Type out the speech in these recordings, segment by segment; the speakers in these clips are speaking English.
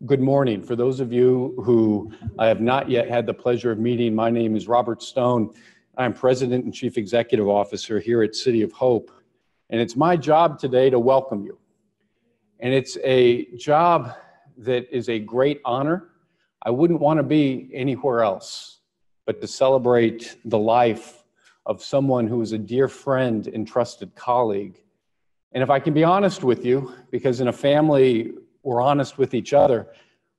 Good morning. For those of you who I have not yet had the pleasure of meeting, my name is Robert Stone. I'm President and Chief Executive Officer here at City of Hope, and it's my job today to welcome you. And it's a job that is a great honor. I wouldn't want to be anywhere else but to celebrate the life of someone who is a dear friend and trusted colleague. And if I can be honest with you, because in a family we're honest with each other,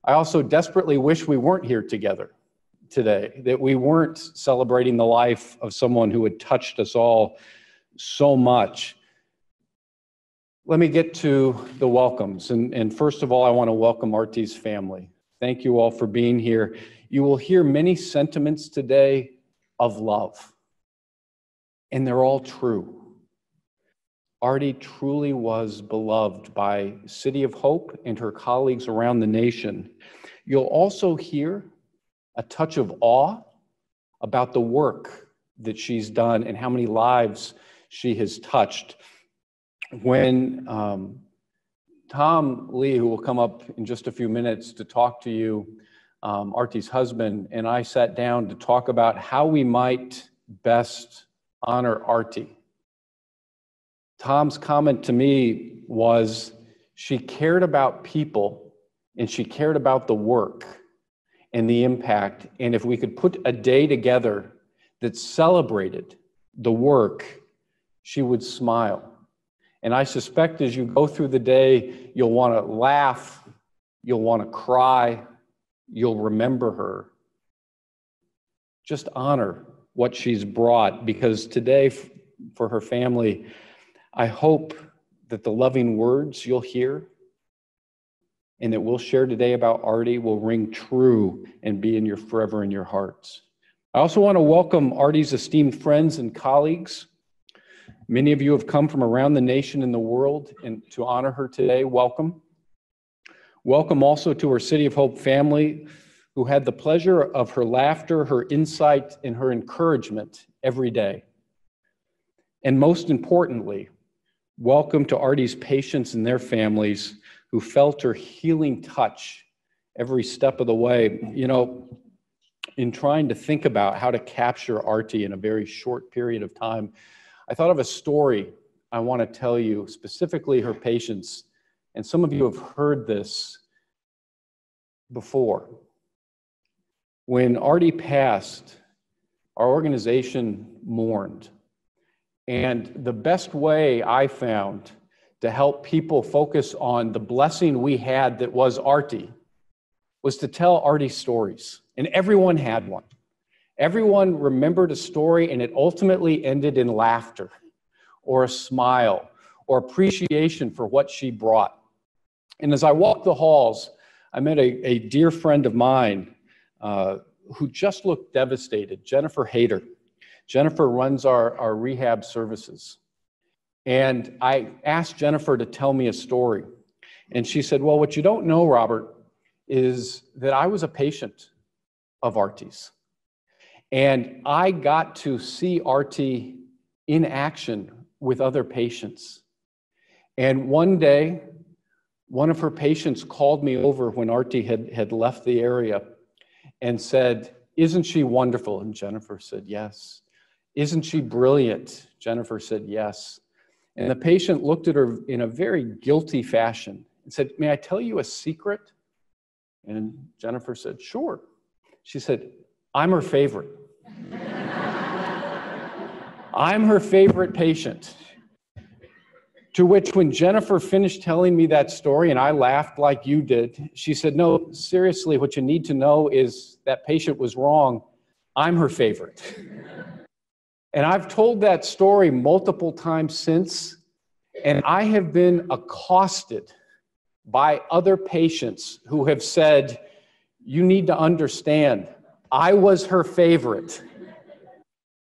I also desperately wish we weren't here together today, that we weren't celebrating the life of someone who had touched us all so much. Let me get to the welcomes. And first of all, I want to welcome Artie's family. Thank you all for being here. You will hear many sentiments today of love, and they're all true. Artie truly was beloved by City of Hope and her colleagues around the nation. You'll also hear a touch of awe about the work that she's done and how many lives she has touched. When Tom Lee, who will come up in just a few minutes to talk to you, Artie's husband, and I sat down to talk about how we might best honor Artie, Tom's comment to me was she cared about people and she cared about the work and the impact. And if we could put a day together that celebrated the work, she would smile. And I suspect as you go through the day, you'll want to laugh, you'll want to cry, you'll remember her. Just honor what she's brought, because today for her family, I hope that the loving words you'll hear and that we'll share today about Artie will ring true and be forever in your hearts. I also want to welcome Artie's esteemed friends and colleagues. Many of you have come from around the nation and the world, and to honor her today, welcome. Welcome also to her City of Hope family, who had the pleasure of her laughter, her insight, and her encouragement every day. And most importantly, welcome to Artie's patients and their families who felt her healing touch every step of the way. You know, in trying to think about how to capture Artie in a very short period of time, I thought of a story I want to tell you, specifically her patients, and some of you have heard this before. When Artie passed, our organization mourned. And the best way I found to help people focus on the blessing we had that was Artie was to tell Artie stories. And everyone had one. Everyone remembered a story, and it ultimately ended in laughter or a smile or appreciation for what she brought. And as I walked the halls, I met a dear friend of mine who just looked devastated, Jennifer Hayter. Jennifer runs our rehab services. And I asked Jennifer to tell me a story. And she said, well, what you don't know, Robert, is that I was a patient of Artie's. And I got to see Artie in action with other patients. And one day, one of her patients called me over when Artie had left the area and said, isn't she wonderful? And Jennifer said, yes. Isn't she brilliant? Jennifer said, yes. And the patient looked at her in a very guilty fashion and said, may I tell you a secret? And Jennifer said, sure. She said, I'm her favorite. I'm her favorite patient. To which when Jennifer finished telling me that story, and I laughed like you did, she said, no, seriously, what you need to know is that patient was wrong. I'm her favorite. And I've told that story multiple times since, and I have been accosted by other patients who have said, you need to understand, I was her favorite.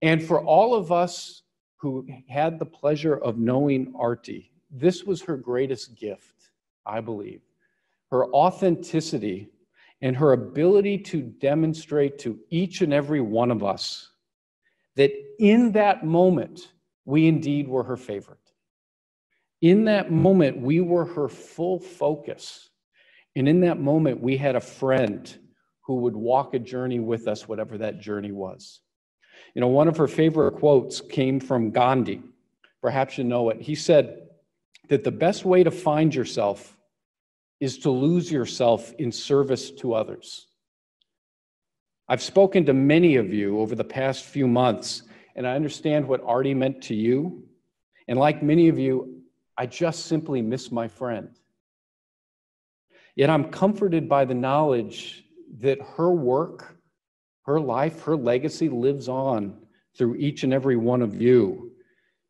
And for all of us who had the pleasure of knowing Artie, this was her greatest gift, I believe. Her authenticity and her ability to demonstrate to each and every one of us that in that moment, we indeed were her favorite. In that moment, we were her full focus. And in that moment, we had a friend who would walk a journey with us, whatever that journey was. You know, one of her favorite quotes came from Gandhi. Perhaps you know it. He said that the best way to find yourself is to lose yourself in service to others. I've spoken to many of you over the past few months, and I understand what Artie meant to you. And like many of you, I just simply miss my friend. Yet I'm comforted by the knowledge that her work, her life, her legacy lives on through each and every one of you.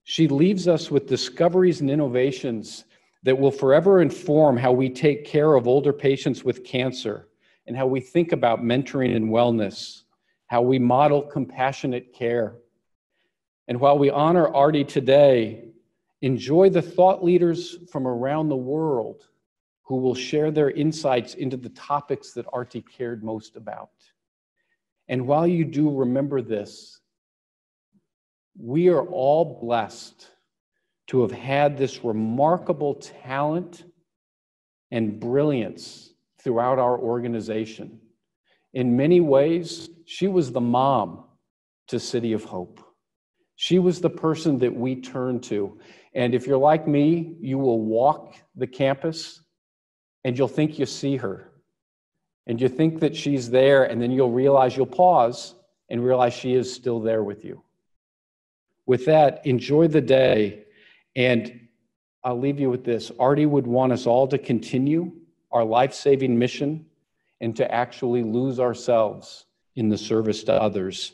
She leaves us with discoveries and innovations that will forever inform how we take care of older patients with cancer and how we think about mentoring and wellness, how we model compassionate care. And while we honor Artie today, enjoy the thought leaders from around the world who will share their insights into the topics that Artie cared most about. And while you do remember this, we are all blessed to have had this remarkable talent and brilliance throughout our organization. In many ways, she was the mom to City of Hope. She was the person that we turn to. And if you're like me, you will walk the campus and you'll think you see her. And you think that she's there, and then you'll pause and realize she is still there with you. With that, enjoy the day. And I'll leave you with this. Artie would want us all to continue our life-saving mission and to actually lose ourselves in the service to others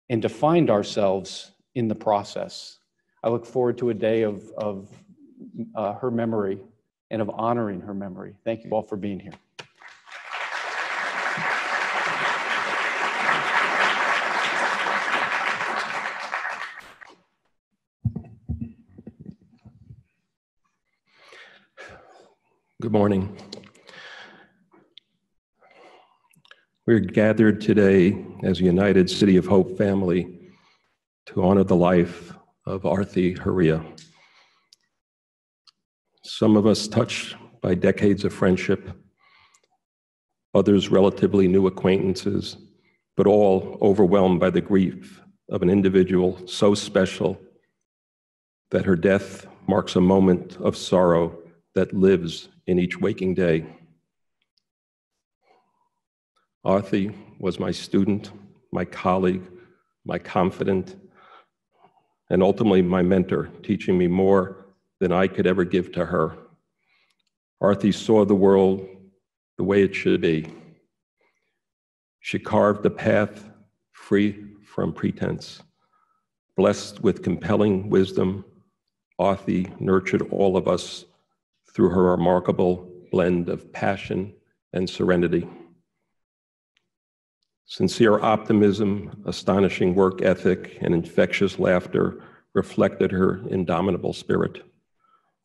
and to find ourselves in the process. I look forward to a day of her memory and of honoring her memory. Thank you all for being here. Good morning. We're gathered today as a United City of Hope family to honor the life of Arti Hurria. Some of us touched by decades of friendship, others relatively new acquaintances, but all overwhelmed by the grief of an individual so special that her death marks a moment of sorrow that lives in each waking day. Arti was my student, my colleague, my confidant, and ultimately my mentor, teaching me more than I could ever give to her. Arti saw the world the way it should be. She carved a path free from pretense. Blessed with compelling wisdom, Arti nurtured all of us through her remarkable blend of passion and serenity. Sincere optimism, astonishing work ethic, and infectious laughter reflected her indomitable spirit.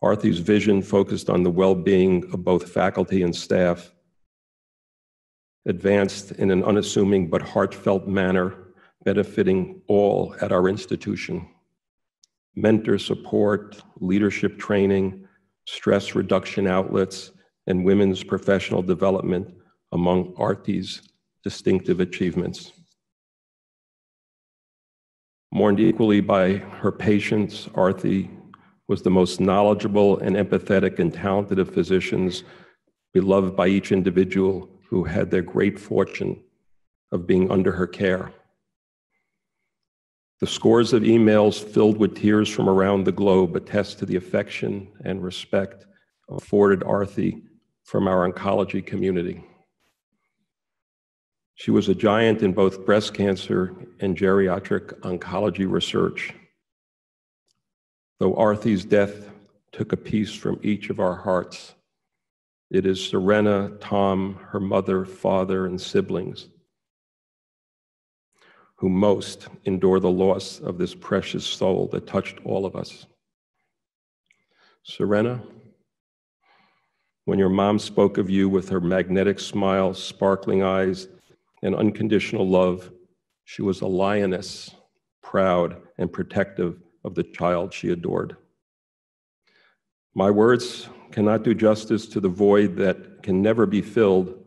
Arti's vision focused on the well-being of both faculty and staff, advanced in an unassuming but heartfelt manner, benefiting all at our institution. Mentor support, leadership training, stress reduction outlets, and women's professional development among Arti's distinctive achievements. Mourned equally by her patients, Arti was the most knowledgeable and empathetic and talented of physicians, beloved by each individual who had their great fortune of being under her care. The scores of emails filled with tears from around the globe attest to the affection and respect afforded Arti from our oncology community. She was a giant in both breast cancer and geriatric oncology research. Though Arti's death took a piece from each of our hearts, it is Serena, Tom, her mother, father, and siblings who most endure the loss of this precious soul that touched all of us. Serena, when your mom spoke of you with her magnetic smile, sparkling eyes, and unconditional love, she was a lioness, proud and protective of the child she adored. My words cannot do justice to the void that can never be filled,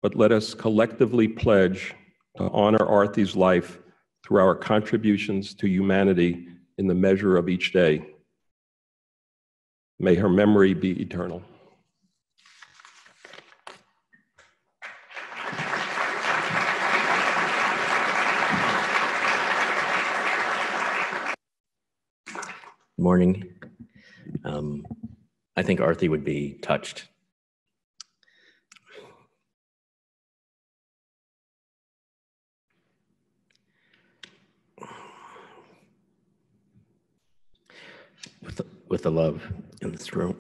but let us collectively pledge to honor Artie's life through our contributions to humanity in the measure of each day. May her memory be eternal. Morning. I think Artie would be touched. With the love in this room.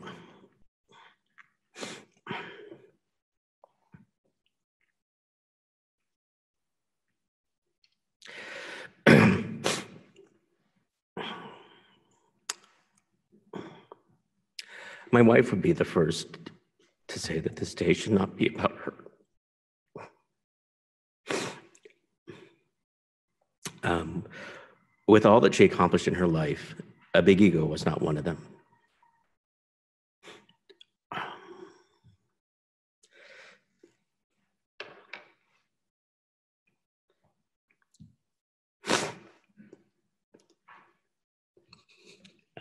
My wife would be the first to say that this day should not be about her. With all that she accomplished in her life, a big ego was not one of them.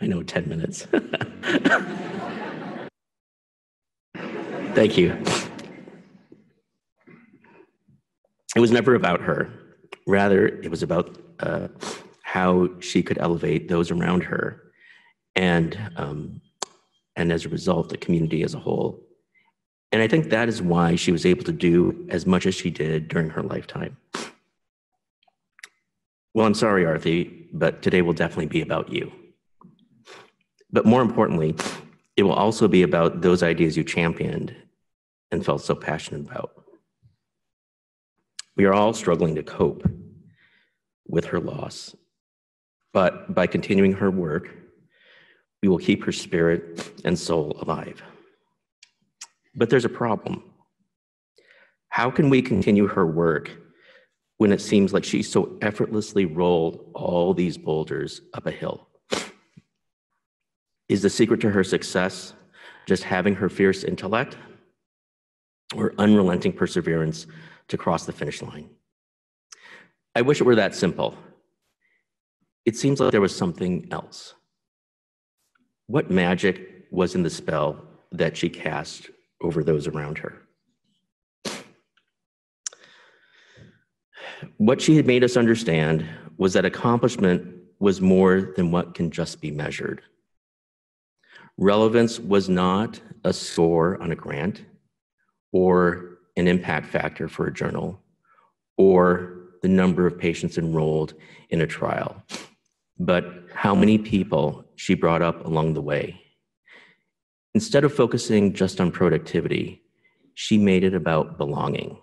I know, 10 minutes. Thank you. It was never about her. Rather, it was about how she could elevate those around her and as a result, the community as a whole. And I think that is why she was able to do as much as she did during her lifetime. Well, I'm sorry, Artie, but today will definitely be about you. But more importantly, it will also be about those ideas you championed and felt so passionate about. We are all struggling to cope with her loss, but by continuing her work, we will keep her spirit and soul alive. But there's a problem. How can we continue her work when it seems like she so effortlessly rolled all these boulders up a hill? Is the secret to her success just having her fierce intellect or unrelenting perseverance to cross the finish line? I wish it were that simple. It seems like there was something else. What magic was in the spell that she cast over those around her? What she had made us understand was that accomplishment was more than what can just be measured. Relevance was not a score on a grant or an impact factor for a journal or the number of patients enrolled in a trial, but how many people she brought up along the way. Instead of focusing just on productivity, she made it about belonging.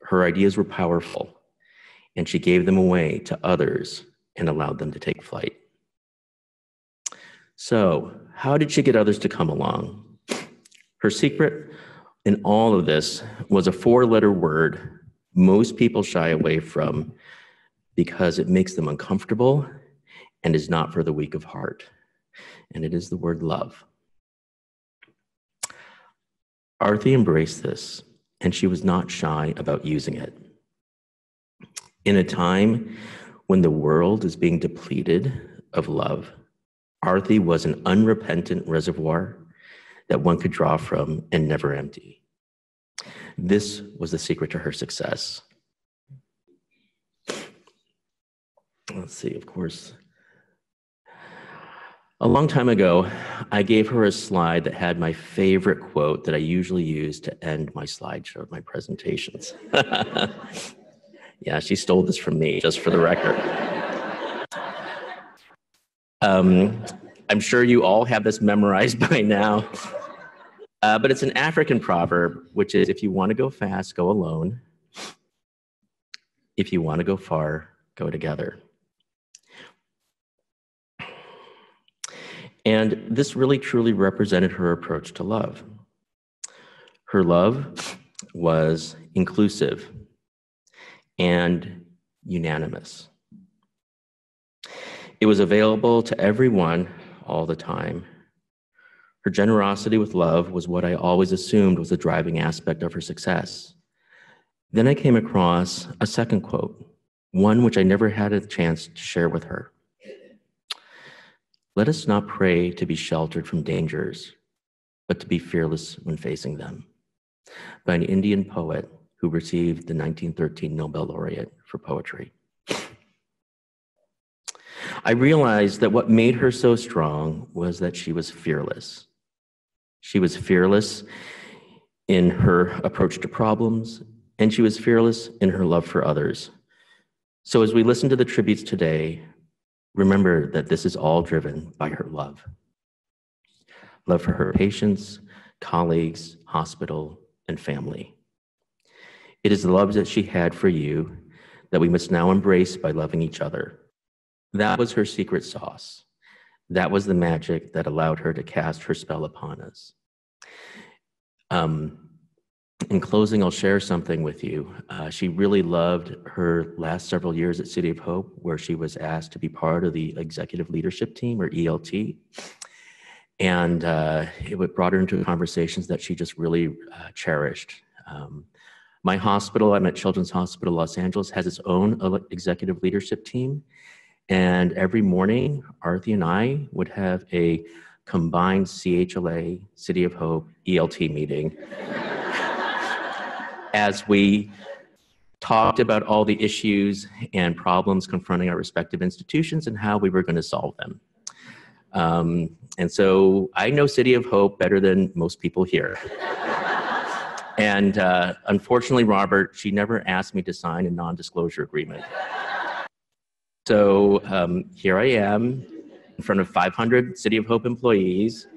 Her ideas were powerful, and she gave them away to others and allowed them to take flight. So, how did she get others to come along? Her secret in all of this was a 4-letter word most people shy away from because it makes them uncomfortable and is not for the weak of heart. And it is the word love. Artie embraced this, and she was not shy about using it. In a time when the world is being depleted of love, Artie was an unrepentant reservoir that one could draw from and never empty. This was the secret to her success. Let's see, of course. A long time ago, I gave her a slide that had my favorite quote that I usually use to end my slideshow, my presentations. Yeah, she stole this from me, just for the record. I'm sure you all have this memorized by now. But it's an African proverb, which is, if you want to go fast, go alone. If you want to go far, go together. And this really truly represented her approach to love. Her love was inclusive and unanimous. It was available to everyone all the time. Her generosity with love was what I always assumed was the driving aspect of her success. Then I came across a second quote, one which I never had a chance to share with her. Let us not pray to be sheltered from dangers, but to be fearless when facing them, by an Indian poet who received the 1913 Nobel Laureate for poetry. I realized that what made her so strong was that she was fearless. She was fearless in her approach to problems, and she was fearless in her love for others. So as we listen to the tributes today, remember that this is all driven by her love. Love for her patients, colleagues, hospital, and family. It is the love that she had for you that we must now embrace by loving each other. That was her secret sauce. That was the magic that allowed her to cast her spell upon us. In closing, I'll share something with you. She really loved her last several years at City of Hope, where she was asked to be part of the executive leadership team, or ELT. And it brought her into conversations that she just really cherished. My hospital, I'm at Children's Hospital Los Angeles, has its own executive leadership team. And every morning, Artie and I would have a combined CHLA, City of Hope, ELT meeting as we talked about all the issues and problems confronting our respective institutions and how we were going to solve them. And so I know City of Hope better than most people here. And unfortunately, Robert, she never asked me to sign a non-disclosure agreement. So here I am in front of 500 City of Hope employees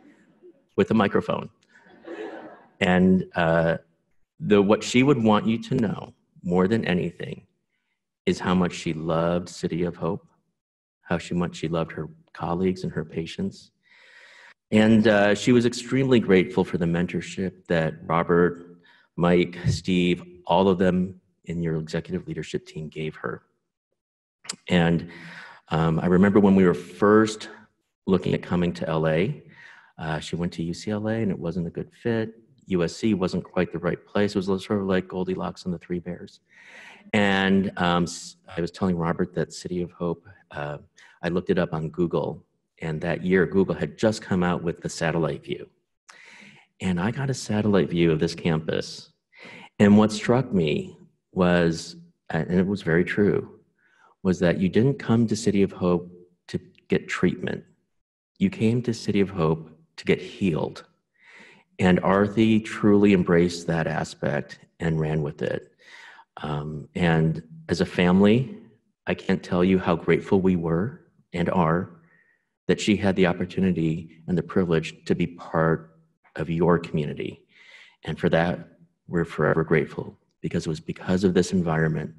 with a microphone. And what she would want you to know more than anything is how much she loved City of Hope, how much she loved her colleagues and her patients. And she was extremely grateful for the mentorship that Robert, Mike, Steve, all of them in your executive leadership team gave her. And I remember when we were first looking at coming to LA, she went to UCLA and it wasn't a good fit. USC wasn't quite the right place. It was sort of like Goldilocks and the Three Bears. And I was telling Robert that City of Hope, I looked it up on Google, and that year Google had just come out with the satellite view. And I got a satellite view of this campus. And what struck me was, and it was very true, was that you didn't come to City of Hope to get treatment. You came to City of Hope to get healed. And Artie truly embraced that aspect and ran with it. And as a family, I can't tell you how grateful we were and are that she had the opportunity and the privilege to be part of your community. And for that, we're forever grateful, because it was because of this environment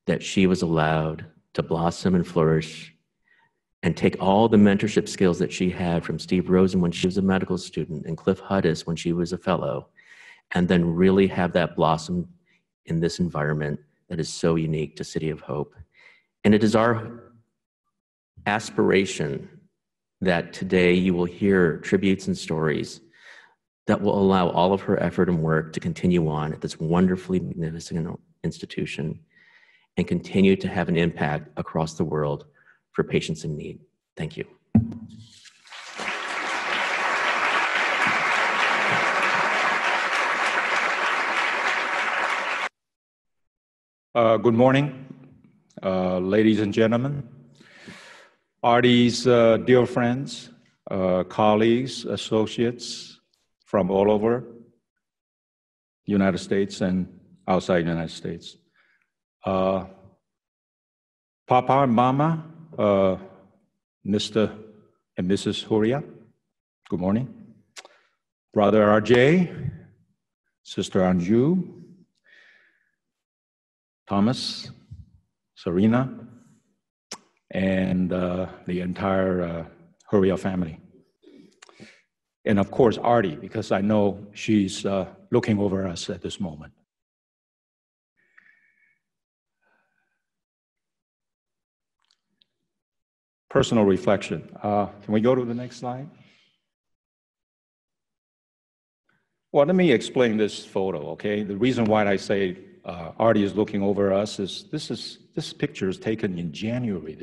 that she was allowed to blossom and flourish and take all the mentorship skills that she had from Steve Rosen when she was a medical student and Cliff Huddis when she was a fellow, and then really have that blossom in this environment that is so unique to City of Hope. And it is our aspiration that today you will hear tributes and stories that will allow all of her effort and work to continue on at this wonderfully magnificent institution and continue to have an impact across the world for patients in need. Thank you. Good morning, ladies and gentlemen. Artie's dear friends, colleagues, associates from all over the United States and outside the United States. Papa and Mama, Mr. and Mrs. Hurria, good morning. Brother RJ, Sister Anju, Thomas, Serena, and the entire Hurria family. And of course, Artie, because I know she's looking over us at this moment. Personal reflection. Can we go to the next slide? Well, let me explain this photo, okay? The reason why I say Artie is looking over us is this picture is taken in January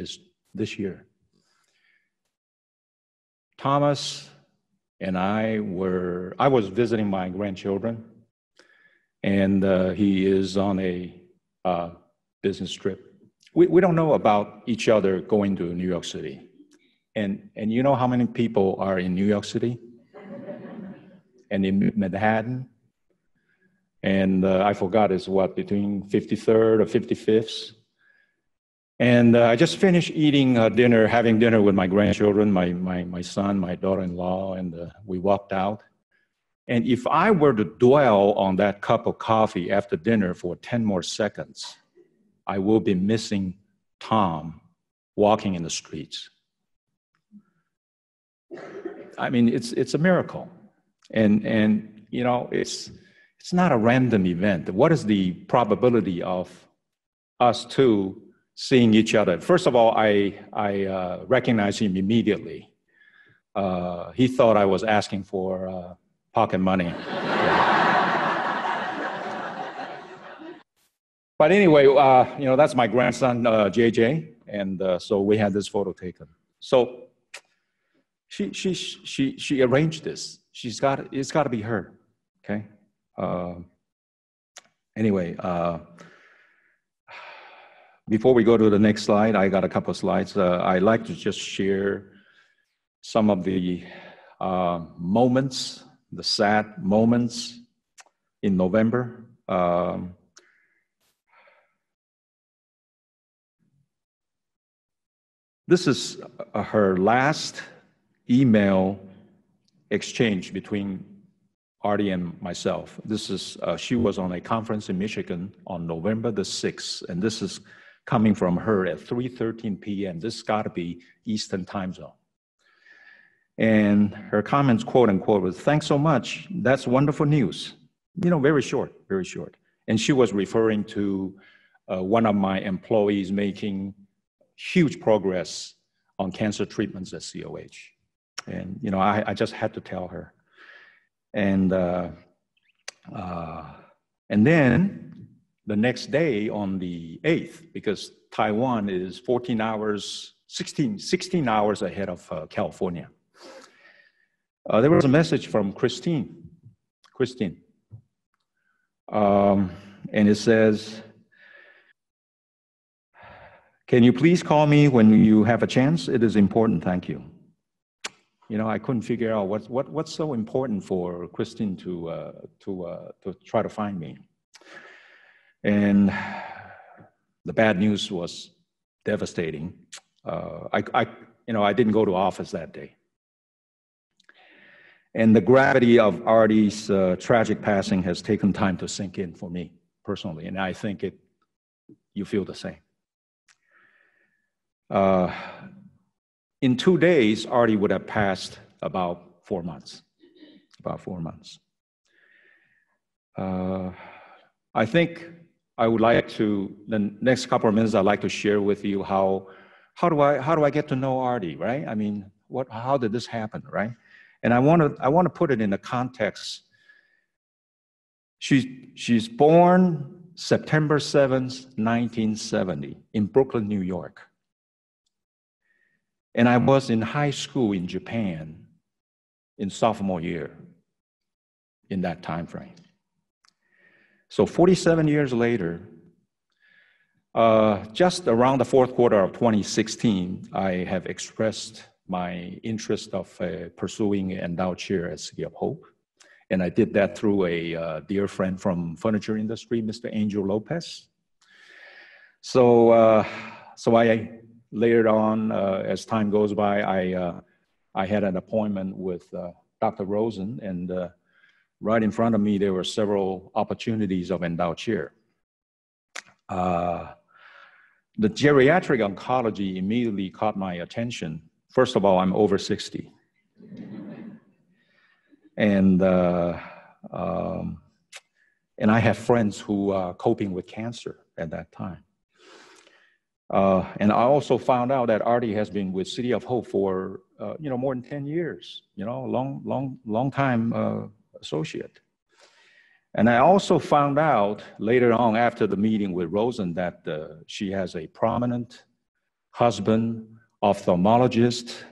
this year. Thomas and I was visiting my grandchildren, and he is on a business trip. We don't know about each other going to New York City. And you know how many people are in New York City? And in Manhattan? And I forgot it's what, between 53rd or 55th? And I just finished eating having dinner with my grandchildren, my son, my daughter-in-law, and we walked out. And if I were to dwell on that cup of coffee after dinner for 10 more seconds, I will be missing Tom walking in the streets. I mean, it's a miracle. And you know, it's not a random event. What is the probability of us two seeing each other? First of all, I recognized him immediately. He thought I was asking for pocket money. But anyway, you know, that's my grandson, JJ, and so we had this photo taken. So she arranged this. It's got to be her, okay? Anyway, before we go to the next slide, I got a couple of slides. I'd like to just share some of the moments, the sad moments in November. This is her last email exchange between Artie and myself. This is, she was on a conference in Michigan on November the 6th, and this is coming from her at 3:13 p.m. This has got to be Eastern time zone. And her comments, quote unquote, was, "Thanks so much. That's wonderful news." You know, very short, very short. And she was referring to one of my employees making huge progress on cancer treatments at COH. And, you know, I just had to tell her. And then the next day on the 8th, because Taiwan is 16 hours ahead of California. There was a message from Christine. And it says, "Can you please call me when you have a chance? It is important, thank you." You know, I couldn't figure out what's so important for Christine to try to find me. And the bad news was devastating. I didn't go to office that day. And the gravity of Artie's tragic passing has taken time to sink in for me personally, and I think you feel the same. In 2 days, Artie would have passed about 4 months. I think I would like to, the next couple of minutes, I'd like to share with you how do I get to know Artie, right? I mean, how did this happen, right? And I want to put it in the context. She's born September 7th, 1970 in Brooklyn, New York. And I was in high school in Japan in sophomore year in that time frame. So 47 years later, just around the fourth quarter of 2016, I have expressed my interest of pursuing an endowed chair at City of Hope. And I did that through a dear friend from furniture industry, Mr. Angel Lopez. So I later on, as time goes by, I had an appointment with Dr. Rosen, and right in front of me, there were several opportunities of endowed chair. The geriatric oncology immediately caught my attention. First of all, I'm over 60. And I have friends who are coping with cancer at that time. And I also found out that Artie has been with City of Hope for more than 10 years. You know, long time associate. And I also found out later on after the meeting with Rosen that she has a prominent husband, ophthalmologist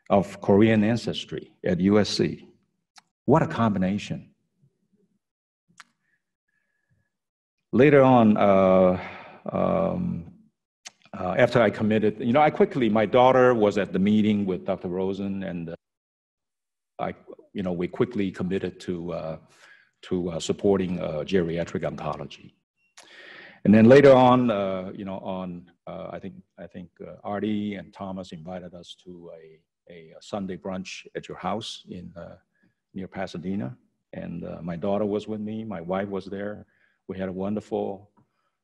of Korean ancestry at USC. What a combination. Later on, after I committed, my daughter was at the meeting with Dr. Rosen, and we quickly committed to supporting geriatric oncology. And then later on, I think Artie and Thomas invited us to a Sunday brunch at your house near Pasadena. And my daughter was with me, my wife was there. We had a wonderful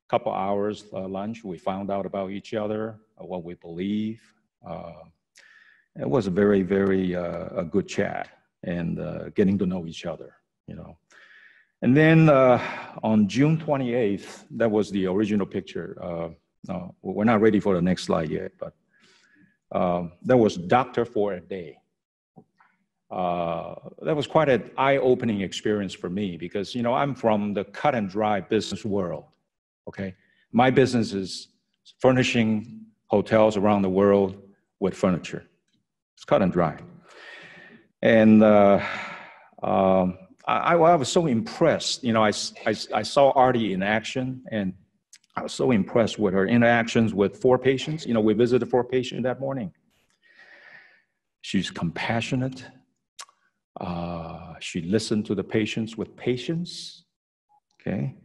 couple hours lunch. We found out about each other, what we believe. It was a very, very a good chat and getting to know each other, And then on June 28th, that was the original picture. No, we're not ready for the next slide yet, but that was doctor for a day. That was quite an eye-opening experience for me because, I'm from the cut and dry business world, okay? My business is furnishing hotels around the world with furniture. It's cut and dry. And I was so impressed. I saw Artie in action, and I was so impressed with her interactions with 4 patients. We visited 4 patients that morning. She's compassionate. She listened to the patients with patience, okay?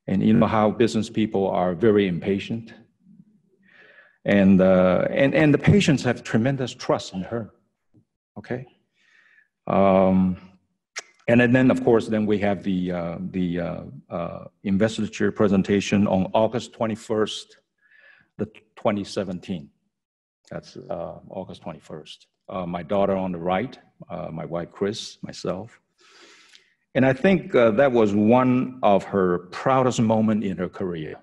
And you know how business people are very impatient. And the patients have tremendous trust in her, okay? And then, of course, we have the investiture presentation on August 21st, 2017. That's August 21st. My daughter on the right, my wife, Chris, myself. And I think that was one of her proudest moments in her career,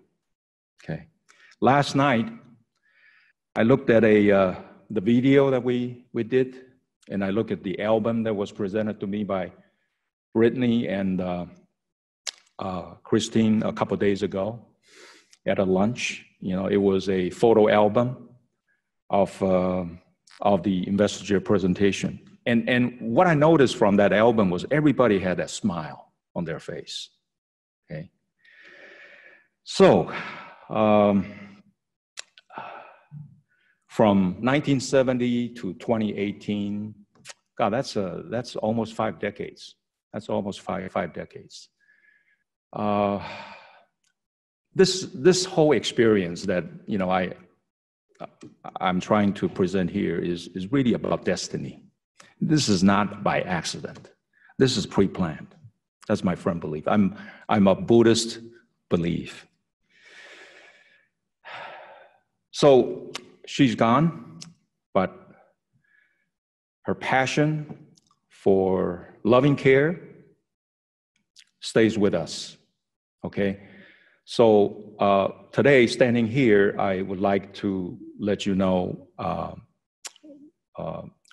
okay? Last night, I looked at the video that we did, and I looked at the album that was presented to me by Brittany and Christine a couple days ago at a lunch. It was a photo album of the investiture presentation. And what I noticed from that album was everybody had a smile on their face, okay? So, from 1970 to 2018, God, that's almost 5 decades. That's almost five decades. This whole experience that I'm trying to present here is really about destiny. This is not by accident. This is pre-planned. That's my firm belief. I'm a Buddhist belief. So she's gone, but her passion for loving care stays with us, okay? So today, standing here, I would like to let you know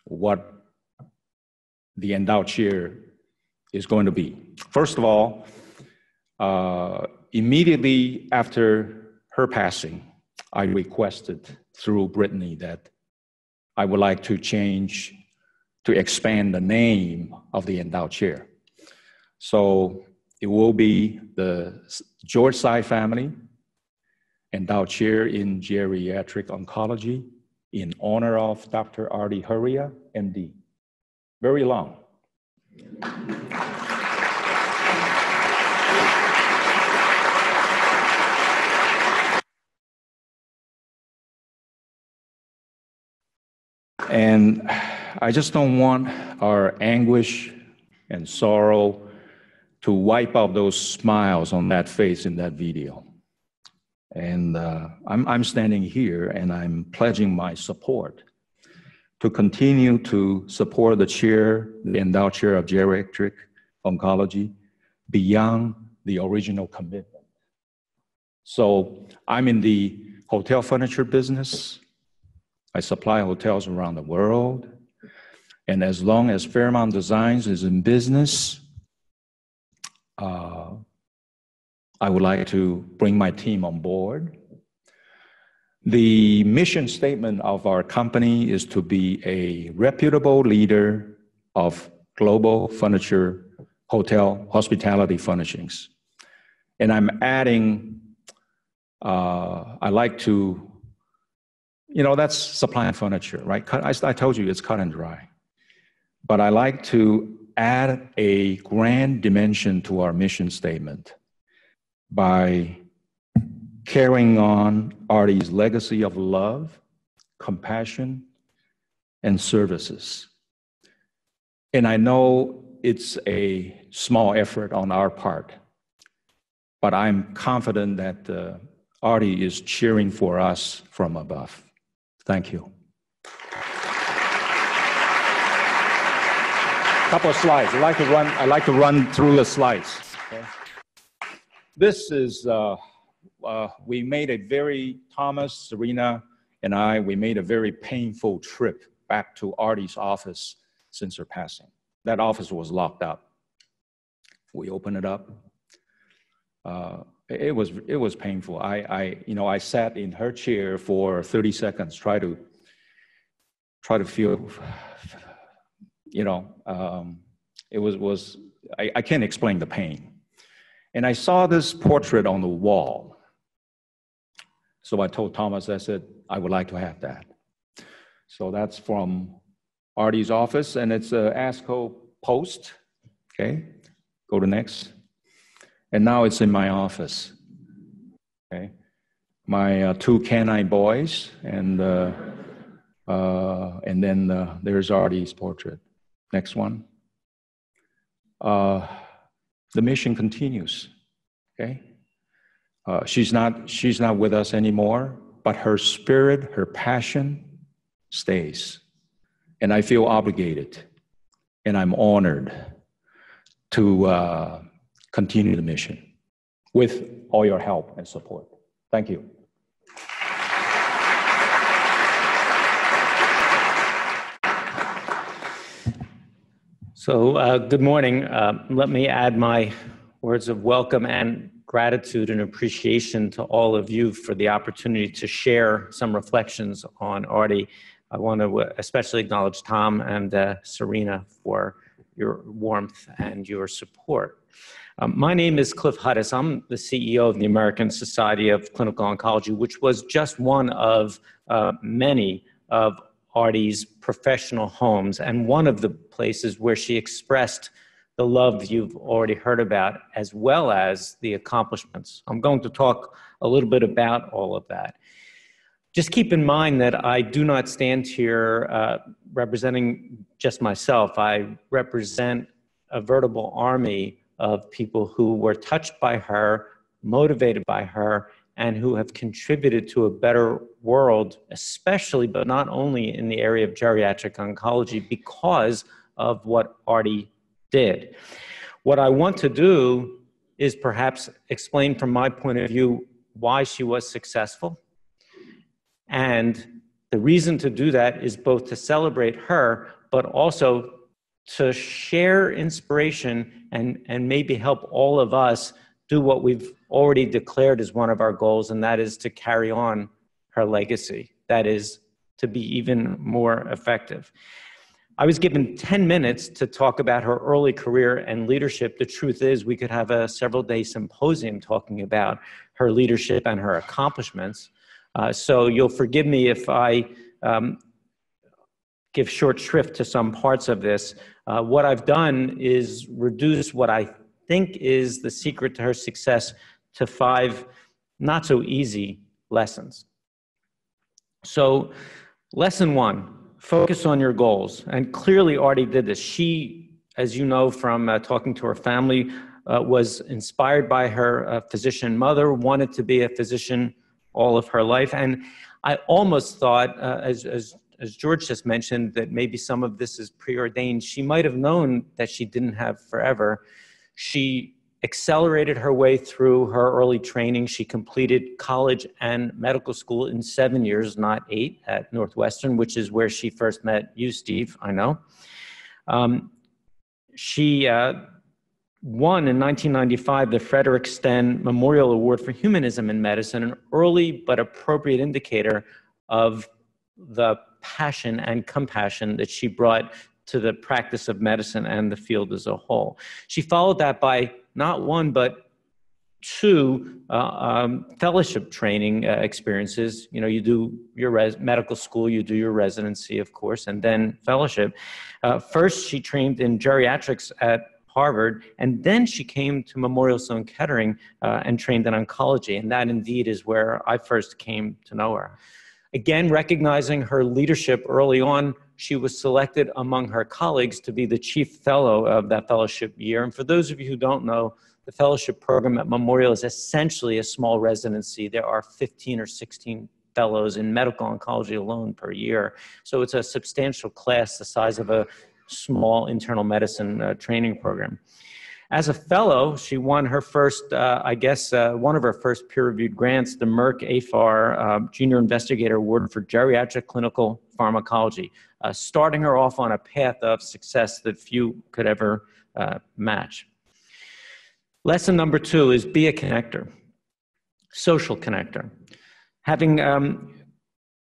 what the endowed chair is going to be. First of all, immediately after her passing, I requested through Brittany that I would like to expand the name of the endowed chair. So it will be the George Tsai family endowed chair in geriatric oncology in honor of Dr. Arti Hurria, MD. Very long. And I just don't want our anguish and sorrow to wipe out those smiles on that face in that video. And I'm standing here and I'm pledging my support to continue to support the chair, the endowed chair of geriatric oncology, beyond the original commitment. So I'm in the hotel furniture business. I supply hotels around the world. And as long as Fairmount Designs is in business, I would like to bring my team on board. The mission statement of our company is to be a reputable leader of global furniture, hotel, hospitality furnishings. And I'm adding, I like to, that's supplying furniture, right? I told you it's cut and dry. But I like to add a grand dimension to our mission statement by carrying on Artie's legacy of love, compassion, and services. And I know it's a small effort on our part, but I'm confident that Artie is cheering for us from above. Thank you. Couple of slides. I like to run through the slides. Okay. This is, we made a Thomas, Serena, and we made a very painful trip back to Artie's office since her passing. That office was locked up. We opened it up. It was painful. I sat in her chair for 30 seconds, try to feel, I can't explain the pain. And I saw this portrait on the wall. So I told Thomas, I said, I would like to have that. So that's from Artie's office, and it's a ASCO post. Okay, go to next. And now it's in my office. Okay, my two canine boys, and then there's Artie's portrait. Next one. The mission continues. Okay, she's not with us anymore, but her spirit, her passion stays, and I feel obligated, and I'm honored to continue the mission with all your help and support. Thank you. So good morning. Let me add my words of welcome and gratitude and appreciation to all of you for the opportunity to share some reflections on Artie. I want to especially acknowledge Tom and Serena for your warmth and your support. My name is Cliff Hudis. I'm the CEO of the American Society of Clinical Oncology, which was just one of many of Artie's professional homes, and one of the places where she expressed the love you've already heard about, as well as the accomplishments. I'm going to talk a little bit about all of that. Just keep in mind that I do not stand here representing just myself. I represent a veritable army of people who were touched by her, motivated by her, and who have contributed to a better world, especially, but not only in the area of geriatric oncology, because of what Artie did. What I want to do is perhaps explain from my point of view why she was successful. And the reason to do that is both to celebrate her, but also to share inspiration and maybe help all of us do what we've already declared as one of our goals, and that is to carry on her legacy. That is to be even more effective. I was given 10 minutes to talk about her early career and leadership. The truth is we could have a several-day symposium talking about her leadership and her accomplishments. So you'll forgive me if I give short shrift to some parts of this. What I've done is reduce what I think is the secret to her success to 5 not so easy lessons. So lesson 1, focus on your goals. And clearly Artie did this. She, as you know from talking to her family, was inspired by her physician mother, wanted to be a physician all of her life. And I almost thought, as George just mentioned, that maybe some of this is preordained. She might have known that she didn't have forever. She accelerated her way through her early training. She completed college and medical school in 7 years, not 8, at Northwestern, which is where she first met you, Steve, I know. She won in 1995 the Frederick Sten Memorial Award for Humanism in Medicine, an early but appropriate indicator of the passion and compassion that she brought to the practice of medicine and the field as a whole. She followed that by not one, but two fellowship training experiences. You know, you do your medical school, you do your residency, of course, and then fellowship. First, she trained in geriatrics at Harvard, and then she came to Memorial Sloan Kettering and trained in oncology, and that indeed is where I first came to know her. Again, recognizing her leadership early on, she was selected among her colleagues to be the chief fellow of that fellowship year. And for those of you who don't know, the fellowship program at Memorial is essentially a small residency. There are 15 or 16 fellows in medical oncology alone per year. So it's a substantial class the size of a small internal medicine training program. As a fellow, she won her first, one of her first peer-reviewed grants, the Merck AFAR Junior Investigator Award for Geriatric Clinical Pharmacology, starting her off on a path of success that few could ever match. Lesson number 2 is be a connector, social connector. Having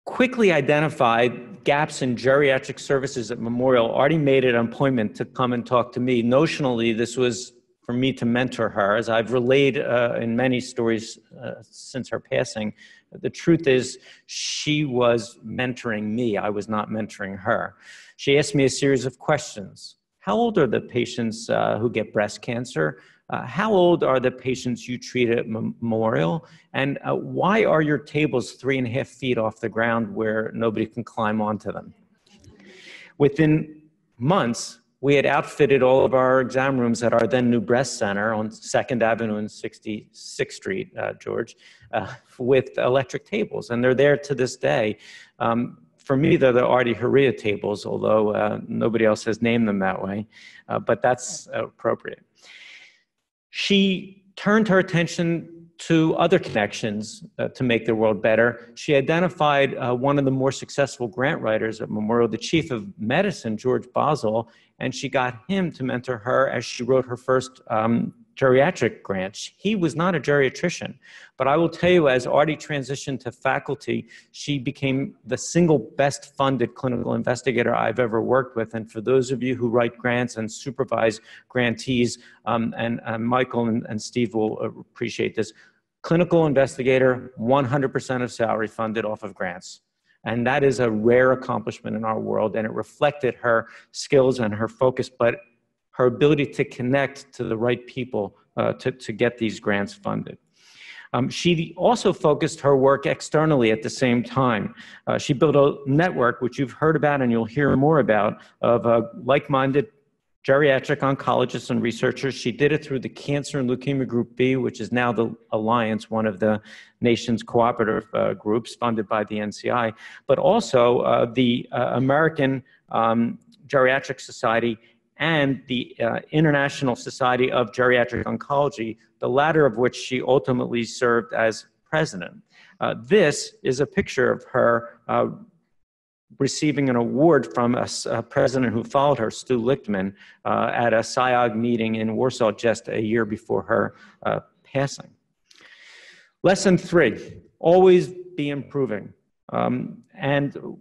quickly identified gaps in geriatric services at Memorial, Artie made it an appointment to come and talk to me. Notionally, this was for me to mentor her. As I've relayed in many stories since her passing, the truth is she was mentoring me. I was not mentoring her. She asked me a series of questions. How old are the patients who get breast cancer? How old are the patients you treat at Memorial? And why are your tables 3.5 feet off the ground where nobody can climb onto them? Within months, we had outfitted all of our exam rooms at our then new breast center on 2nd Avenue and 66th Street, George, with electric tables. And they're there to this day. For me, they're the Arti Hurria tables, although nobody else has named them that way, but that's appropriate. She turned her attention to other connections to make the world better. She identified one of the more successful grant writers at Memorial, the chief of medicine, George Boswell, and she got him to mentor her as she wrote her first geriatric grant. He was not a geriatrician, but I will tell you, as Artie transitioned to faculty, she became the single best funded clinical investigator I've ever worked with. And for those of you who write grants and supervise grantees, and Michael and Steve will appreciate this, clinical investigator, 100% of salary funded off of grants. And that is a rare accomplishment in our world, and it reflected her skills and her focus, but her ability to connect to the right people to get these grants funded. She also focused her work externally at the same time. She built a network, which you've heard about and you'll hear more about, of like-minded geriatric oncologists and researchers. She did it through the Cancer and Leukemia Group B, which is now the Alliance, one of the nation's cooperative groups funded by the NCI, but also the American Geriatric Society and the International Society of Geriatric Oncology, the latter of which she ultimately served as president. This is a picture of her receiving an award from a president who followed her, Stu Lichtman, at a SIOG meeting in Warsaw just a year before her passing. Lesson 3, always be improving. And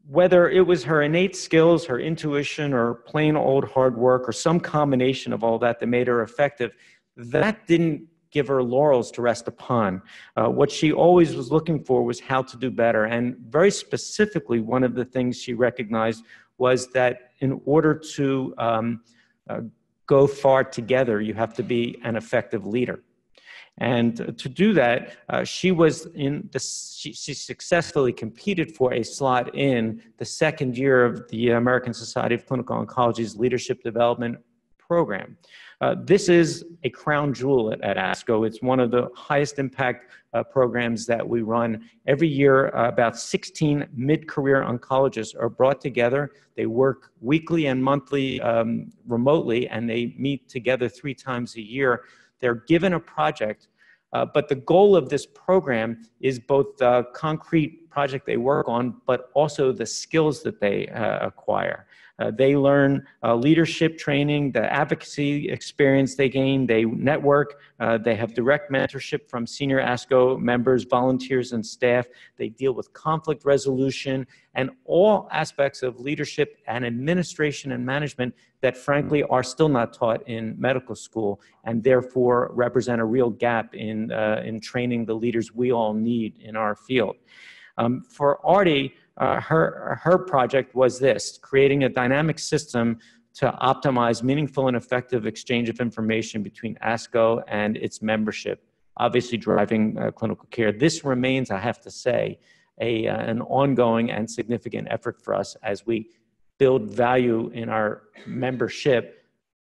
whether it was her innate skills, her intuition, or plain old hard work, or some combination of all that made her effective, that didn't give her laurels to rest upon. What she always was looking for was how to do better. And very specifically, one of the things she recognized was that in order to go far together, you have to be an effective leader. And to do that, she successfully competed for a slot in the second year of the American Society of Clinical Oncology's Leadership Development Program. This is a crown jewel at ASCO. It's one of the highest impact programs that we run. Every year, about 16 mid-career oncologists are brought together. They work weekly and monthly remotely, and they meet together 3 times a year. They're given a project, but the goal of this program is both the concrete project they work on, but also the skills that they acquire. They learn leadership training, the advocacy experience they gain, they network, they have direct mentorship from senior ASCO members, volunteers, and staff. They deal with conflict resolution and all aspects of leadership and administration and management that frankly are still not taught in medical school and therefore represent a real gap in training the leaders we all need in our field. For Artie, her project was this: creating a dynamic system to optimize meaningful and effective exchange of information between ASCO and its membership, obviously driving clinical care. This remains, I have to say, an ongoing and significant effort for us as we build value in our membership,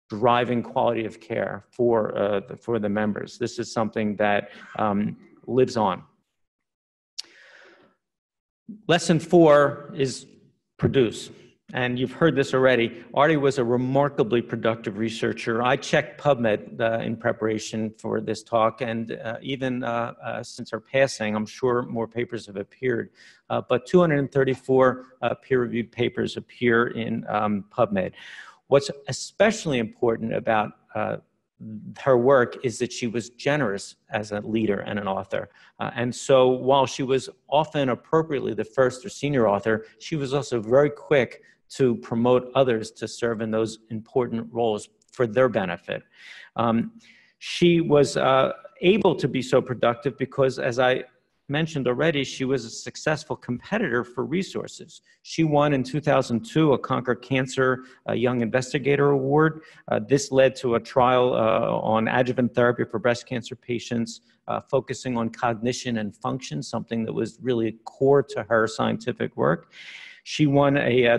driving quality of care for the members. This is something that lives on. Lesson 4 is produce. And you've heard this already. Artie was a remarkably productive researcher. I checked PubMed in preparation for this talk, and even since her passing, I'm sure more papers have appeared. But 234 peer-reviewed papers appear in PubMed. What's especially important about her work is that she was generous as a leader and an author. And so while she was often appropriately the first or senior author, she was also very quick to promote others to serve in those important roles for their benefit. She was able to be so productive because, as I mentioned already, she was a successful competitor for resources. She won in 2002 a Conquer Cancer Young Investigator Award. This led to a trial on adjuvant therapy for breast cancer patients, focusing on cognition and function, something that was really core to her scientific work. She won a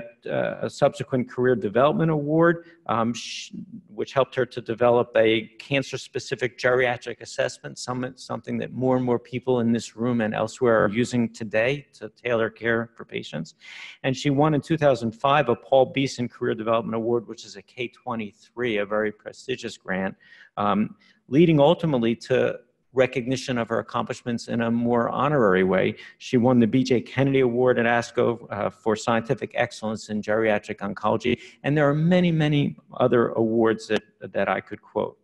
subsequent career development award, which helped her to develop a cancer-specific geriatric assessment, something that more and more people in this room and elsewhere are using today to tailor care for patients. And she won in 2005 a Paul Beeson Career Development Award, which is a K-23, a very prestigious grant, leading ultimately to recognition of her accomplishments in a more honorary way. She won the B.J. Kennedy Award at ASCO for scientific excellence in geriatric oncology, and there are many, many other awards that I could quote.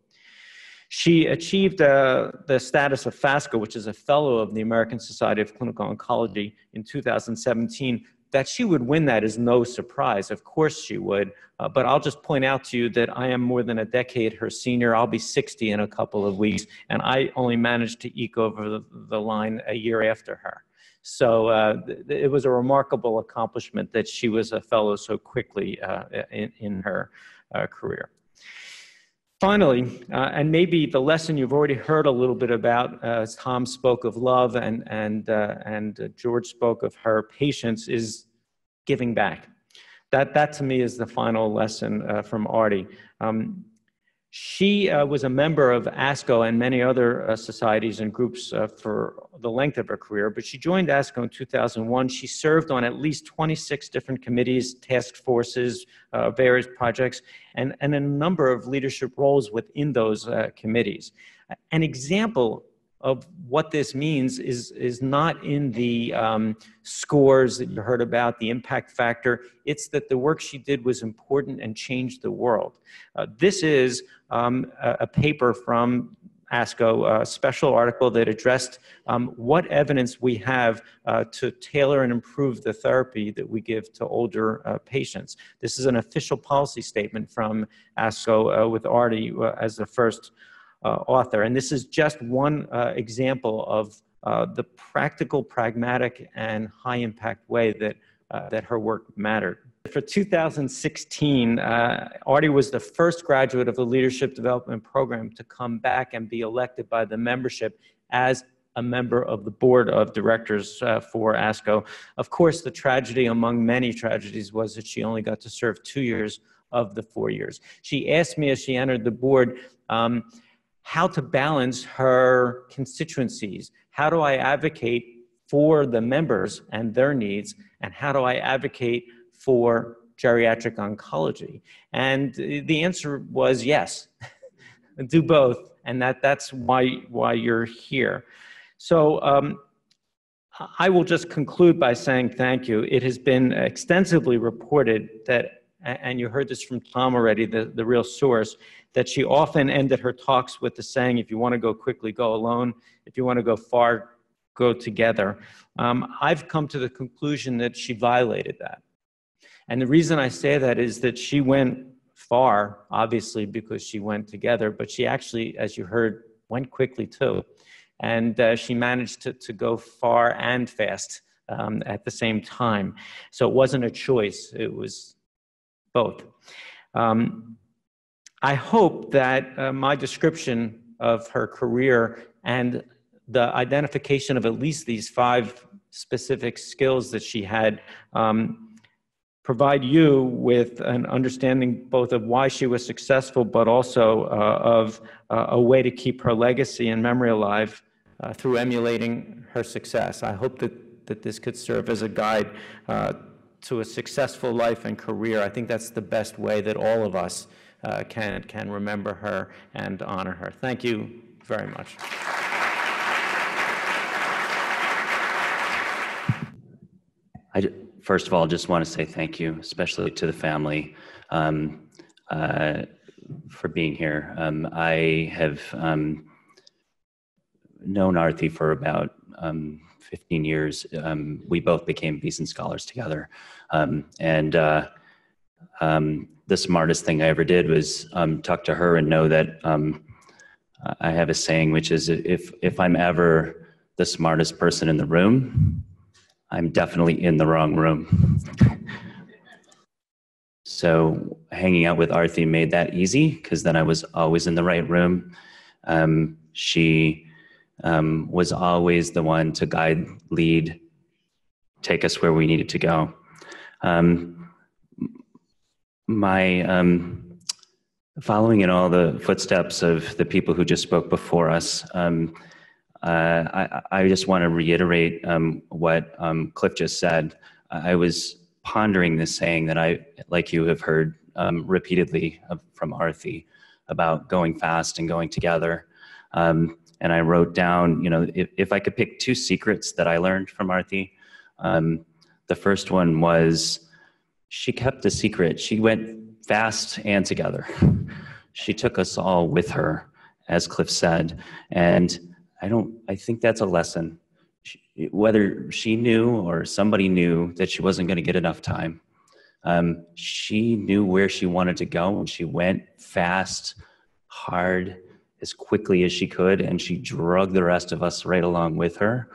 She achieved the status of FASCO, which is a fellow of the American Society of Clinical Oncology, in 2017. That she would win that is no surprise. Of course she would. But I'll just point out to you that I am more than a decade her senior. I'll be 60 in a couple of weeks, and I only managed to eke over the line a year after her. So it was a remarkable accomplishment that she was a fellow so quickly in her career. Finally, and maybe the lesson you've already heard a little bit about, as Tom spoke of love and George spoke of her patience, is giving back. That to me is the final lesson from Artie. She was a member of ASCO and many other societies and groups for the length of her career, but she joined ASCO in 2001. She served on at least 26 different committees, task forces, various projects, and a number of leadership roles within those committees. An example of what this means is not in the scores that you heard about, the impact factor. It's that the work she did was important and changed the world. This is a paper from ASCO, a special article that addressed what evidence we have to tailor and improve the therapy that we give to older patients. This is an official policy statement from ASCO with Artie as the first author. And this is just one example of the practical, pragmatic, and high-impact way that her work mattered. For 2016, Artie was the first graduate of the Leadership Development Program to come back and be elected by the membership as a member of the board of directors for ASCO. Of course, the tragedy among many tragedies was that she only got to serve 2 years of the 4 years. She asked me as she entered the board, how to balance her constituencies. How do I advocate for the members and their needs? And how do I advocate for geriatric oncology? And the answer was yes, do both. And that's why you're here. So I will just conclude by saying thank you. It has been extensively reported that and you heard this from Tom already, the real source, that she often ended her talks with the saying, if you want to go quickly, go alone. If you want to go far, go together. I've come to the conclusion that she violated that. And the reason I say that is that she went far, obviously, because she went together, but she actually, as you heard, went quickly too. And she managed to go far and fast at the same time. So it wasn't a choice, it was both. I hope that my description of her career and the identification of at least these 5 specific skills that she had provide you with an understanding both of why she was successful, but also of a way to keep her legacy and memory alive through emulating her success. I hope that this could serve as a guide to a successful life and career. I think that's the best way that all of us can remember her and honor her. Thank you very much. First of all, just want to say thank you, especially to the family, for being here. I have known Arti for about 15 years. We both became Beeson Scholars together. The smartest thing I ever did was talk to her and know that I have a saying, which is, if I'm ever the smartest person in the room, I'm definitely in the wrong room. So hanging out with Arti made that easy, because then I was always in the right room. She was always the one to guide, lead, take us where we needed to go. Following in all the footsteps of the people who just spoke before us, I just want to reiterate what Cliff just said. I was pondering this saying that I, like you, have heard repeatedly from Arti about going fast and going together. And I wrote down, if I could pick 2 secrets that I learned from Arti, the first one was she kept a secret. She went fast and together. She took us all with her, as Cliff said. And I think that's a lesson. Whether she knew or somebody knew that she wasn't going to get enough time, she knew where she wanted to go, and she went fast, hard, as quickly as she could, and she drug the rest of us right along with her.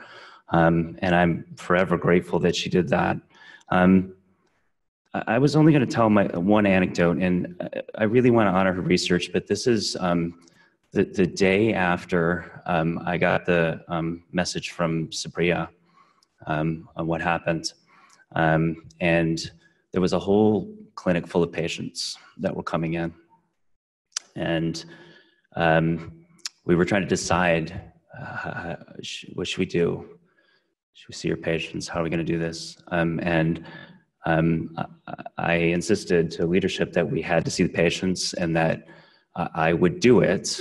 And I'm forever grateful that she did that. I was only going to tell my one anecdote, and I really want to honor her research, but this is the day after I got the message from Supriya on what happened. And there was a whole clinic full of patients that were coming in. And we were trying to decide, what should we do? Should we see your patients? How are we going to do this? I insisted to leadership that we had to see the patients, and that I would do it,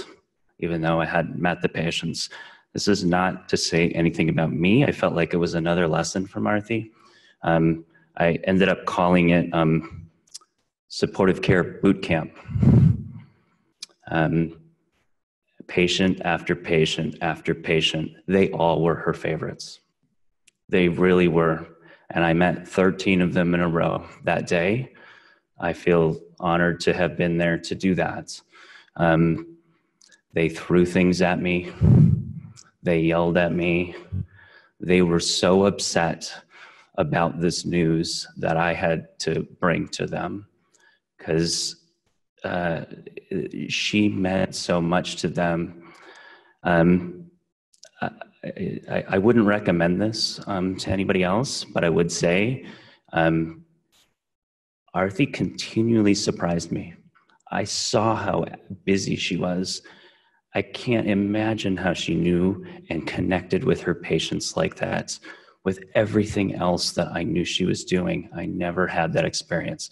even though I hadn't met the patients. This is not to say anything about me. I felt like it was another lesson from Arti. I ended up calling it supportive care boot camp. Patient after patient after patient, they all were her favorites. They really were. And I met 13 of them in a row that day. I feel honored to have been there to do that. They threw things at me. They yelled at me. They were so upset about this news that I had to bring to them, because she meant so much to them. I wouldn't recommend this to anybody else, but I would say Arti continually surprised me. I saw how busy she was. I can't imagine how she knew and connected with her patients like that. With everything else that I knew she was doing, I never had that experience.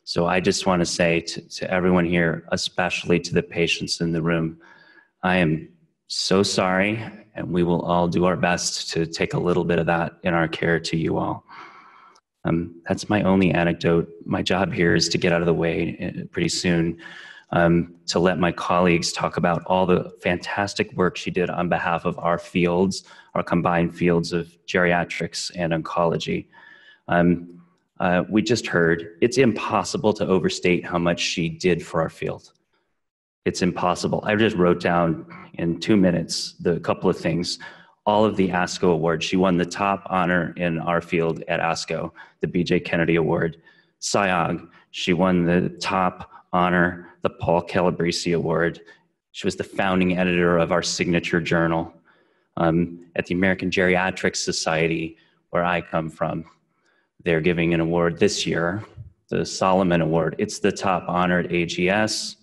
So I just want to say to everyone here, especially to the patients in the room, I am so sorry, and we will all do our best to take a little bit of that in our care to you all. That's my only anecdote. My job here is to get out of the way pretty soon, to let my colleagues talk about all the fantastic work she did on behalf of our fields, our combined fields of geriatrics and oncology. We just heard, it's impossible to overstate how much she did for our field. It's impossible. I just wrote down in 2 minutes the couple of things. All of the ASCO awards. She won the top honor in our field at ASCO, the BJ Kennedy Award. SIOG, she won the top honor, the Paul Calabrese Award. She was the founding editor of our signature journal. At the American Geriatrics Society, where I come from, they're giving an award this year, the Solomon Award. It's the top honor at AGS.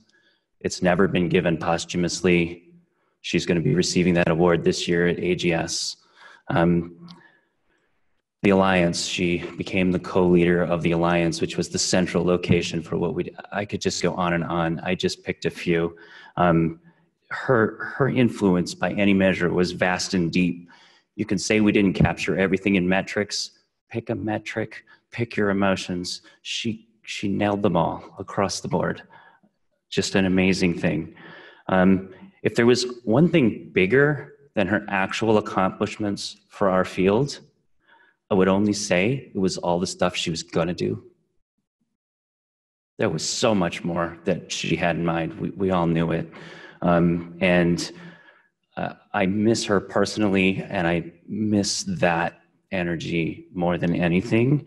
It's never been given posthumously. She's going to be receiving that award this year at AGS. The Alliance, she became the co-leader of the Alliance, which was the central location for what I could just go on and on. I just picked a few. Her influence by any measure was vast and deep. You can say we didn't capture everything in metrics. Pick a metric, pick your emotions. She nailed them all across the board. Just an amazing thing. If there was one thing bigger than her actual accomplishments for our field, I would only say it was all the stuff she was gonna do. There was so much more that she had in mind. We all knew it. I miss her personally, and I miss that energy more than anything.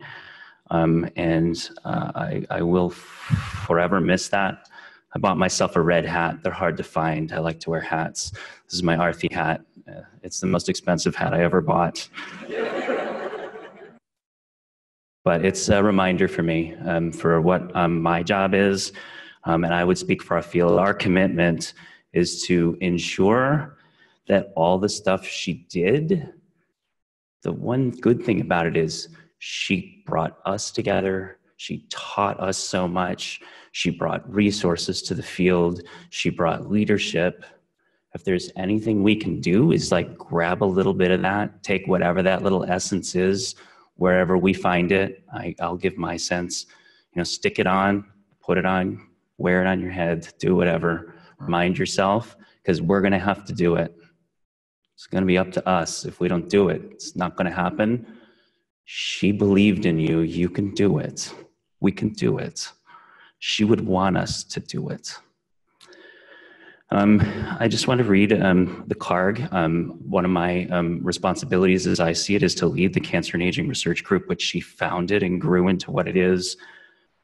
I will forever miss that. I bought myself a red hat. They're hard to find. I like to wear hats. This is my Arti hat. It's the most expensive hat I ever bought. But it's a reminder for me for what my job is. And I would speak for our field. Our commitment is to ensure that all the stuff she did, the one good thing about it is she brought us together. She taught us so much. She brought resources to the field. She brought leadership. If there's anything we can do is like grab a little bit of that, take whatever that little essence is, wherever we find it. I'll give my sense, stick it on, put it on, wear it on your head, do whatever. Remind yourself, because we're gonna have to do it. It's gonna be up to us. If we don't do it, it's not gonna happen. She believed in you, you can do it. We can do it. She would want us to do it. I just want to read the card. One of my responsibilities as I see it is to lead the Cancer and Aging Research Group, which she founded and grew into what it is.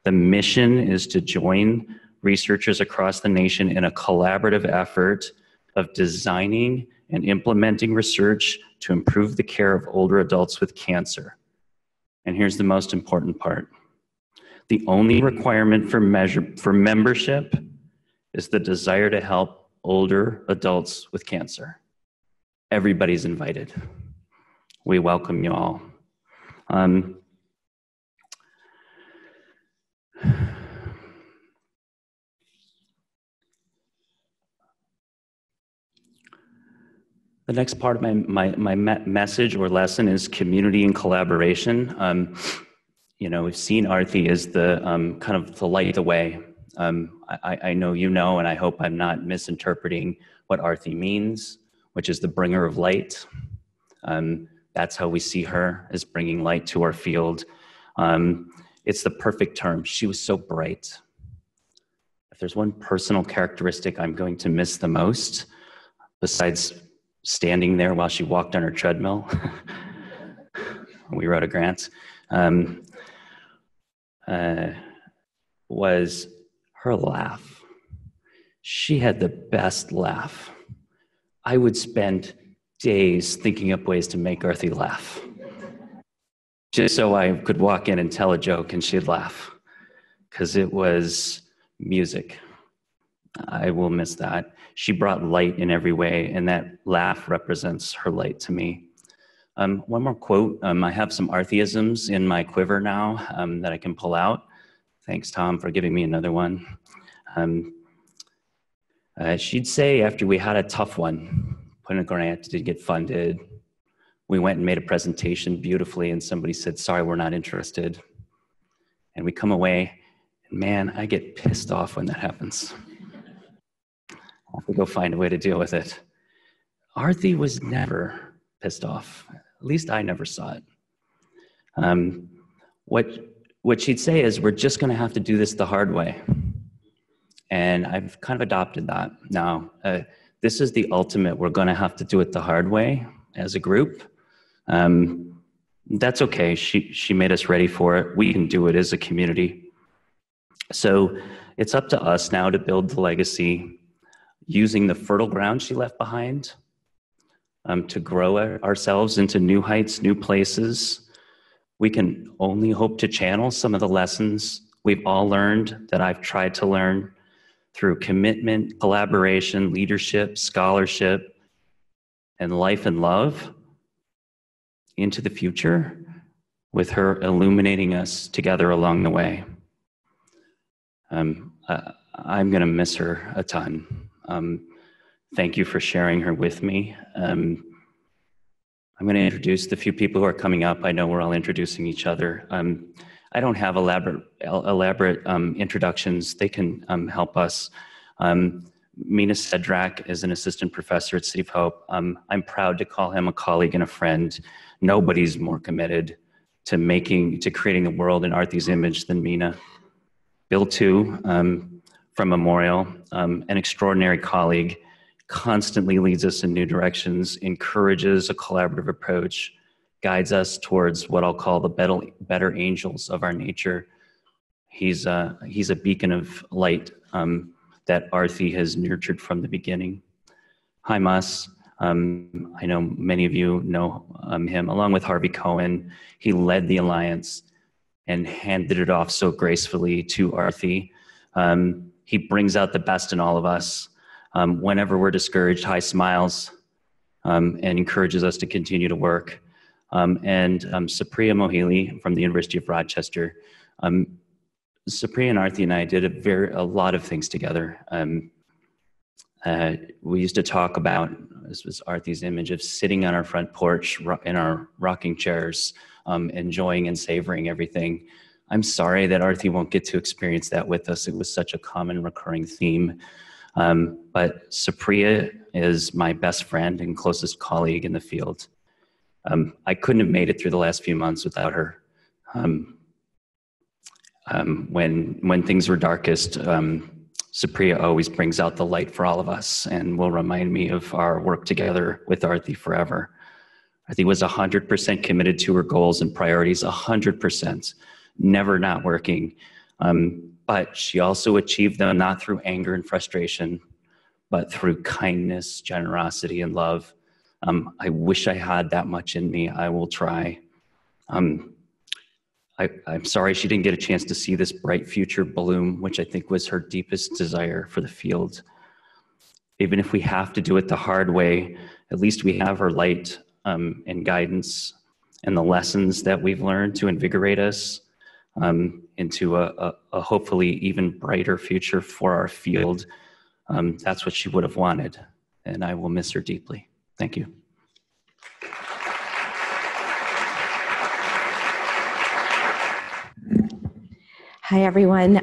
The mission is to join researchers across the nation in a collaborative effort of designing and implementing research to improve the care of older adults with cancer. And here's the most important part. The only requirement for membership is the desire to help older adults with cancer. Everybody's invited. We welcome you all. The next part of my message or lesson is community and collaboration. We've seen Arti as the kind of to light the way. I know you know, and I hope I'm not misinterpreting what Arti means, which is the bringer of light. That's how we see her, as bringing light to our field. It's the perfect term. She was so bright. If there's one personal characteristic I'm going to miss the most, besides standing there while she walked on her treadmill, we wrote a grant, was her laugh. She had the best laugh. I would spend days thinking up ways to make Arti laugh, just so I could walk in and tell a joke and she'd laugh, because it was music. I will miss that. She brought light in every way, and that laugh represents her light to me. One more quote. I have some Artiisms in my quiver now that I can pull out. Thanks, Tom, for giving me another one. She'd say after we had a tough one, put in a grant, didn't get funded, We went and made a presentation beautifully, and somebody said, sorry, we're not interested. And we come away, and man, I get pissed off when that happens. I'll have to go find a way to deal with it. Arti was never pissed off. At least I never saw it. What she'd say is, we're just going to have to do this the hard way. And I've kind of adopted that. Now, this is the ultimate, we're going to have to do it the hard way as a group. That's okay. She made us ready for it. We can do it as a community. So it's up to us now to build the legacy using the fertile ground she left behind, to grow ourselves into new heights, new places. We can only hope to channel some of the lessons we've all learned, that I've tried to learn, through commitment, collaboration, leadership, scholarship, and life and love, into the future, with her illuminating us together along the way. I'm going to miss her a ton. Thank you for sharing her with me. I'm going to introduce the few people who are coming up. I know we're all introducing each other. I don't have elaborate introductions. They can help us. Mina Sedrak is an assistant professor at City of Hope. I'm proud to call him a colleague and a friend. Nobody's more committed to creating the world in Artie's image than Mina. Bill Tu, from Memorial, an extraordinary colleague, constantly leads us in new directions, encourages a collaborative approach, guides us towards what I'll call the better angels of our nature. He's a beacon of light that Arti has nurtured from the beginning. Hi, Mas. I know many of you know him, along with Harvey Cohen. He led the alliance and handed it off so gracefully to Arti. He brings out the best in all of us. Whenever we're discouraged, high smiles, and encourages us to continue to work. And Supriya Mohili from the University of Rochester. Supriya and Arti and I did a lot of things together. We used to talk about, this was Arti's image, of sitting on our front porch in our rocking chairs, enjoying and savoring everything. I'm sorry that Arti won't get to experience that with us. It was such a common recurring theme. But Supriya is my best friend and closest colleague in the field. I couldn't have made it through the last few months without her. When things were darkest, Supriya always brings out the light for all of us and will remind me of our work together with Arti forever. Arti was 100% committed to her goals and priorities, 100%, never not working. But she also achieved them not through anger and frustration, but through kindness, generosity, and love. I wish I had that much in me. I will try. I'm sorry she didn't get a chance to see this bright future bloom, which I think was her deepest desire for the field. Even if we have to do it the hard way, at least we have her light and guidance and the lessons that we've learned to invigorate us into a hopefully even brighter future for our field. That's what she would have wanted, and I will miss her deeply. Thank you. Hi, everyone.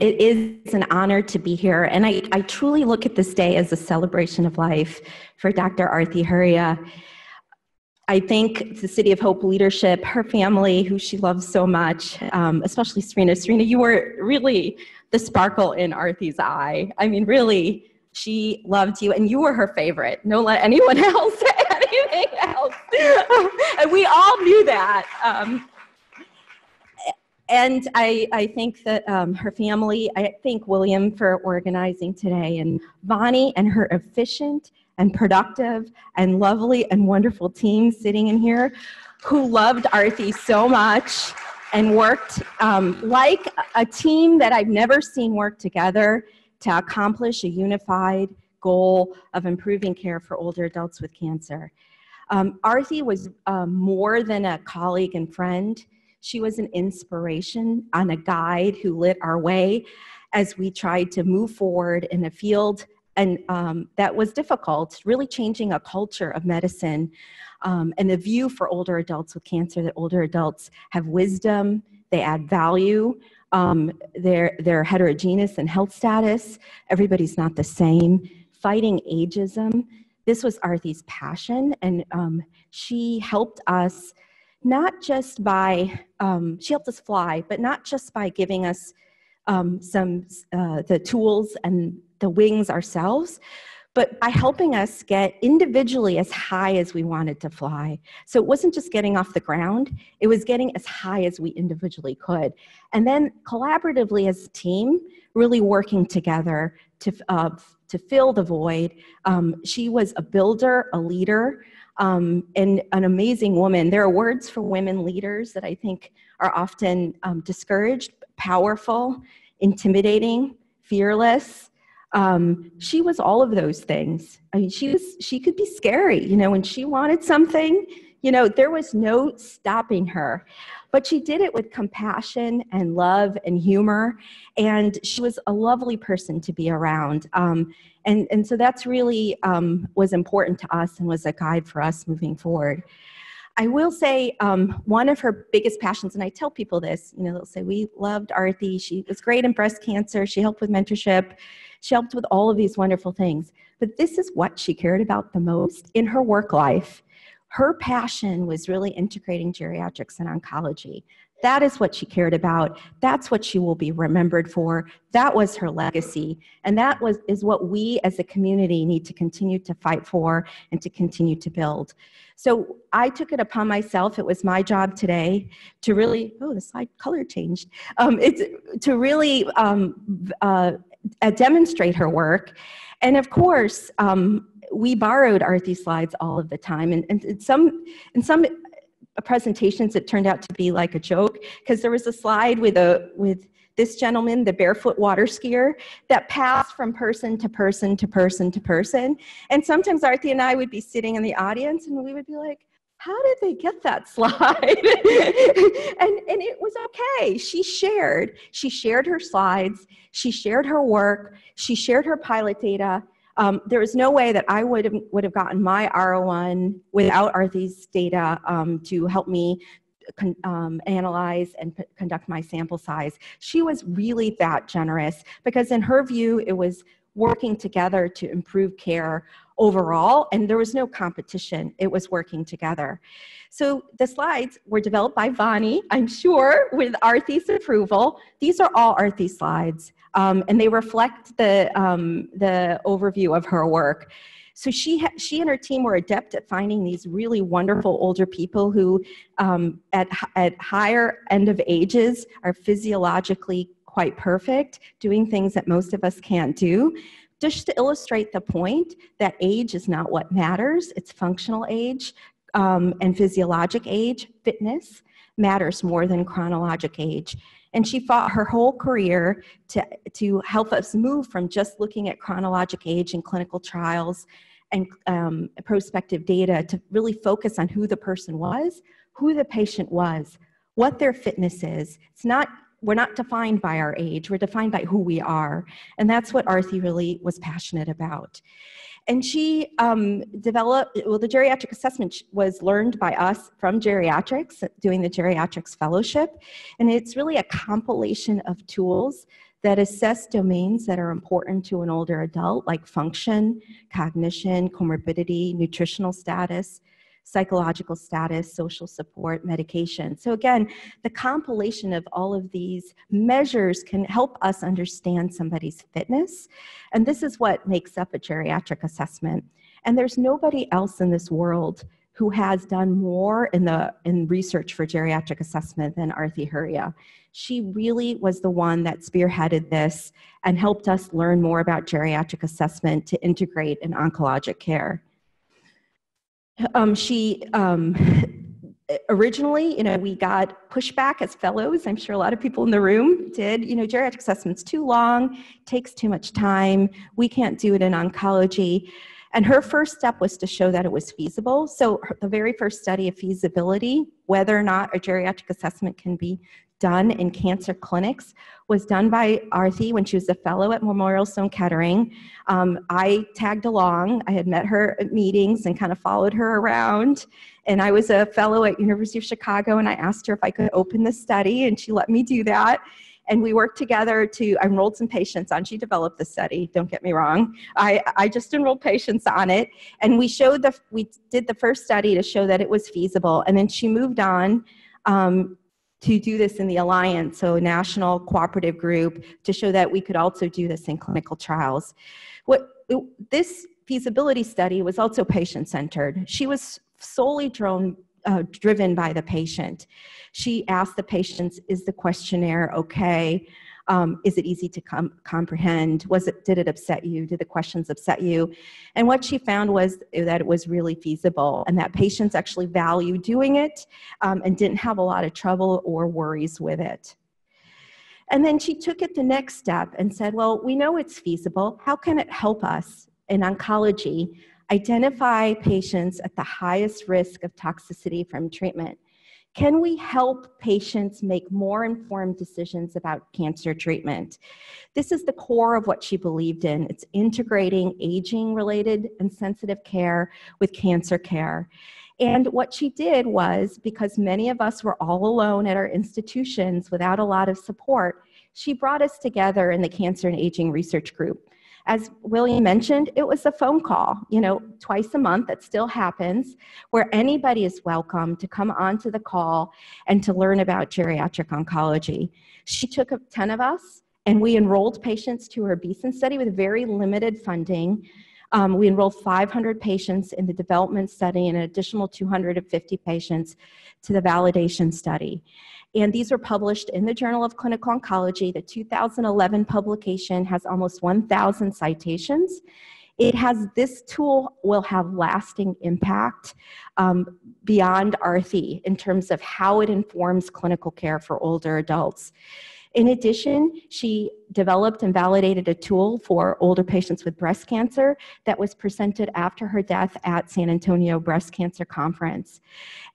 It is an honor to be here, and I truly look at this day as a celebration of life for Dr. Arti Hurria. I thank the City of Hope leadership, her family, who she loves so much, especially Serena. Serena, you were really the sparkle in Arti's eye. I mean, really, she loved you, and you were her favorite. Don't let anyone else say anything else. And we all knew that. And I think that her family, I thank William for organizing today, and Vonnie and her efficient and productive and lovely and wonderful team sitting in here who loved Arti so much and worked like a team that I've never seen work together to accomplish a unified goal of improving care for older adults with cancer. Arti was more than a colleague and friend. She was an inspiration and a guide who lit our way as we tried to move forward in a field and that was difficult, really changing a culture of medicine and the view for older adults with cancer, that older adults have wisdom, they add value, they're heterogeneous in health status, everybody's not the same, fighting ageism. This was Artie's passion, and she helped us not just by, she helped us fly, but not just by giving us the tools and the wings ourselves, but by helping us get individually as high as we wanted to fly. So it wasn't just getting off the ground, it was getting as high as we individually could. And then collaboratively as a team, really working together to fill the void. She was a builder, a leader, and an amazing woman. There are words for women leaders that I think are often discouraged: powerful, intimidating, fearless. She was all of those things. I mean, she could be scary, you know, when she wanted something, you know, there was no stopping her, but she did it with compassion and love and humor. And she was a lovely person to be around. And so that's really was important to us and was a guide for us moving forward. I will say one of her biggest passions, and I tell people this, you know, they'll say, we loved Arti. She was great in breast cancer. She helped with mentorship. She helped with all of these wonderful things. But this is what she cared about the most in her work life. Her passion was really integrating geriatrics and oncology. That is what she cared about. That's what she will be remembered for. That was her legacy. And that is what we as a community need to continue to fight for and to continue to build. So I took it upon myself, it was my job today to really, oh, the slide color changed. It's to really demonstrate her work. And of course, we borrowed Artie's slides all of the time. And in some presentations, it turned out to be like a joke, because there was a slide with this gentleman, the barefoot water skier, that passed from person to person to person to person. And sometimes Artie and I would be sitting in the audience and we would be like, how did they get that slide? and it was okay. She shared her slides, she shared her work, she shared her pilot data. There was no way that I would have gotten my R01 without Artie's data to help me analyze and conduct my sample size. She was really that generous because in her view, it was working together to improve care overall, and there was no competition. It was working together. So the slides were developed by Vani, I'm sure, with Artie's approval. These are all Artie's slides, and they reflect the overview of her work. So she and her team were adept at finding these really wonderful older people who, at higher end of ages, are physiologically quite perfect, doing things that most of us can't do. Just to illustrate the point that age is not what matters, it's functional age and physiologic age. Fitness matters more than chronologic age. And she fought her whole career to help us move from just looking at chronologic age in clinical trials and prospective data to really focus on who the person was, who the patient was, what their fitness is. We're not defined by our age, we're defined by who we are. And that's what Arti really was passionate about. And she developed, well, the geriatric assessment was learned by us from geriatrics, doing the geriatrics fellowship. And it's really a compilation of tools that assess domains that are important to an older adult, like function, cognition, comorbidity, nutritional status, psychological status, social support, medication. So again, the compilation of all of these measures can help us understand somebody's fitness. And this is what makes up a geriatric assessment. And there's nobody else in this world who has done more in research for geriatric assessment than Arti Hurria. She really was the one that spearheaded this and helped us learn more about geriatric assessment to integrate in oncologic care. Originally, we got pushback as fellows. I'm sure a lot of people in the room did. Geriatric assessment's too long, takes too much time. We can't do it in oncology. And her first step was to show that it was feasible. So the very first study of feasibility, whether or not a geriatric assessment can be done in cancer clinics was done by Arti when she was a fellow at Memorial Sloan Kettering. I tagged along. I had met her at meetings and kind of followed her around. And I was a fellow at University of Chicago, and I asked her if I could open the study, and she let me do that. And we worked together to, I enrolled some patients on, she developed the study, don't get me wrong. I just enrolled patients on it. And we did the first study to show that it was feasible. And then she moved on to do this in the Alliance, so a national cooperative group, to show that we could also do this in clinical trials. This feasibility study was also patient-centered. She was solely driven by the patient. She asked the patients, is the questionnaire okay? Is it easy to comprehend? Did it upset you? Did the questions upset you? And what she found was that it was really feasible and that patients actually value doing it and didn't have a lot of trouble or worries with it. And then she took it the next step and said, well, we know it's feasible. How can it help us in oncology identify patients at the highest risk of toxicity from treatment? Can we help patients make more informed decisions about cancer treatment? This is the core of what she believed in. It's integrating aging-related and sensitive care with cancer care. And what she did was, because many of us were all alone at our institutions without a lot of support, she brought us together in the Cancer and Aging Research Group. As William mentioned, it was a phone call, twice a month. That still happens, where anybody is welcome to come onto the call and to learn about geriatric oncology. She took 10 of us, and we enrolled patients to her Beeson study with very limited funding. We enrolled 500 patients in the development study and an additional 250 patients to the validation study. And these were published in the Journal of Clinical Oncology. The 2011 publication has almost 1,000 citations. This tool will have lasting impact beyond Arti in terms of how it informs clinical care for older adults. In addition, she developed and validated a tool for older patients with breast cancer that was presented after her death at San Antonio Breast Cancer Conference.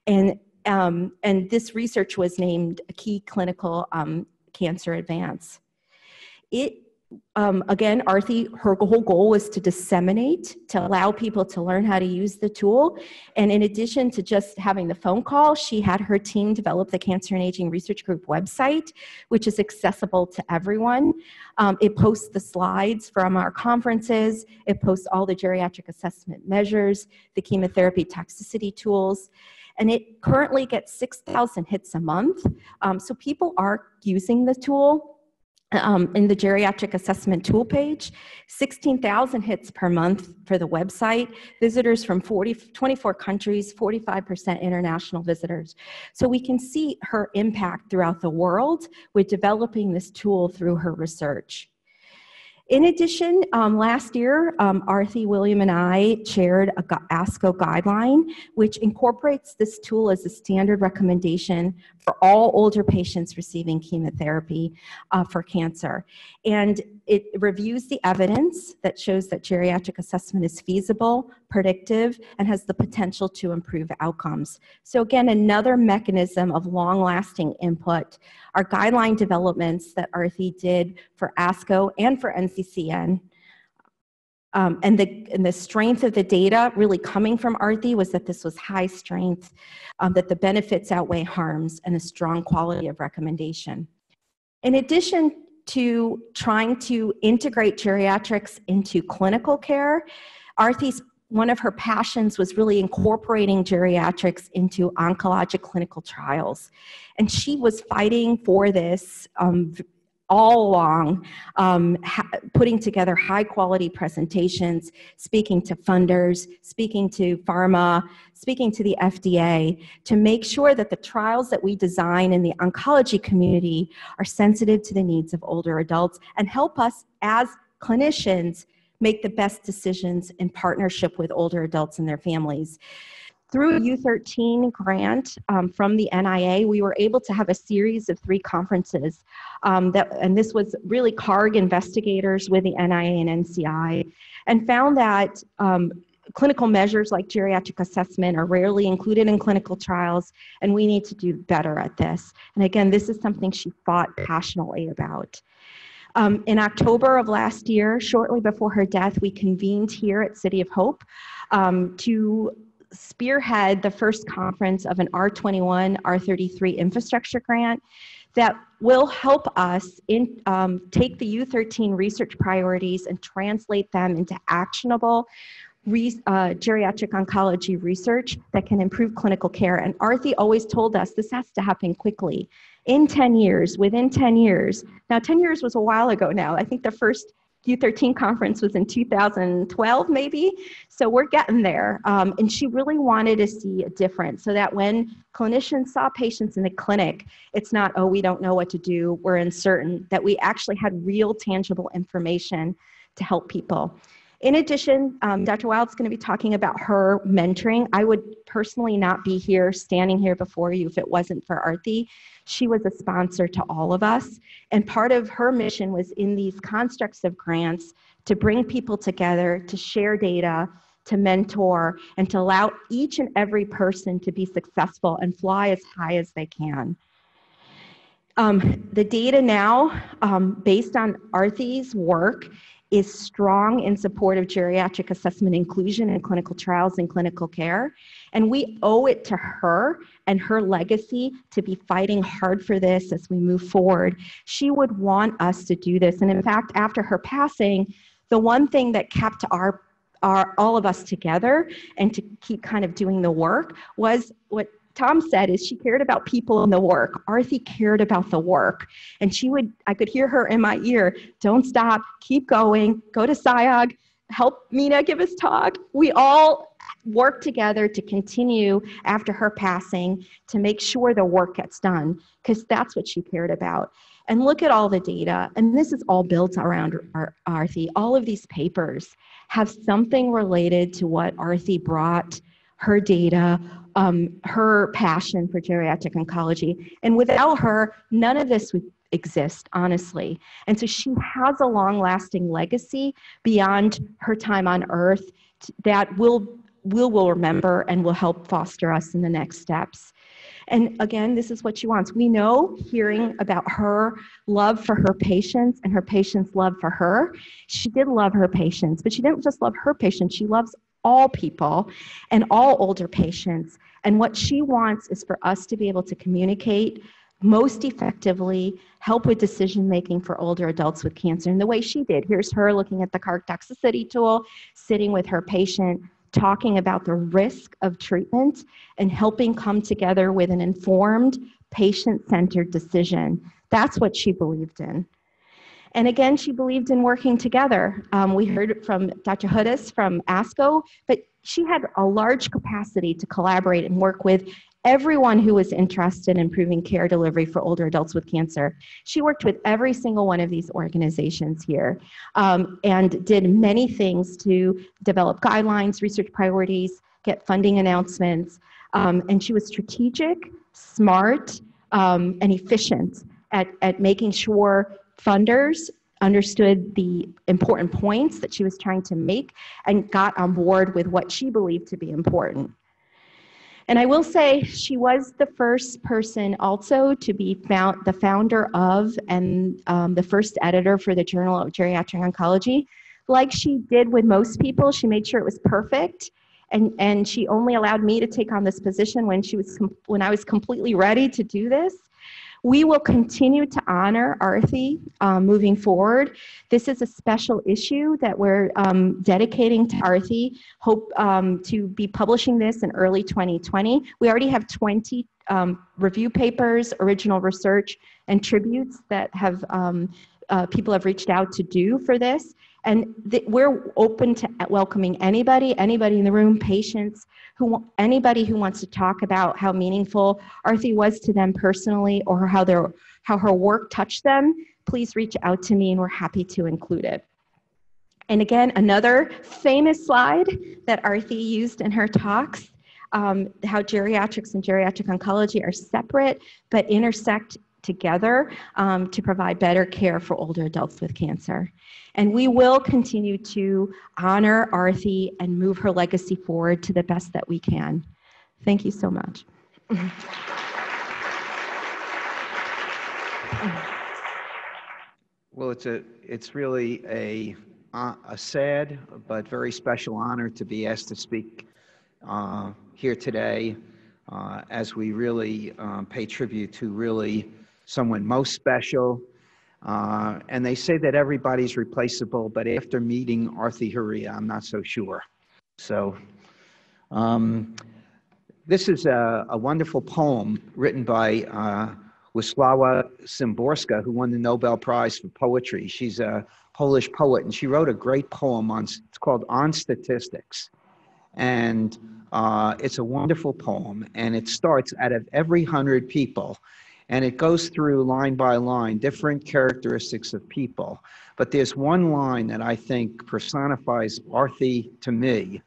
And this research was named a key clinical cancer advance. Again, Arti, her whole goal was to disseminate, to allow people to learn how to use the tool. And in addition to just having the phone call, she had her team develop the Cancer and Aging Research Group website, which is accessible to everyone. It posts the slides from our conferences. It posts all the geriatric assessment measures, the chemotherapy toxicity tools. And it currently gets 6,000 hits a month. So people are using the tool. In the geriatric assessment tool page, 16,000 hits per month for the website, visitors from 24 countries, 45% international visitors. So we can see her impact throughout the world with developing this tool through her research. In addition, last year, Arti, William, and I chaired a ASCO guideline, which incorporates this tool as a standard recommendation for all older patients receiving chemotherapy for cancer. And it reviews the evidence that shows that geriatric assessment is feasible, predictive, and has the potential to improve outcomes. So again, another mechanism of long-lasting input. Our guideline developments that Arti did for ASCO and for NCCN, and the strength of the data really coming from Arti was that this was high strength, that the benefits outweigh harms, and a strong quality of recommendation. In addition to trying to integrate geriatrics into clinical care, Arti's one of her passions was really incorporating geriatrics into oncologic clinical trials. And she was fighting for this all along, putting together high quality presentations, speaking to funders, speaking to pharma, speaking to the FDA to make sure that the trials that we design in the oncology community are sensitive to the needs of older adults and help us as clinicians make the best decisions in partnership with older adults and their families. Through a U13 grant from the NIA, we were able to have a series of 3 conferences. And this was really CARG investigators with the NIA and NCI, and found that clinical measures like geriatric assessment are rarely included in clinical trials, and we need to do better at this. And again, this is something she fought passionately about. In October of last year, shortly before her death, we convened here at City of Hope to spearhead the first conference of an R21, R33 infrastructure grant that will help us take the U13 research priorities and translate them into actionable geriatric oncology research that can improve clinical care. And Arti always told us this has to happen quickly, in 10 years, within 10 years. Now, 10 years was a while ago now. I think the first U13 conference was in 2012, maybe. So we're getting there. And she really wanted to see a difference so that when clinicians saw patients in the clinic, it's not, oh, we don't know what to do, we're uncertain, that we actually had real tangible information to help people. In addition, Dr. Wild's going to be talking about her mentoring. I would personally not be here, standing here before you, if it wasn't for Arti. She was a sponsor to all of us. And part of her mission was in these constructs of grants to bring people together, to share data, to mentor, and to allow each and every person to be successful and fly as high as they can. The data now, based on Arti's work, is strong in support of geriatric assessment inclusion in clinical trials and clinical care. And we owe it to her and her legacy to be fighting hard for this as we move forward. She would want us to do this. And in fact, after her passing, the one thing that kept all of us together and to keep kind of doing the work was what Tom said, is she cared about people in the work. Arti cared about the work. And I could hear her in my ear, don't stop, keep going, go to SIOG, help Mina give his talk. We all worked together to continue after her passing to make sure the work gets done, because that's what she cared about. And look at all the data, and this is all built around Arti. All of these papers have something related to what Arti brought, her data, her passion for geriatric oncology. And without her, none of this would exist, honestly. And so she has a long-lasting legacy beyond her time on Earth that we'll remember and will help foster us in the next steps. And again, this is what she wants. We know, hearing about her love for her patients and her patients' love for her, she did love her patients, but she didn't just love her patients, she loves all people and all older patients. And what she wants is for us to be able to communicate most effectively, help with decision-making for older adults with cancer in the way she did. Here's her looking at the CARC toxicity tool, sitting with her patient, talking about the risk of treatment and helping come together with an informed, patient-centered decision. That's what she believed in. And again, she believed in working together. We heard from Dr. Hudis from ASCO, but she had a large capacity to collaborate and work with everyone who was interested in improving care delivery for older adults with cancer. She worked with every single one of these organizations here and did many things to develop guidelines, research priorities, get funding announcements. And she was strategic, smart, and efficient at making sure funders understood the important points that she was trying to make and got on board with what she believed to be important. And I will say she was the first person also to be the founder of and the first editor for the Journal of Geriatric Oncology. Like she did with most people, she made sure it was perfect. And she only allowed me to take on this position when I was completely ready to do this. We will continue to honor Arti moving forward. This is a special issue that we're dedicating to Arti. Hope to be publishing this in early 2020. We already have 20 review papers, original research, and tributes that have people have reached out to do for this. And we're open to welcoming anybody in the room, patients, anybody who wants to talk about how meaningful Arti was to them personally or how her work touched them. Please reach out to me and we're happy to include it. And again, another famous slide that Arti used in her talks, how geriatrics and geriatric oncology are separate but intersect together to provide better care for older adults with cancer. And we will continue to honor Arti and move her legacy forward to the best that we can. Thank you so much. Well, it's really a sad but very special honor to be asked to speak here today as we really pay tribute to really someone most special. And they say that everybody's replaceable, but after meeting Arti Hurria, I'm not so sure. So this is a wonderful poem written by Wisława Szymborska, who won the Nobel Prize for Poetry. She's a Polish poet, and she wrote a great poem it's called On Statistics. And it's a wonderful poem, and it starts out of every 100 people, and it goes through line by line, different characteristics of people. But there's one line that I think personifies Arti to me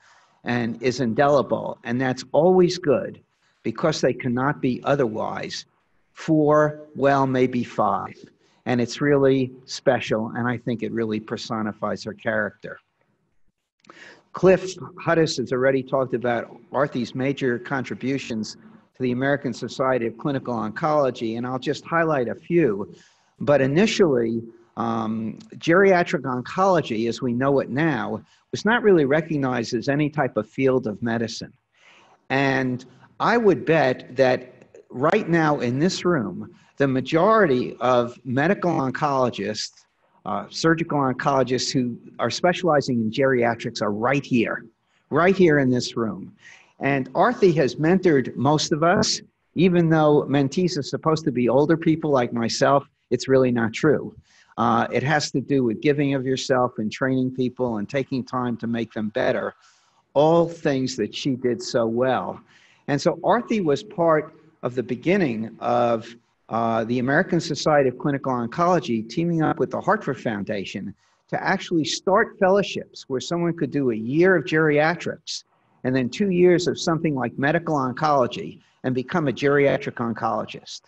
and is indelible, and that's always good because they cannot be otherwise. 4, well, maybe 5. And it's really special, and I think it really personifies her character. Cliff Hudis has already talked about Arti's major contributions to the American Society of Clinical Oncology, and I'll just highlight a few. But initially, geriatric oncology, as we know it now, was not really recognized as any type of field of medicine. And I would bet that right now in this room, the majority of medical oncologists, surgical oncologists who are specializing in geriatrics are right here in this room. And Arti has mentored most of us, even though mentees are supposed to be older people like myself. It's really not true. It has to do with giving of yourself and training people and taking time to make them better, all things that she did so well. And so Arti was part of the beginning of the American Society of Clinical Oncology teaming up with the Hartford Foundation to actually start fellowships where someone could do a year of geriatrics and then 2 years of something like medical oncology and become a geriatric oncologist.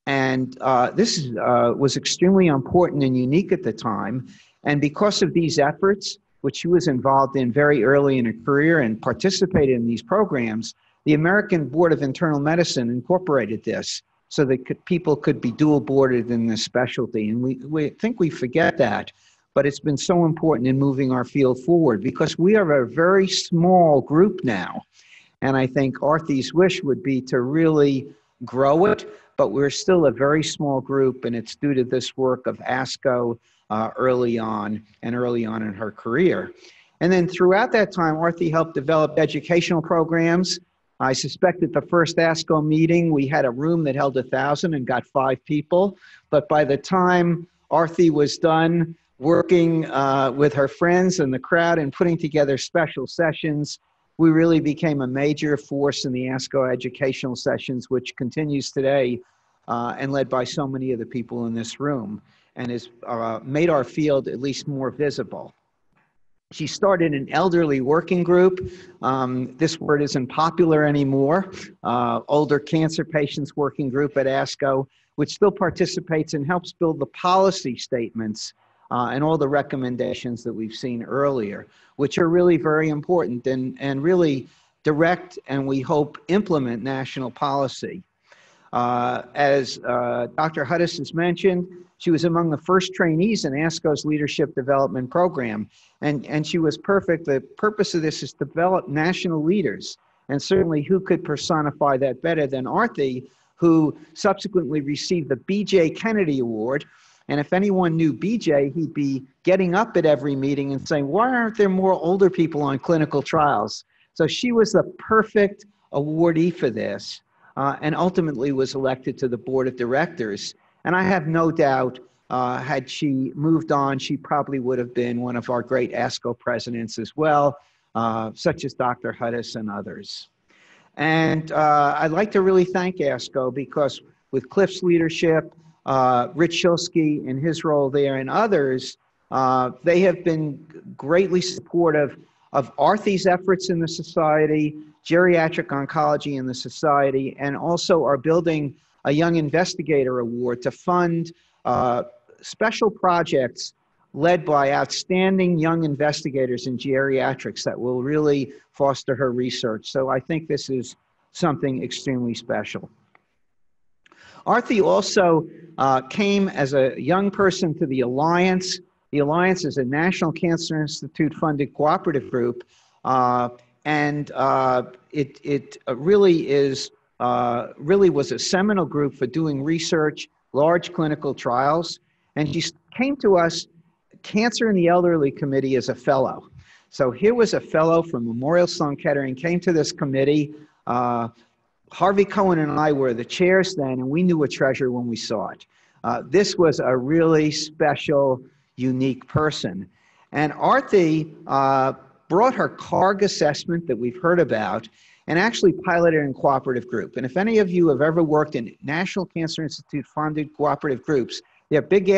And this was extremely important and unique at the time. And because of these efforts, which she was involved in very early in her career and participated in these programs, the American Board of Internal Medicine incorporated this so that people could be dual boarded in this specialty. And we think we forget that, but it's been so important in moving our field forward because we are a very small group now. And I think Arti's wish would be to really grow it, but we're still a very small group, and it's due to this work of ASCO early on in her career. And then throughout that time, Arti helped develop educational programs. I suspect at the first ASCO meeting, we had a room that held 1,000 and got 5 people. But by the time Arti was done working with her friends and the crowd and putting together special sessions, we really became a major force in the ASCO educational sessions, which continues today and led by so many of the people in this room and has made our field at least more visible. She started an elderly working group. This word isn't popular anymore. Older cancer patients working group at ASCO, which still participates and helps build the policy statements and all the recommendations that we've seen earlier, which are really very important and really direct and we hope implement national policy. As Dr. Hudis has mentioned, she was among the first trainees in ASCO's Leadership Development Program, and she was perfect. The purpose of this is to develop national leaders, and certainly who could personify that better than Arti, who subsequently received the B.J. Kennedy Award. And if anyone knew B.J., he'd be getting up at every meeting and saying, why aren't there more older people on clinical trials? So she was the perfect awardee for this, and ultimately was elected to the board of directors. And I have no doubt, had she moved on, she probably would have been one of our great ASCO presidents as well, such as Dr. Hudis and others. And I'd like to really thank ASCO because with Cliff's leadership, Rich Shilsky in his role there and others, they have been greatly supportive of Arti's efforts in the society, geriatric oncology in the society, and also are building a Young Investigator Award to fund special projects led by outstanding young investigators in geriatrics that will really foster her research. So I think this is something extremely special. Arti also came as a young person to the Alliance. The Alliance is a National Cancer Institute funded cooperative group, and it really was a seminal group for doing research, large clinical trials. And she came to us, Cancer in the Elderly Committee, as a fellow. So here was a fellow from Memorial Sloan Kettering, came to this committee. Harvey Cohen and I were the chairs then, and we knew a treasure when we saw it. This was a really special, unique person. And Arti brought her CARG assessment that we've heard about and actually piloted in cooperative group. And if any of you have ever worked in National Cancer Institute funded cooperative groups, they're big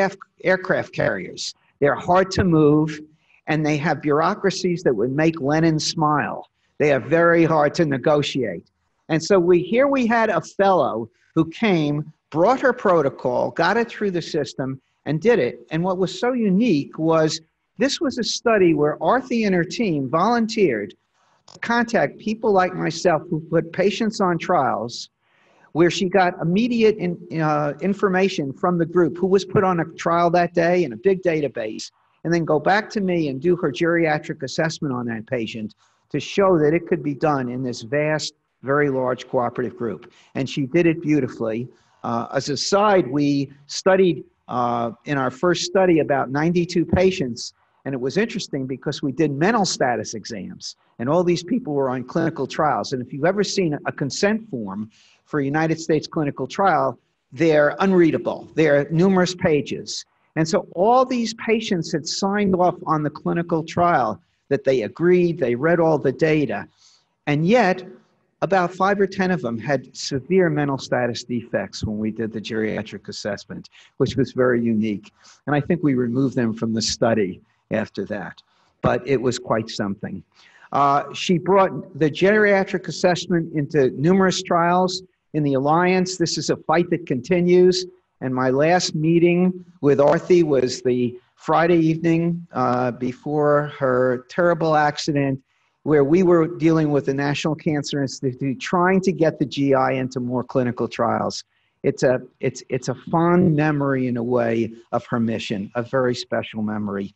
aircraft carriers. They're hard to move, and they have bureaucracies that would make Lenin smile. They are very hard to negotiate. And so here we had a fellow who came, brought her protocol, got it through the system, and did it. And what was so unique was this was a study where Arti and her team volunteered to contact people like myself who put patients on trials, where she got immediate information from the group who was put on a trial that day in a big database, and then go back to me and do her geriatric assessment on that patient to show that it could be done in this vast, very large cooperative group. And she did it beautifully. As a side, we studied in our first study about 92 patients, and it was interesting because we did mental status exams, and all these people were on clinical trials. And if you've ever seen a consent form for a United States clinical trial, they're unreadable. They're numerous pages. And so all these patients had signed off on the clinical trial that they agreed, they read all the data, and yet about 5 or 10 of them had severe mental status defects when we did the geriatric assessment, which was very unique. And I think we removed them from the study after that, but it was quite something. She brought the geriatric assessment into numerous trials in the Alliance. This is a fight that continues. And my last meeting with Arti was the Friday evening before her terrible accident, where we were dealing with the National Cancer Institute, trying to get the GI into more clinical trials. It's a fond memory, in a way, of her mission, a very special memory.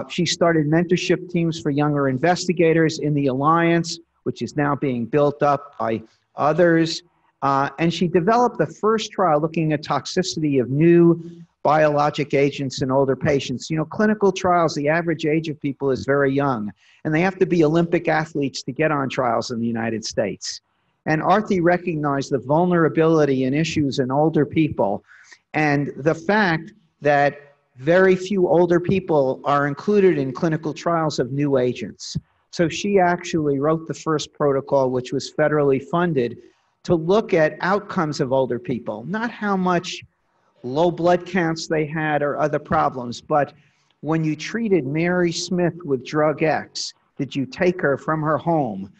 She started mentorship teams for younger investigators in the Alliance, which is now being built up by others. And she developed the first trial looking at toxicity of new biologic agents in older patients. You know, clinical trials, the average age of people is very young, and they have to be Olympic athletes to get on trials in the United States. And Arti recognized the vulnerability and issues in older people, and the fact that very few older people are included in clinical trials of new agents. So she actually wrote the first protocol, which was federally funded, to look at outcomes of older people, not how much low blood counts they had or other problems, but when you treated Mary Smith with drug X, did you take her from her home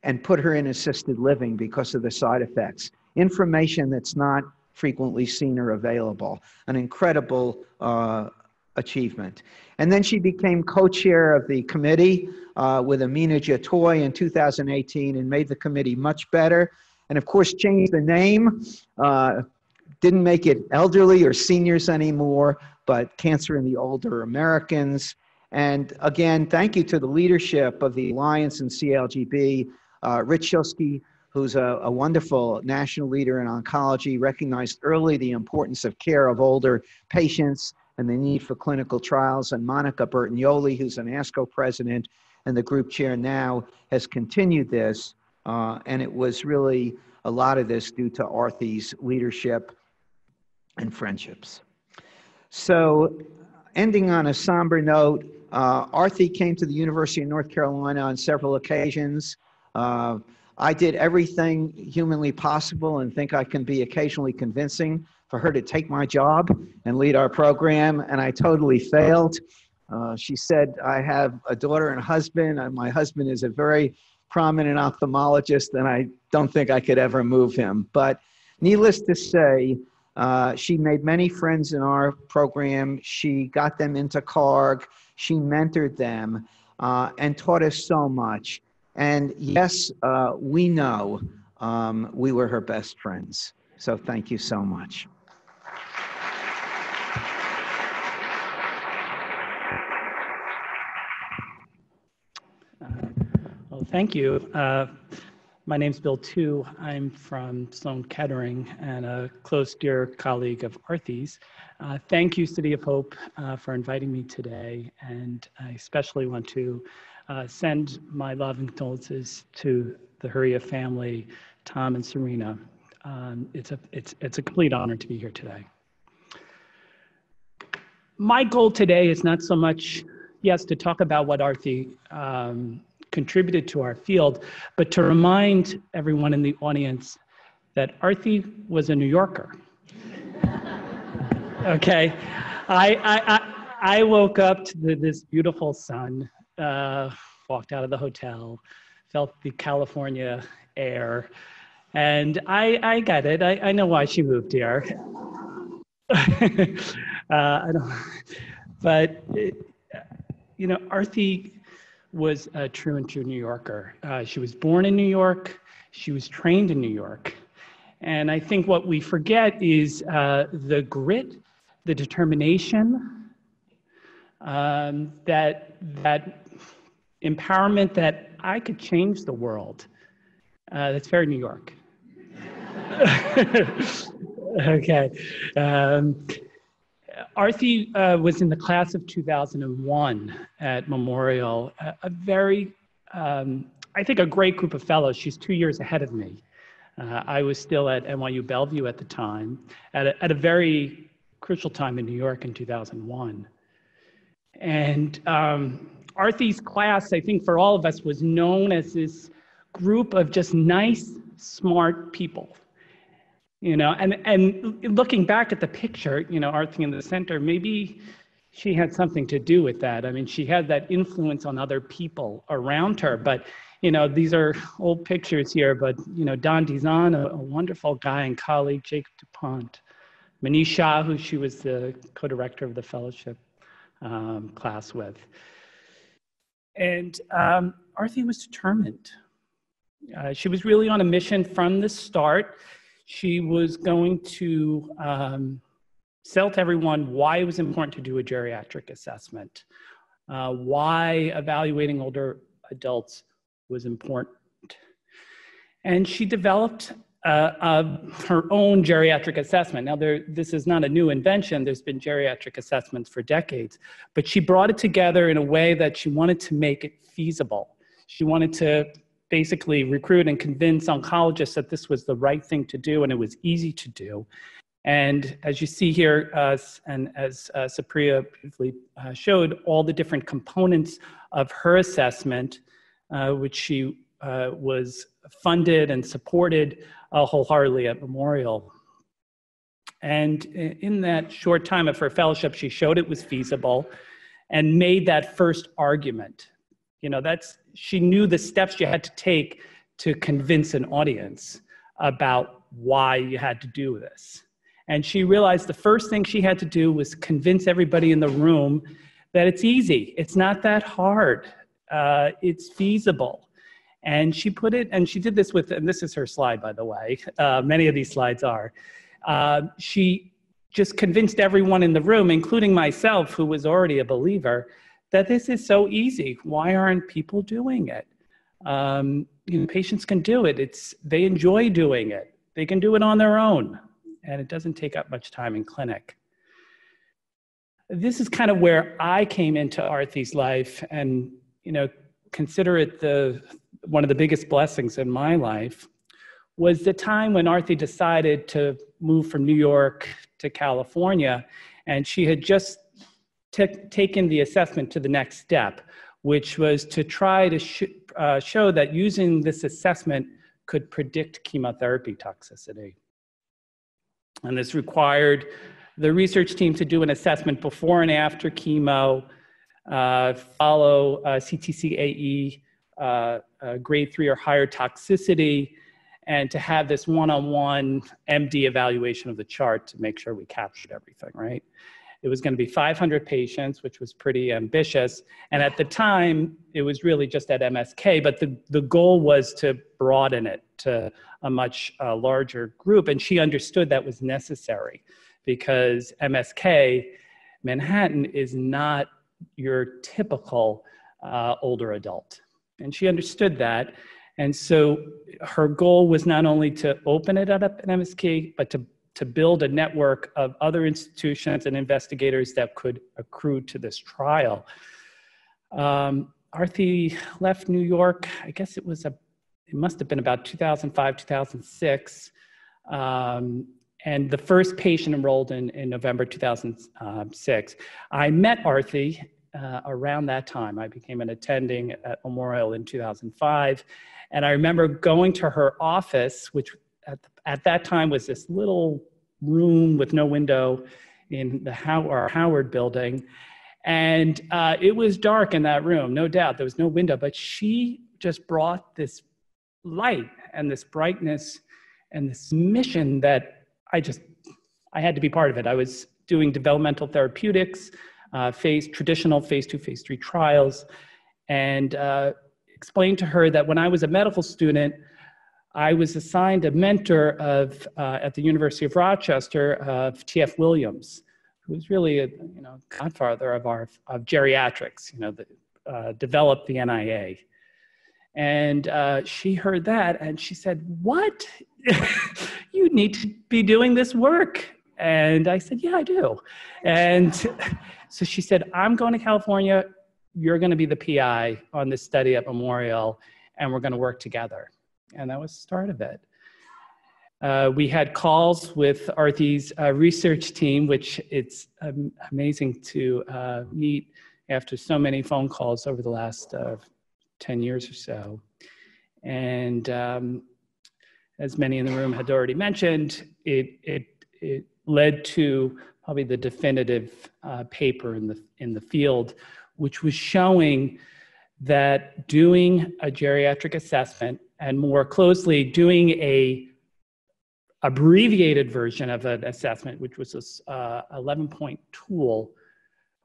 and put her in assisted living because of the side effects? Information that's not frequently seen or available. An incredible achievement. And then she became co-chair of the committee with Amina Jatoy in 2018 and made the committee much better. And of course, changed the name, didn't make it elderly or seniors anymore, but Cancer in the Older Americans. And again, thank you to the leadership of the Alliance and CLGB. Rich Shilsky, who's a wonderful national leader in oncology, recognized early the importance of care of older patients and the need for clinical trials. And Monica Bertagnoli, who's an ASCO president and the group chair now, has continued this. And it was really a lot of this due to Arti's leadership and friendships. So ending on a somber note, Arti came to the University of North Carolina on several occasions. I did everything humanly possible and think I can be occasionally convincing for her to take my job and lead our program, and I totally failed. She said, I have a daughter and a husband, and my husband is a very prominent ophthalmologist, and I don't think I could ever move him. But Needless to say, she made many friends in our program. She got them into CARG. She mentored them and taught us so much. And yes, we know we were her best friends. So thank you so much. Well, thank you. My name's Bill Tu. I'm from Sloan Kettering and a close, dear colleague of Artie's. Thank you, City of Hope, for inviting me today. And I especially want to send my love and condolences to the Hurria family, Tom and Serena. It's a complete honor to be here today. My goal today is not so much, yes, to talk about what Artie contributed to our field, but to remind everyone in the audience that Artie was a New Yorker. Okay, I woke up to this beautiful sun, walked out of the hotel, felt the California air, and I get it. I know why she moved here. I don't, but you know, Artie was a true and true New Yorker. She was born in New York. She was trained in New York. And I think what we forget is the grit, the determination, that empowerment that I could change the world. That's very New York. Okay. Artie was in the class of 2001 at Memorial, a very, I think a great group of fellows. She's 2 years ahead of me. I was still at NYU Bellevue at the time, at a very crucial time in New York in 2001. And Artie's class, I think for all of us, was known as this group of just nice, smart people. You know, and looking back at the picture, you know, Artie in the center, maybe she had something to do with that. I mean, she had that influence on other people around her. But, you know, these are old pictures here. But, you know, Don Dizon, a wonderful guy and colleague, Jacob DuPont, Manish Shah, who she was the co-director of the fellowship class with. And Artie was determined. She was really on a mission from the start. She was going to sell to everyone why it was important to do a geriatric assessment, why evaluating older adults was important. And she developed her own geriatric assessment. Now, this is not a new invention. There's been geriatric assessments for decades, but she brought it together in a way that she wanted to make it feasible. She wanted to basically recruit and convince oncologists that this was the right thing to do and it was easy to do. And as you see here, and as Supriya briefly showed, all the different components of her assessment, which she was funded and supported wholeheartedly at Memorial. And in that short time of her fellowship, she showed it was feasible and made that first argument. You know, she knew the steps you had to take to convince an audience about why you had to do this. And she realized the first thing she had to do was convince everybody in the room that it's easy. It's not that hard. It's feasible. And she put it, and she did this with, and this is her slide, by the way. Many of these slides are. She just convinced everyone in the room, including myself, who was already a believer, that this is so easy. Why aren't people doing it? You know, patients can do it. They enjoy doing it. They can do it on their own, and it doesn't take up much time in clinic. This is kind of where I came into Artie's life, and you know, consider it one of the biggest blessings in my life, was the time when Artie decided to move from New York to California, and she had just taken the assessment to the next step, which was to try to show that using this assessment could predict chemotherapy toxicity. And this required the research team to do an assessment before and after chemo, follow CTCAE, grade 3 or higher toxicity, and to have this one-on-one MD evaluation of the chart to make sure we captured everything, right? It was going to be 500 patients, which was pretty ambitious. And at the time, it was really just at MSK, but the goal was to broaden it to a much larger group. And she understood that was necessary because MSK, Manhattan, is not your typical older adult. And she understood that. And so her goal was not only to open it up at MSK, but to build a network of other institutions and investigators that could accrue to this trial. Arti left New York, I guess it must have been about 2005, 2006. And the first patient enrolled in November 2006. I met Arti around that time. I became an attending at Memorial in 2005. And I remember going to her office, which at that time was this little room with no window in our Howard building. And it was dark in that room, no doubt. There was no window, but she just brought this light and this brightness and this mission that I had to be part of it. I was doing developmental therapeutics, traditional phase 2, phase 3 trials, and explained to her that when I was a medical student, I was assigned a mentor at the University of Rochester of T.F. Williams, who was really a godfather of geriatrics, that developed the NIA. And she heard that and she said, "What? You need to be doing this work." And I said, "Yeah, I do." And so she said, "I'm going to California. You're going to be the PI on this study at Memorial, and we're going to work together." And that was the start of it. We had calls with Arti's research team, which it's amazing to meet after so many phone calls over the last 10 years or so. And as many in the room had already mentioned, it led to probably the definitive paper in the field, which was showing that doing a geriatric assessment, and more closely doing a abbreviated version of an assessment, which was this 11-point tool,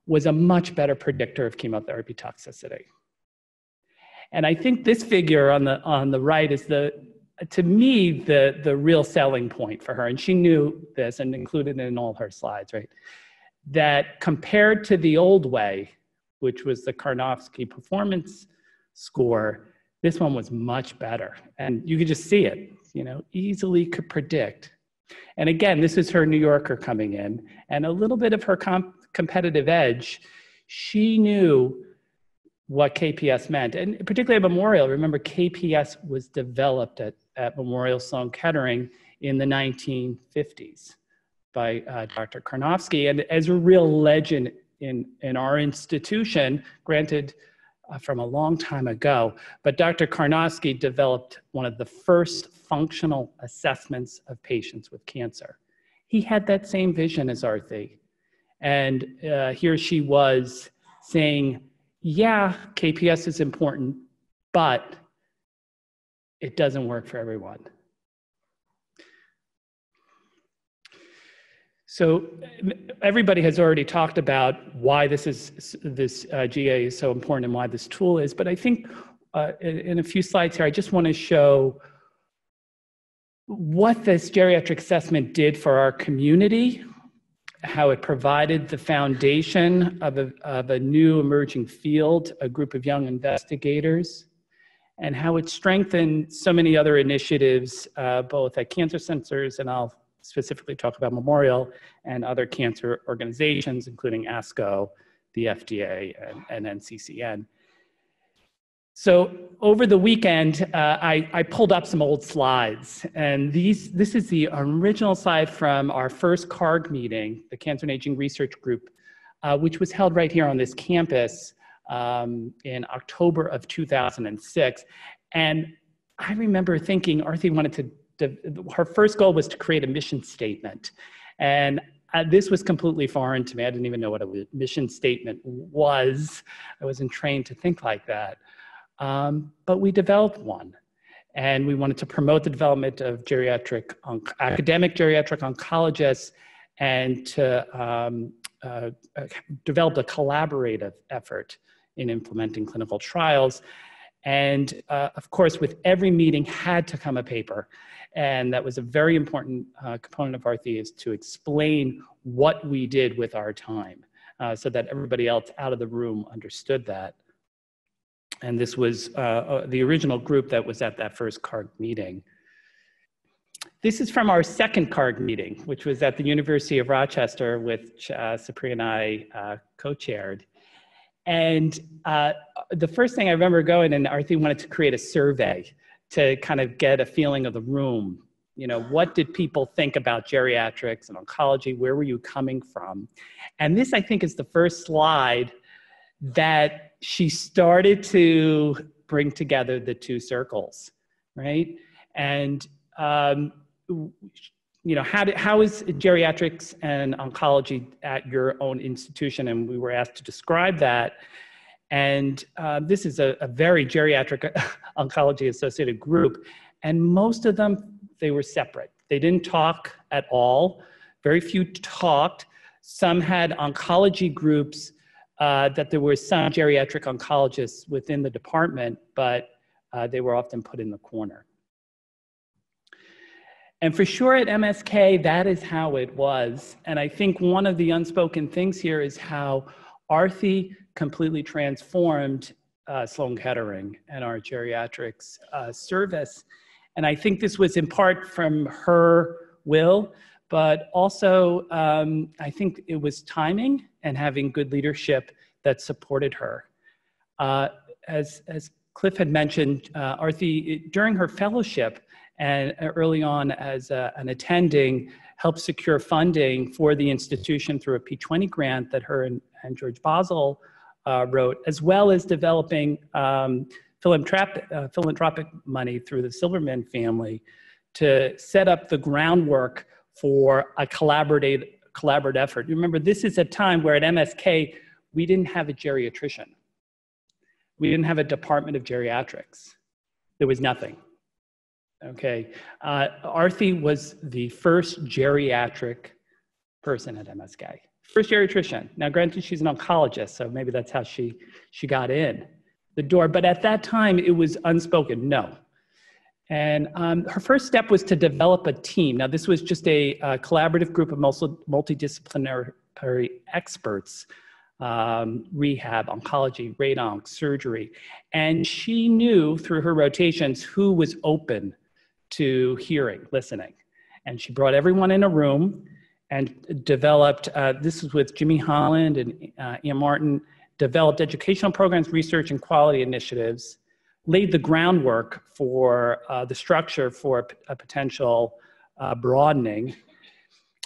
was a much better predictor of chemotherapy toxicity. And I think this figure on the right is to me the real selling point for her, and she knew this and included it in all her slides, right? That compared to the old way, which was the Karnofsky performance score, this one was much better. And you could just see it, easily could predict. And again, this is her New Yorker coming in, and a little bit of her competitive edge. She knew what KPS meant, and particularly at Memorial. Remember, KPS was developed at Memorial Sloan Kettering in the 1950s by Dr. Karnofsky, and as a real legend in our institution, granted, from a long time ago, but Dr. Karnofsky developed one of the first functional assessments of patients with cancer. He had that same vision as Arti. And here she was saying, yeah, KPS is important, but it doesn't work for everyone. So everybody has already talked about why this GA is so important and why this tool is, but I think in a few slides here, I just want to show what this geriatric assessment did for our community, how it provided the foundation of a new emerging field, a group of young investigators, and how it strengthened so many other initiatives, both at cancer centers, and I'll specifically talk about Memorial, and other cancer organizations, including ASCO, the FDA, and NCCN. So over the weekend, I pulled up some old slides, and this is the original slide from our first CARG meeting, the Cancer and Aging Research Group, which was held right here on this campus in October of 2006. And I remember thinking Arti wanted to, her first goal was to create a mission statement. And this was completely foreign to me. I didn't even know what a mission statement was. I wasn't trained to think like that. But we developed one. And we wanted to promote the development of academic geriatric oncologists and to develop a collaborative effort in implementing clinical trials. And of course, with every meeting had to come a paper. And that was a very important component of Arti, is to explain what we did with our time so that everybody else out of the room understood that. And this was the original group that was at that first CARG meeting. This is from our second CARG meeting, which was at the University of Rochester, which Supriya and I co-chaired. And the first thing I remember going, and Arti wanted to create a survey to kind of get a feeling of the room. You know, what did people think about geriatrics and oncology? Where were you coming from? And this, I think, is the first slide that she started to bring together the two circles, right? And, you know, how is geriatrics and oncology at your own institution? And we were asked to describe that. And this is a very geriatric oncology associated group. And most of them, they were separate. They didn't talk at all. Very few talked. Some had oncology groups that there were some geriatric oncologists within the department, but they were often put in the corner. And for sure at MSK, that is how it was. And I think one of the unspoken things here is how Arti completely transformed Sloan Kettering and our geriatrics service. And I think this was in part from her will, but also I think it was timing and having good leadership that supported her. As Cliff had mentioned, Arti, during her fellowship and early on as an attending, helped secure funding for the institution through a P20 grant that her and George Basel wrote, as well as developing philanthropic money through the Silverman family to set up the groundwork for a collaborative effort. Remember, this is a time where at MSK, we didn't have a geriatrician. We didn't have a department of geriatrics. There was nothing. Okay, Arti was the first geriatric person at MSK. First geriatrician. Now, granted, she's an oncologist, so maybe that's how she got in the door. But at that time, it was unspoken, no. And her first step was to develop a team. Now, this was just a collaborative group of multidisciplinary experts, rehab, oncology, radonc, surgery. And she knew through her rotations who was open to hearing, listening. And she brought everyone in a room and developed, this was with Jimmy Holland and Ian Martin, developed educational programs, research, and quality initiatives, laid the groundwork for the structure for a potential broadening.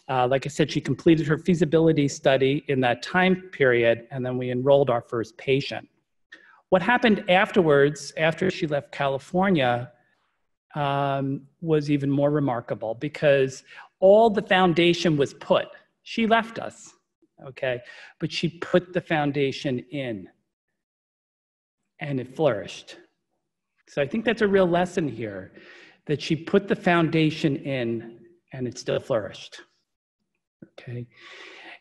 Like I said, she completed her feasibility study in that time period, and then we enrolled our first patient. What happened afterwards, after she left California, was even more remarkable because all the foundation was put. She left us, okay? But she put the foundation in, and it flourished. So I think that's a real lesson here, that she put the foundation in, and it still flourished, okay?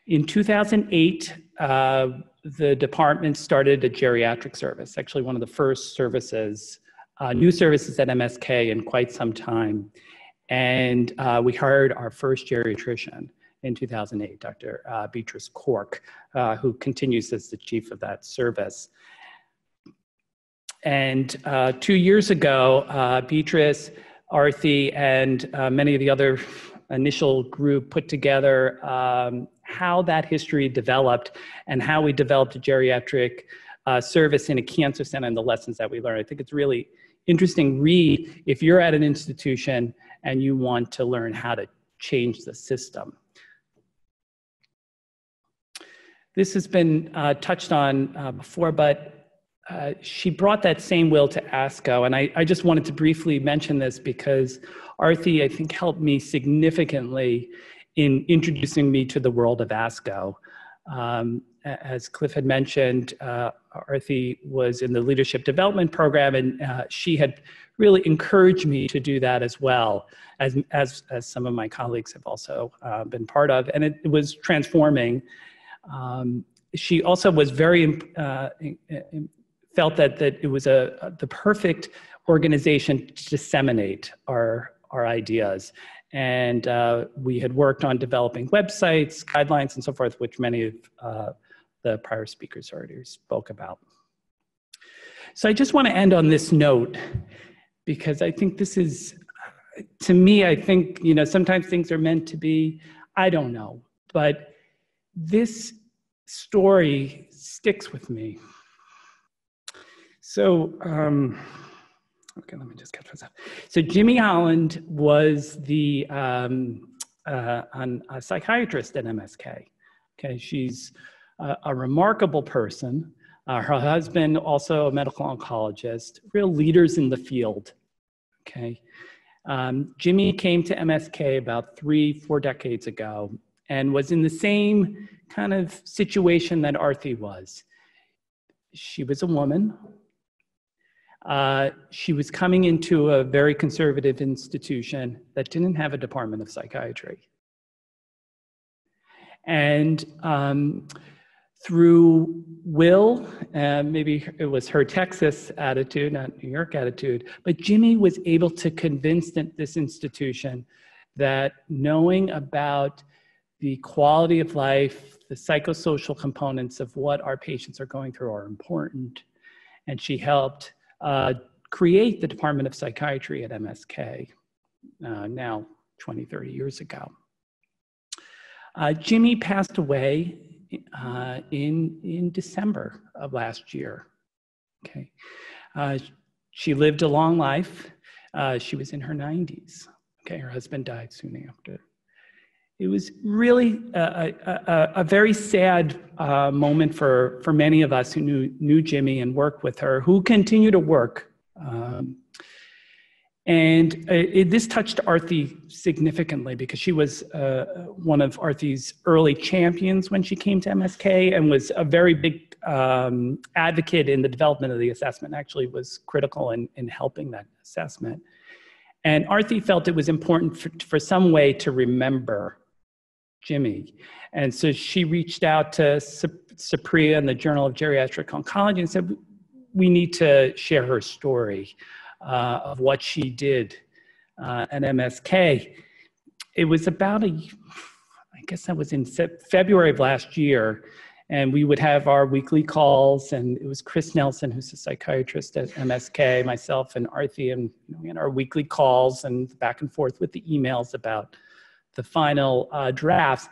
In 2008, the department started a geriatric service, actually one of the first services, new services at MSK in quite some time. And we hired our first geriatrician in 2008, Dr. Beatrice Cork, who continues as the chief of that service. And 2 years ago, Beatrice, Arti, and many of the other initial group put together how that history developed and how we developed a geriatric service in a cancer center and the lessons that we learned. I think it's really interesting read if you're at an institution and you want to learn how to change the system. This has been touched on before, but she brought that same will to ASCO. And I just wanted to briefly mention this because Arti, I think, helped me significantly in introducing me to the world of ASCO. And as Cliff had mentioned, Arti was in the leadership development program, and she had really encouraged me to do that as well, as some of my colleagues have also been part of, and it was transforming. She also was very felt that it was the perfect organization to disseminate our ideas. And we had worked on developing websites, guidelines, and so forth, which many of the prior speakers already spoke about. So I just want to end on this note, because I think this is, to me, I think, you know, sometimes things are meant to be, I don't know, but this story sticks with me. So, okay, let me just catch myself. So Jimmy Holland was the a psychiatrist at MSK. Okay, she's a remarkable person. Her husband, also a medical oncologist, real leaders in the field. Okay, Jimmy came to MSK about 3-4 decades ago and was in the same kind of situation that Arti was. She was a woman. She was coming into a very conservative institution that didn't have a department of psychiatry. And through will, maybe it was her Texas attitude, not New York attitude, but Jimmy was able to convince this institution that knowing about the quality of life, the psychosocial components of what our patients are going through are important. And she helped create the Department of Psychiatry at MSK, now 20, 30 years ago. Jimmy passed away in December of last year. Okay, she lived a long life. She was in her 90s. Okay, her husband died soon after. It was really a very sad moment for many of us who knew Jimmy and worked with her, who continue to work. This touched Arti significantly because she was one of Arti's early champions when she came to MSK and was a very big advocate in the development of the assessment, actually was critical in helping that assessment. And Arti felt it was important for some way to remember Jimmy. And so she reached out to Supriya and the Journal of Geriatric Oncology and said, we need to share her story of what she did at MSK. It was about I guess that was in February of last year, and we would have our weekly calls, and it was Chris Nelson, who's a psychiatrist at MSK, myself and Arti, and we had our weekly calls and back and forth with the emails about the final drafts.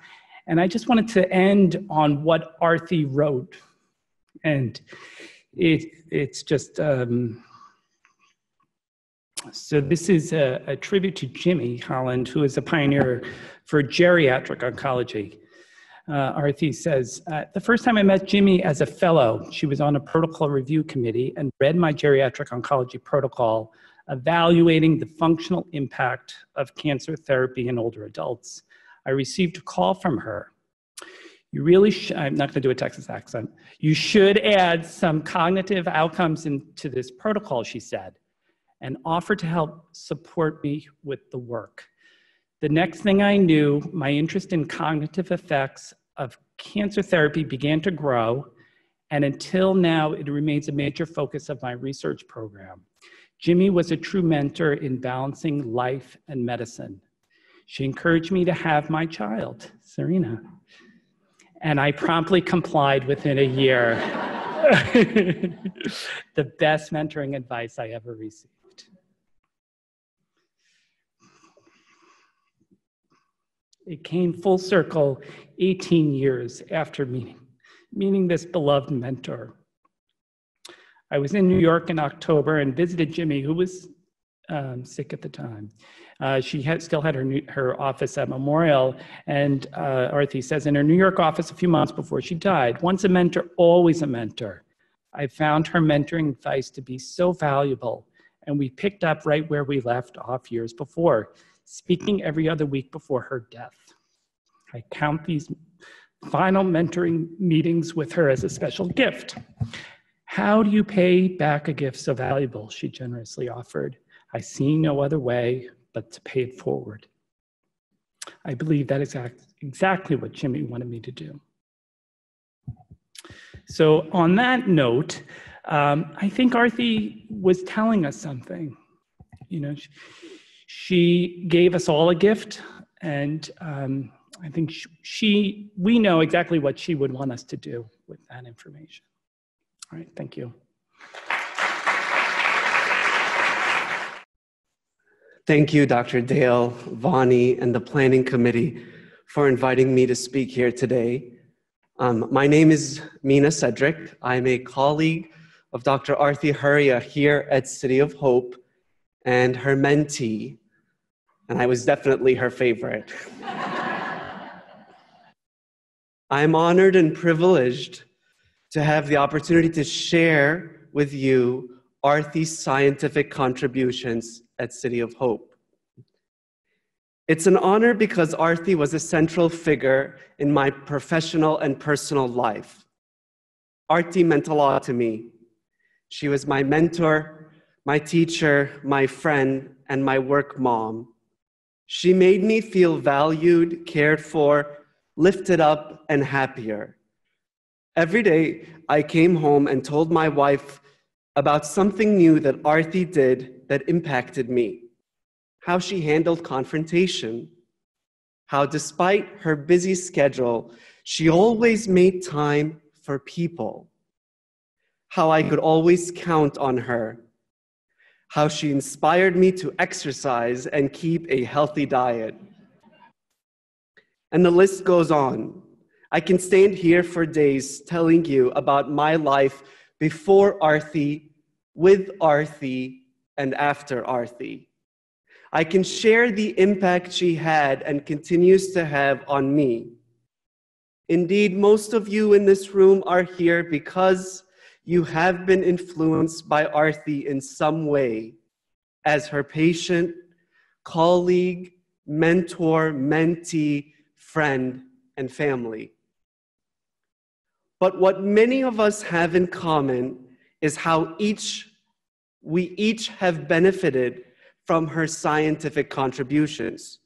And I just wanted to end on what Arti wrote. And it's just, so this is a tribute to Jimmy Holland, who is a pioneer for geriatric oncology. Arti says, the first time I met Jimmy as a fellow, she was on a protocol review committee and read my geriatric oncology protocol evaluating the functional impact of cancer therapy in older adults. I received a call from her. You really I'm not going to do a Texas accent. You should add some cognitive outcomes into this protocol, she said, and offered to help support me with the work. The next thing I knew, my interest in cognitive effects of cancer therapy began to grow, and until now, it remains a major focus of my research program. Jimmy was a true mentor in balancing life and medicine. She encouraged me to have my child, Serena, and I promptly complied within a year. The best mentoring advice I ever received. It came full circle 18 years after meeting this beloved mentor. I was in New York in October and visited Jimmy, who was sick at the time. She still had her office at Memorial, and Arti says, in her New York office a few months before she died, once a mentor, always a mentor. I found her mentoring advice to be so valuable, and we picked up right where we left off years before, speaking every other week before her death. I count these final mentoring meetings with her as a special gift. How do you pay back a gift so valuable? She generously offered. I see no other way but to pay it forward. I believe that is exactly what Jimmy wanted me to do. So on that note, I think Arti was telling us something. You know, she gave us all a gift, and I think we know exactly what she would want us to do with that information. All right, thank you. Thank you, Dr. Dale, Vani, and the Planning Committee for inviting me to speak here today. My name is Mina Cedric. I'm a colleague of Dr. Arti Hurria here at City of Hope and her mentee, and I was definitely her favorite. I'm honored and privileged to have the opportunity to share with you Arti's scientific contributions at City of Hope. It's an honor because Arti was a central figure in my professional and personal life. Arti meant a lot to me. She was my mentor, my teacher, my friend, and my work mom. She made me feel valued, cared for, lifted up, and happier. Every day, I came home and told my wife about something new that Arti did that impacted me. How she handled confrontation, how despite her busy schedule, she always made time for people, how I could always count on her, how she inspired me to exercise and keep a healthy diet. And the list goes on. I can stand here for days telling you about my life before Arti, with Arti, and after Arti. I can share the impact she had and continues to have on me. Indeed, most of you in this room are here because you have been influenced by Arti in some way as her patient, colleague, mentor, mentee, friend, and family. But what many of us have in common is how we each have benefited from her scientific contributions.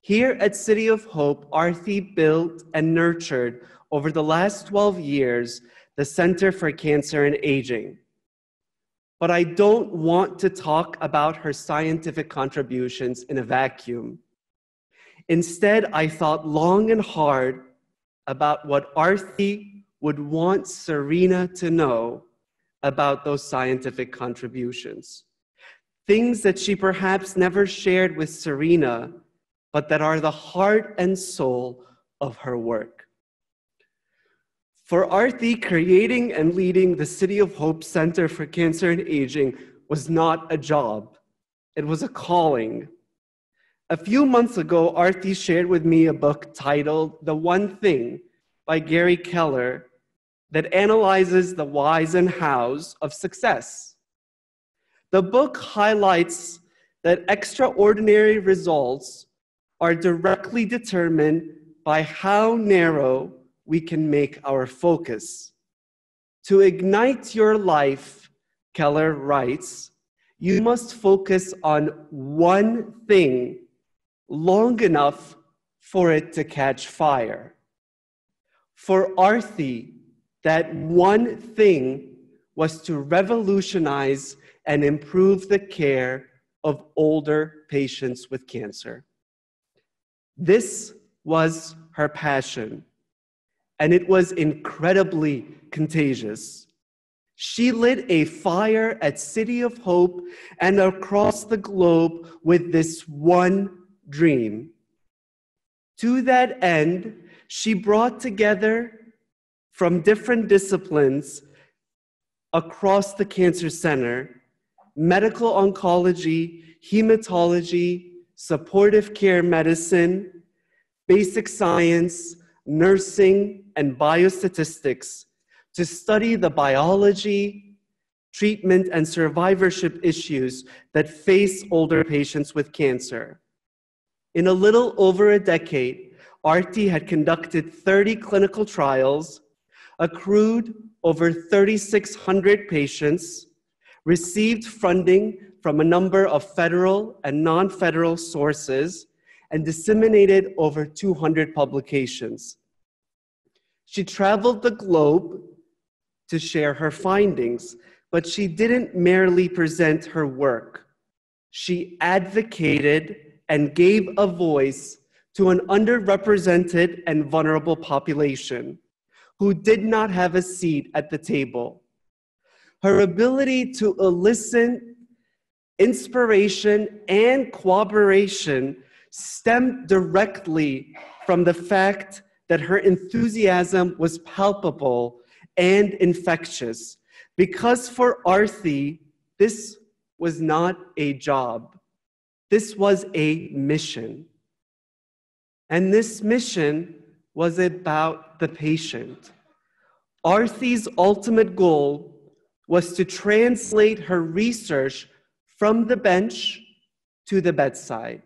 Here at City of Hope, Arti built and nurtured over the last 12 years the Center for Cancer and Aging. But I don't want to talk about her scientific contributions in a vacuum. Instead, I thought long and hard about what Arti would want Serena to know about those scientific contributions. Things that she perhaps never shared with Serena, but that are the heart and soul of her work. For Arti, creating and leading the City of Hope Center for Cancer and Aging was not a job. It was a calling. A few months ago, Arti shared with me a book titled The One Thing by Gary Keller that analyzes the whys and hows of success. The book highlights that extraordinary results are directly determined by how narrow we can make our focus. To ignite your life, Keller writes, you must focus on one thing long enough for it to catch fire. For Arti, that one thing was to revolutionize and improve the care of older patients with cancer. This was her passion, and it was incredibly contagious. She lit a fire at City of Hope and across the globe with this one dream. To that end, she brought together from different disciplines across the Cancer Center, medical oncology, hematology, supportive care medicine, basic science, nursing, and biostatistics to study the biology, treatment, and survivorship issues that face older patients with cancer. In a little over a decade, Artie had conducted 30 clinical trials, accrued over 3,600 patients, received funding from a number of federal and non-federal sources, and disseminated over 200 publications. She traveled the globe to share her findings, but she didn't merely present her work. She advocated and gave a voice to an underrepresented and vulnerable population who did not have a seat at the table. Her ability to elicit inspiration and cooperation stemmed directly from the fact that her enthusiasm was palpable and infectious, because for Arti, this was not a job. This was a mission. And this mission was about the patient. Arti's ultimate goal was to translate her research from the bench to the bedside.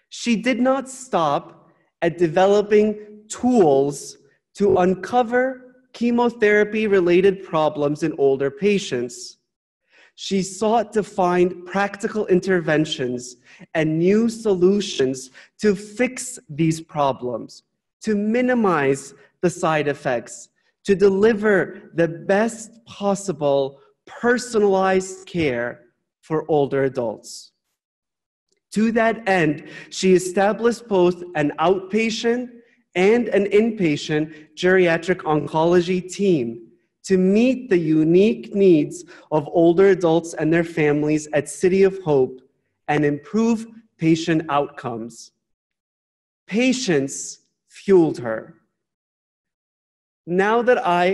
She did not stop at developing tools to uncover chemotherapy-related problems in older patients. She sought to find practical interventions and new solutions to fix these problems, to minimize the side effects, to deliver the best possible personalized care for older adults. To that end, she established both an outpatient and an inpatient geriatric oncology team to meet the unique needs of older adults and their families at City of Hope and improve patient outcomes. Patience fueled her. Now that I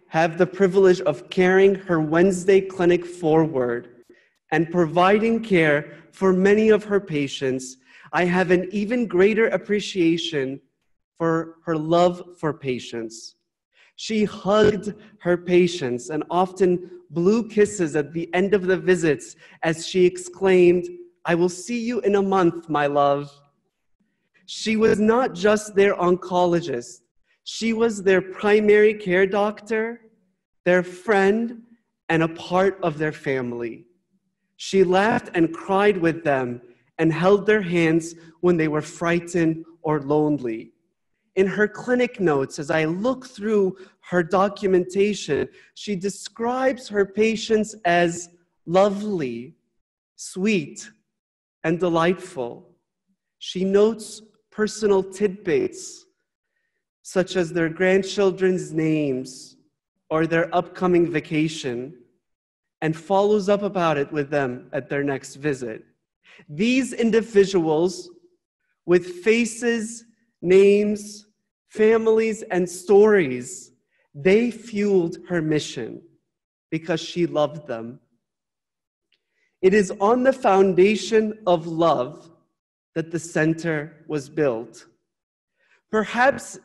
have the privilege of carrying her Wednesday clinic forward and providing care for many of her patients, I have an even greater appreciation for her love for patients. She hugged her patients and often blew kisses at the end of the visits as she exclaimed, "I will see you in a month, my love." She was not just their oncologist. She was their primary care doctor, their friend, and a part of their family. She laughed and cried with them and held their hands when they were frightened or lonely. In her clinic notes, as I look through her documentation, she describes her patients as lovely, sweet, and delightful. She notes personal tidbits, such as their grandchildren's names or their upcoming vacation, and follows up about it with them at their next visit. These individuals with faces, names, families, and stories, they fueled her mission because she loved them. It is on the foundation of love that the center was built. Perhaps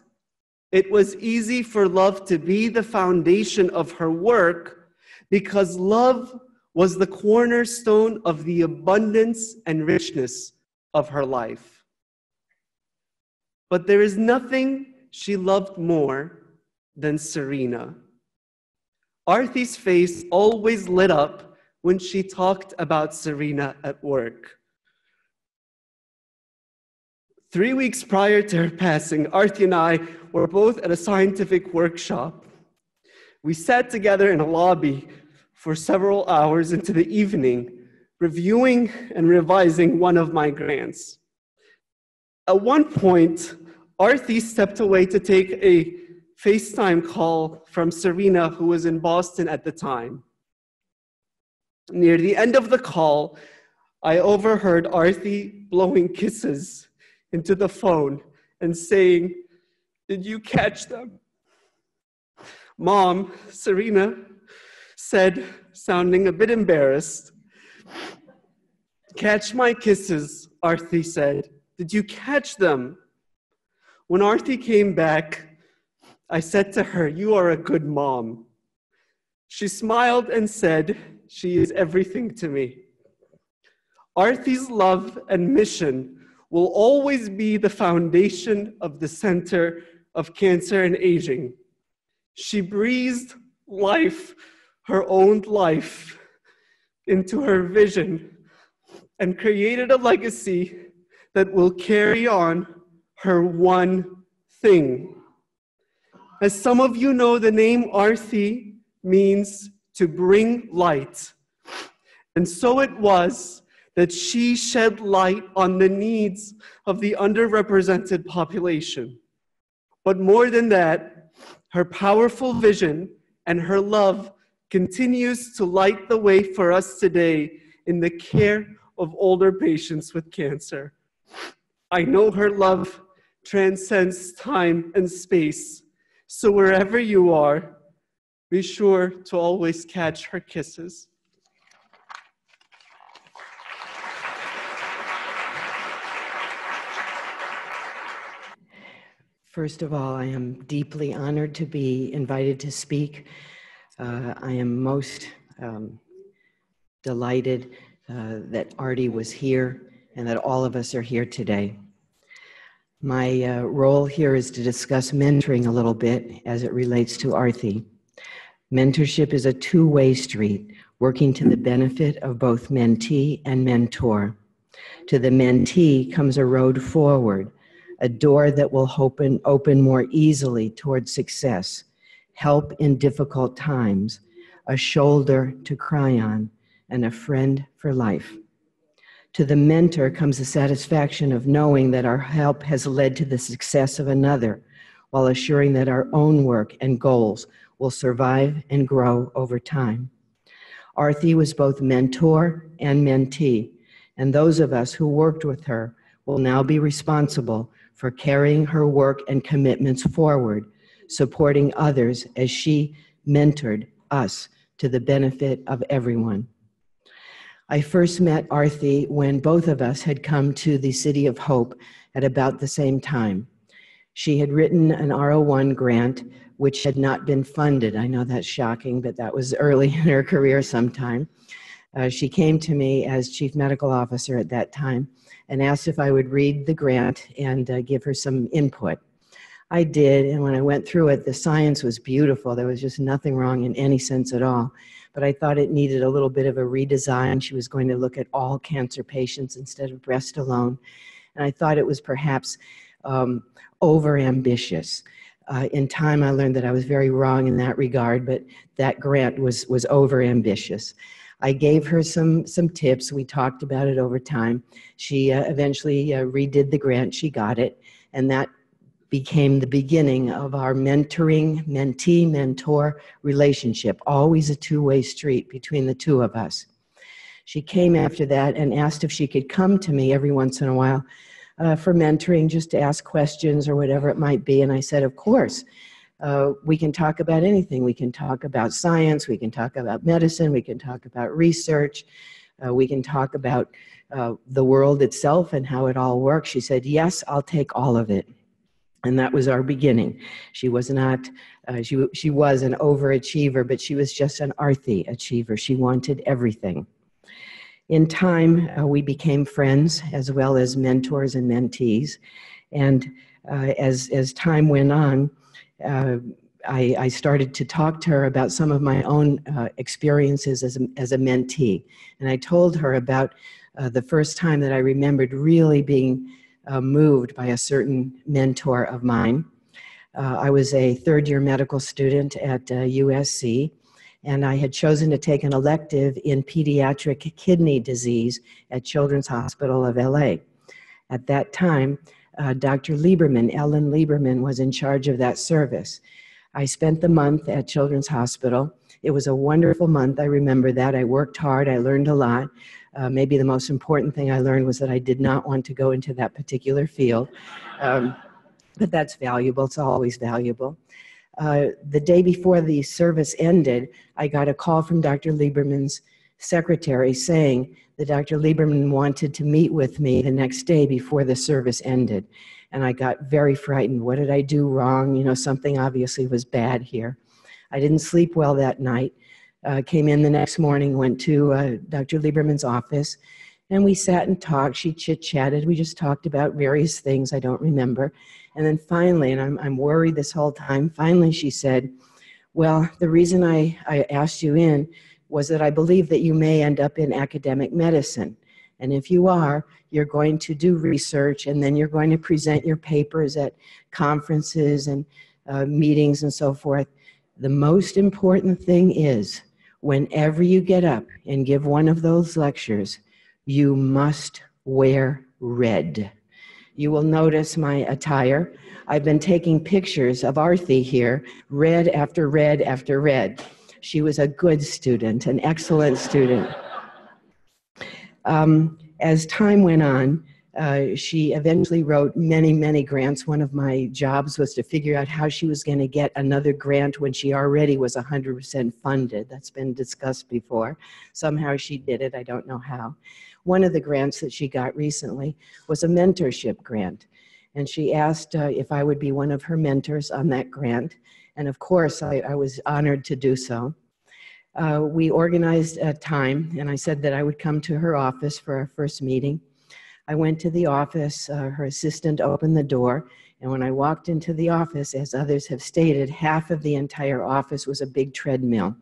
it was easy for love to be the foundation of her work because love was the cornerstone of the abundance and richness of her life. But there is nothing she loved more than Serena. Arti's face always lit up when she talked about Serena at work. 3 weeks prior to her passing, Arti and I were both at a scientific workshop. We sat together in a lobby for several hours into the evening, reviewing and revising one of my grants. At one point, Arti stepped away to take a FaceTime call from Serena, who was in Boston at the time. Near the end of the call, I overheard Arti blowing kisses into the phone and saying, "Did you catch them?" "Mom," Serena said, sounding a bit embarrassed. "Catch my kisses," Arti said. "Did you catch them?" When Arti came back, I said to her, "You are a good mom." She smiled and said, "She is everything to me." Arti's love and mission will always be the foundation of the Center of Cancer and Aging. She breathed life, her own life, into her vision and created a legacy that will carry on her one thing. As some of you know, the name Arti means to bring light. And so it was that she shed light on the needs of the underrepresented population. But more than that, her powerful vision and her love continues to light the way for us today in the care of older patients with cancer. I know her love transcends time and space, so wherever you are, be sure to always catch her kisses. First of all, I am deeply honored to be invited to speak. I am most delighted that Artie was here and that all of us are here today. My role here is to discuss mentoring a little bit as it relates to Artie. Mentorship is a two-way street, working to the benefit of both mentee and mentor. To the mentee comes a road forward, a door that will open more easily towards success, help in difficult times, a shoulder to cry on, and a friend for life. To the mentor comes the satisfaction of knowing that our help has led to the success of another, while assuring that our own work and goals will survive and grow over time. Arti was both mentor and mentee, and those of us who worked with her will now be responsible for carrying her work and commitments forward, supporting others as she mentored us to the benefit of everyone. I first met Arti when both of us had come to the City of Hope at about the same time. She had written an R01 grant which had not been funded. I know that's shocking, but that was early in her career sometime. She came to me as Chief Medical Officer at that time and asked if I would read the grant and give her some input. I did, and when I went through it, the science was beautiful. There was just nothing wrong in any sense at all. But I thought it needed a little bit of a redesign. She was going to look at all cancer patients instead of breast alone. And I thought it was perhaps over-ambitious. In time, I learned that I was very wrong in that regard, but that grant was over-ambitious. I gave her some tips. We talked about it over time. She eventually redid the grant. She got it, and that became the beginning of our mentoring, mentee-mentor relationship, always a two-way street between the two of us. She came after that and asked if she could come to me every once in a while for mentoring, just to ask questions or whatever it might be, and I said, of course. We can talk about anything. We can talk about science, we can talk about medicine, we can talk about research, we can talk about the world itself and how it all works. She said, yes, I'll take all of it. And that was our beginning. She was not, she was an overachiever, but she was just an Arti achiever. She wanted everything. In time, we became friends as well as mentors and mentees. And as time went on, I started to talk to her about some of my own experiences as a mentee. And I told her about the first time that I remembered really being moved by a certain mentor of mine. I was a third-year medical student at USC, and I had chosen to take an elective in pediatric kidney disease at Children's Hospital of LA. At that time, Dr. Lieberman, Ellen Lieberman, was in charge of that service. I spent the month at Children's Hospital. It was a wonderful month. I remember that. I worked hard. I learned a lot. Maybe the most important thing I learned was that I did not want to go into that particular field. But that's valuable. It's always valuable. The day before the service ended, I got a call from Dr. Lieberman's secretary saying that Dr. Lieberman wanted to meet with me the next day before the service ended. And I got very frightened. What did I do wrong? You know, something obviously was bad here. I didn't sleep well that night. Came in the next morning, went to Dr. Lieberman's office, And we sat and talked. She chit-chatted. We just talked about various things I don't remember. And then finally, and I'm worried this whole time, finally she said, well, the reason I asked you in was that I believe that you may end up in academic medicine. And if you are, you're going to do research, and then you're going to present your papers at conferences and meetings and so forth. The most important thing is, whenever you get up and give one of those lectures, you must wear red. You will notice my attire. I've been taking pictures of Arti here, red after red after red. She was a good student, an excellent student. As time went on, she eventually wrote many, many grants. One of my jobs was to figure out how she was going to get another grant when she already was 100% funded. That's been discussed before. Somehow she did it. I don't know how. One of the grants that she got recently was a mentorship grant. And she asked if I would be one of her mentors on that grant. And of course, I was honored to do so. We organized a time, and I said that I would come to her office for our first meeting. I went to the office, her assistant opened the door, and when I walked into the office, as others have stated, half of the entire office was a big treadmill.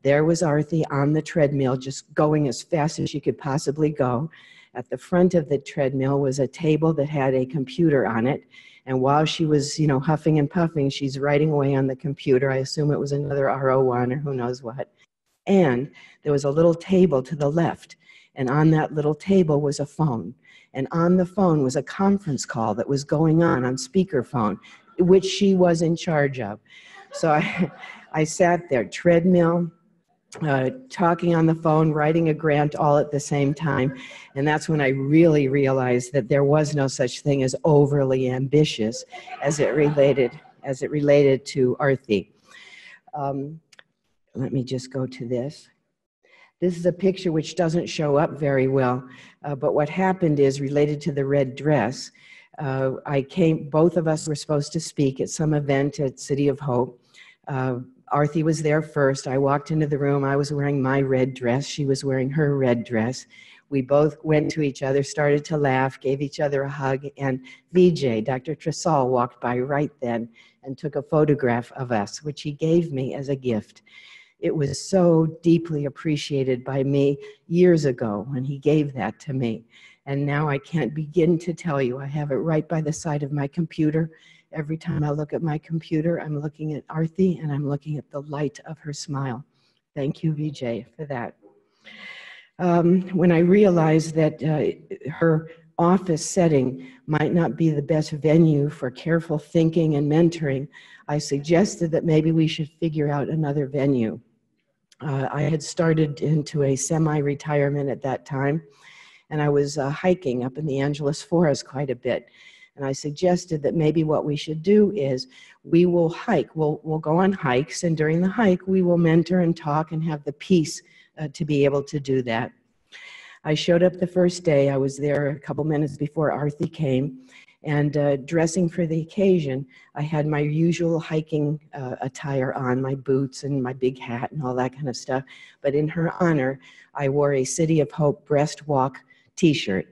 There was Arti on the treadmill, just going as fast as she could possibly go. At the front of the treadmill was a table that had a computer on it, and while she was, huffing and puffing, she's writing away on the computer. I assume it was another RO1 or who knows what. And there was a little table to the left, and on that little table was a phone. And on the phone was a conference call that was going on speakerphone, which she was in charge of. So I sat there, treadmill, talking on the phone, writing a grant all at the same time. And that's when I really realized that there was no such thing as overly ambitious as it related to Arti. Let me just go to this. This is a picture which doesn't show up very well, but what happened is related to the red dress. Both of us were supposed to speak at some event at City of Hope. Arti was there first. I walked into the room. I was wearing my red dress. She was wearing her red dress. We both went to each other, started to laugh, gave each other a hug, and VJ, Dr. Tresal, walked by right then and took a photograph of us, which he gave me as a gift. It was so deeply appreciated by me years ago when he gave that to me. And now I can't begin to tell you. I have it right by the side of my computer. Every time I look at my computer, I'm looking at Arti and I'm looking at the light of her smile. Thank you, VJ, for that. When I realized that her office setting might not be the best venue for careful thinking and mentoring, I suggested that maybe we should figure out another venue. I had started into a semi-retirement at that time, and I was hiking up in the Angeles Forest quite a bit. And I suggested that maybe what we should do is we will hike. We'll go on hikes, and during the hike, we will mentor and talk and have the peace to be able to do that. I showed up the first day. I was there a couple minutes before Arti came, and dressing for the occasion, I had my usual hiking attire on, my boots and my big hat and all that kind of stuff. But in her honor, I wore a City of Hope breast walk t-shirt.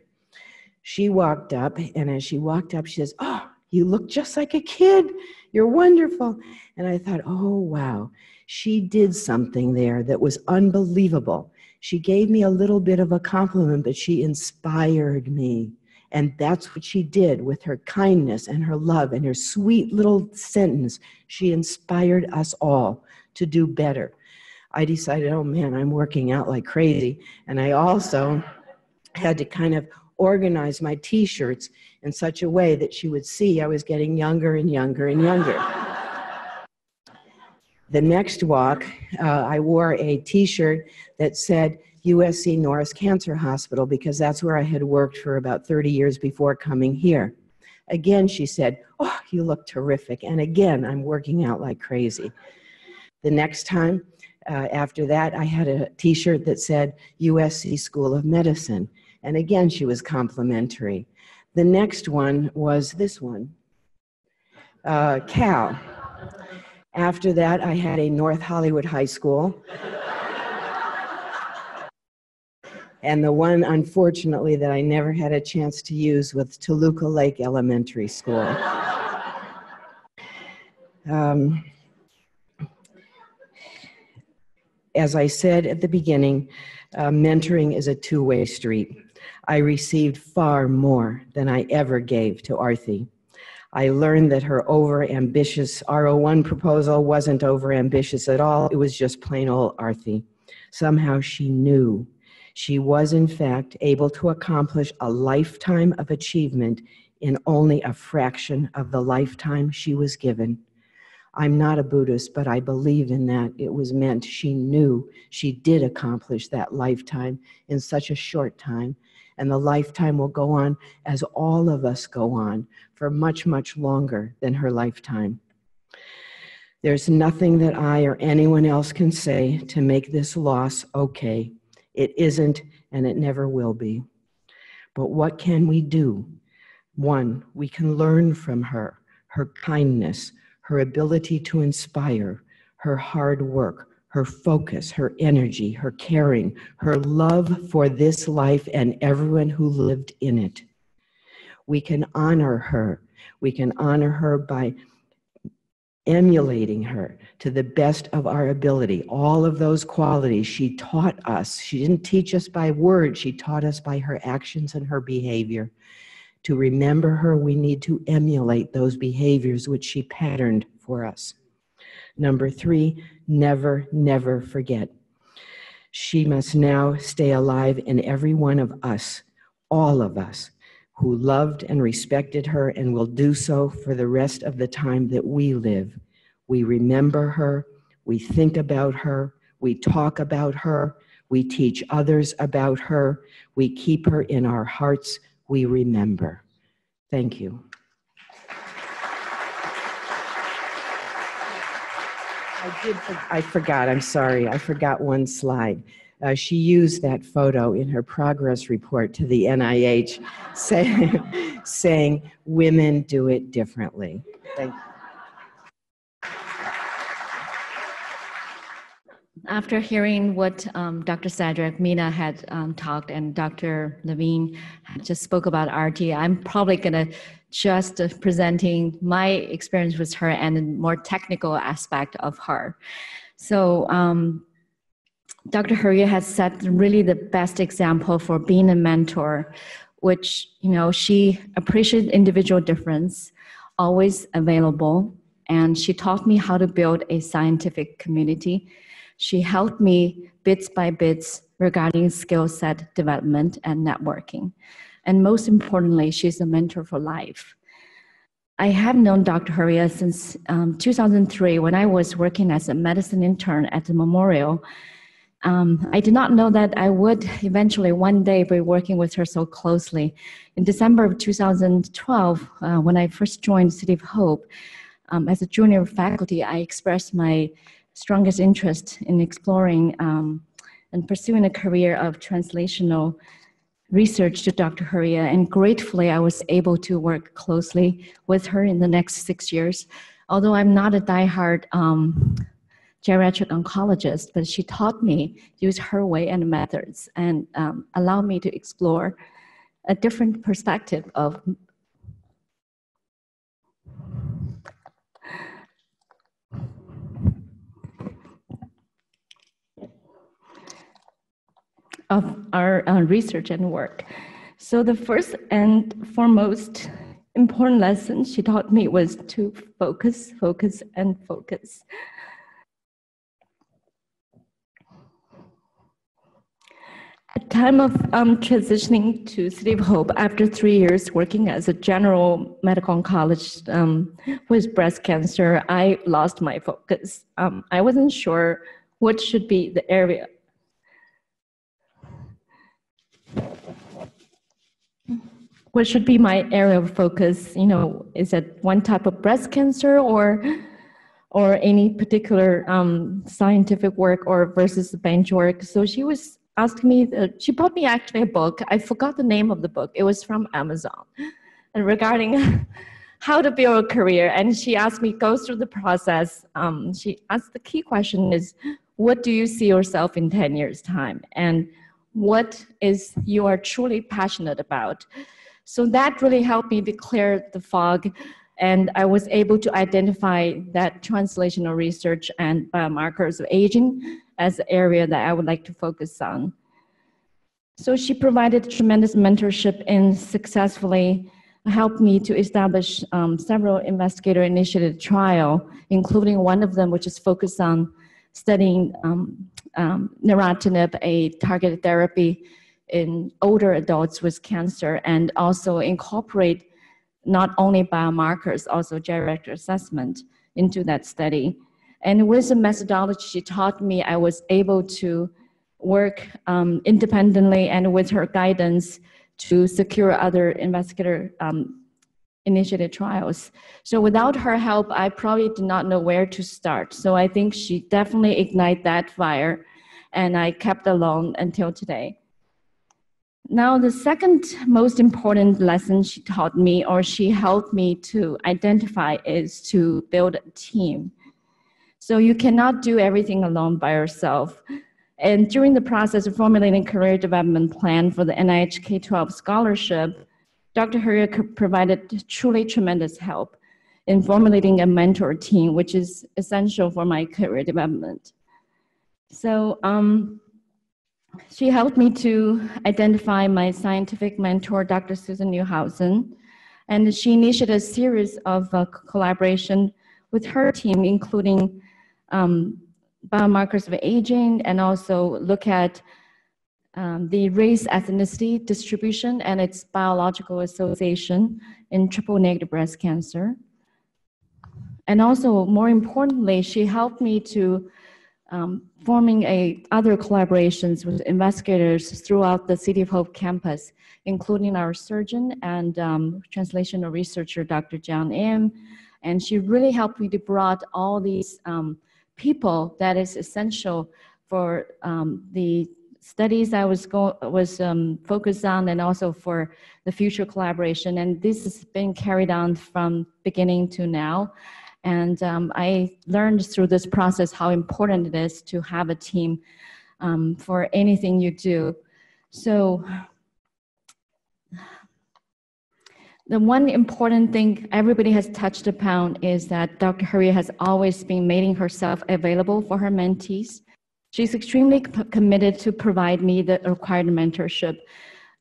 She walked up, and as she walked up, she says, "Oh, you look just like a kid. You're wonderful." And I thought, oh, wow. She did something there that was unbelievable. She gave me a little bit of a compliment, but she inspired me. And that's what she did with her kindness and her love and her sweet little sentence. She inspired us all to do better. I decided, oh man, I'm working out like crazy. And I also had to kind of organize my t-shirts in such a way that she would see I was getting younger and younger and younger. The next walk, I wore a t-shirt that said USC Norris Cancer Hospital because that's where I had worked for about 30 years before coming here. Again, she said, "Oh, you look terrific." And again, I'm working out like crazy. The next time after that, I had a t-shirt that said USC School of Medicine. And again, she was complimentary. The next one was this one, Cal. After that, I had a North Hollywood High School. And the one, unfortunately, that I never had a chance to use was Toluca Lake Elementary School. As I said at the beginning, mentoring is a two-way street. I received far more than I ever gave to Arti. I learned that her over-ambitious R01 proposal wasn't over-ambitious at all. It was just plain old Arti. Somehow she knew she was, in fact, able to accomplish a lifetime of achievement in only a fraction of the lifetime she was given. I'm not a Buddhist, but I believe in that. It was meant she knew she did accomplish that lifetime in such a short time. And the lifetime will go on as all of us go on for much, much longer than her lifetime. There's nothing that I or anyone else can say to make this loss okay. It isn't, and it never will be. But what can we do? One, we can learn from her, her kindness, her ability to inspire, her hard work, her focus, her energy, her caring, her love for this life and everyone who lived in it. We can honor her. We can honor her by emulating her to the best of our ability. All of those qualities she taught us. She didn't teach us by words. She taught us by her actions and her behavior. To remember her, we need to emulate those behaviors which she patterned for us. Number three, never, never forget. She must now stay alive in every one of us, all of us, who loved and respected her and will do so for the rest of the time that we live. We remember her, we think about her, we talk about her, we teach others about her, we keep her in our hearts, we remember. Thank you. I forgot, I'm sorry, I forgot one slide. She used that photo in her progress report to the NIH saying women do it differently. Thank you. After hearing what Dr. Sadrak, Mina had talked, and Dr. Levine just spoke about Arti, I'm probably going to just presenting my experience with her and the more technical aspect of her. So Dr. Hurria has set really the best example for being a mentor, which, you know, she appreciated individual difference, always available, and she taught me how to build a scientific community. She helped me bits by bits regarding skill set development and networking. And most importantly, she's a mentor for life. I have known Dr. Hurria since 2003 when I was working as a medicine intern at the Memorial. I did not know that I would eventually one day be working with her so closely. In December of 2012, when I first joined City of Hope, as a junior faculty, I expressed my strongest interest in exploring and pursuing a career of translational research to Dr. Hurria, and gratefully I was able to work closely with her in the next 6 years. Although I'm not a diehard geriatric oncologist, but she taught me use her way and methods and allowed me to explore a different perspective of our research and work. So the first and foremost important lesson she taught me was to focus, focus, and focus. At time of transitioning to City of Hope, after 3 years working as a general medical oncologist with breast cancer, I lost my focus. I wasn't sure what should be the area. What should be my area of focus? You know, is it one type of breast cancer or any particular scientific work or versus bench work? So she was asking me, she bought me actually a book. I forgot the name of the book. It was from Amazon, and regarding how to build a career. And she asked me, go through the process. She asked the key question is, what do you see yourself in 10 years' time? And what is you are truly passionate about. So that really helped me to clear the fog, and I was able to identify that translational research and biomarkers of aging as the area that I would like to focus on. So she provided tremendous mentorship and successfully helped me to establish several investigator-initiated trials, including one of them which is focused on studying neratinib, a targeted therapy in older adults with cancer, and also incorporate not only biomarkers, also geriatric assessment into that study. And with the methodology she taught me, I was able to work independently and with her guidance to secure other investigator initiated trials. So without her help, I probably did not know where to start. So I think she definitely ignited that fire, and I kept along until today. Now, the second most important lesson she taught me, or she helped me to identify, is to build a team. So you cannot do everything alone by yourself. And during the process of formulating career development plan for the NIH K-12 scholarship, Dr. Hurria provided truly tremendous help in formulating a mentor team, which is essential for my career development. So she helped me to identify my scientific mentor, Dr. Susan Newhausen, and she initiated a series of collaboration with her team, including biomarkers of aging, and also look at the race ethnicity distribution and its biological association in triple-negative breast cancer. And also, more importantly, she helped me to forming other collaborations with investigators throughout the City of Hope campus, including our surgeon and translational researcher, Dr. John Im. And she really helped me to bring all these people that is essential for the studies I was focused on, and also for the future collaboration. And this has been carried on from beginning to now. And I learned through this process how important it is to have a team for anything you do. So the one important thing everybody has touched upon is that Dr. Hurria has always been making herself available for her mentees. She's extremely committed to provide me the required mentorship.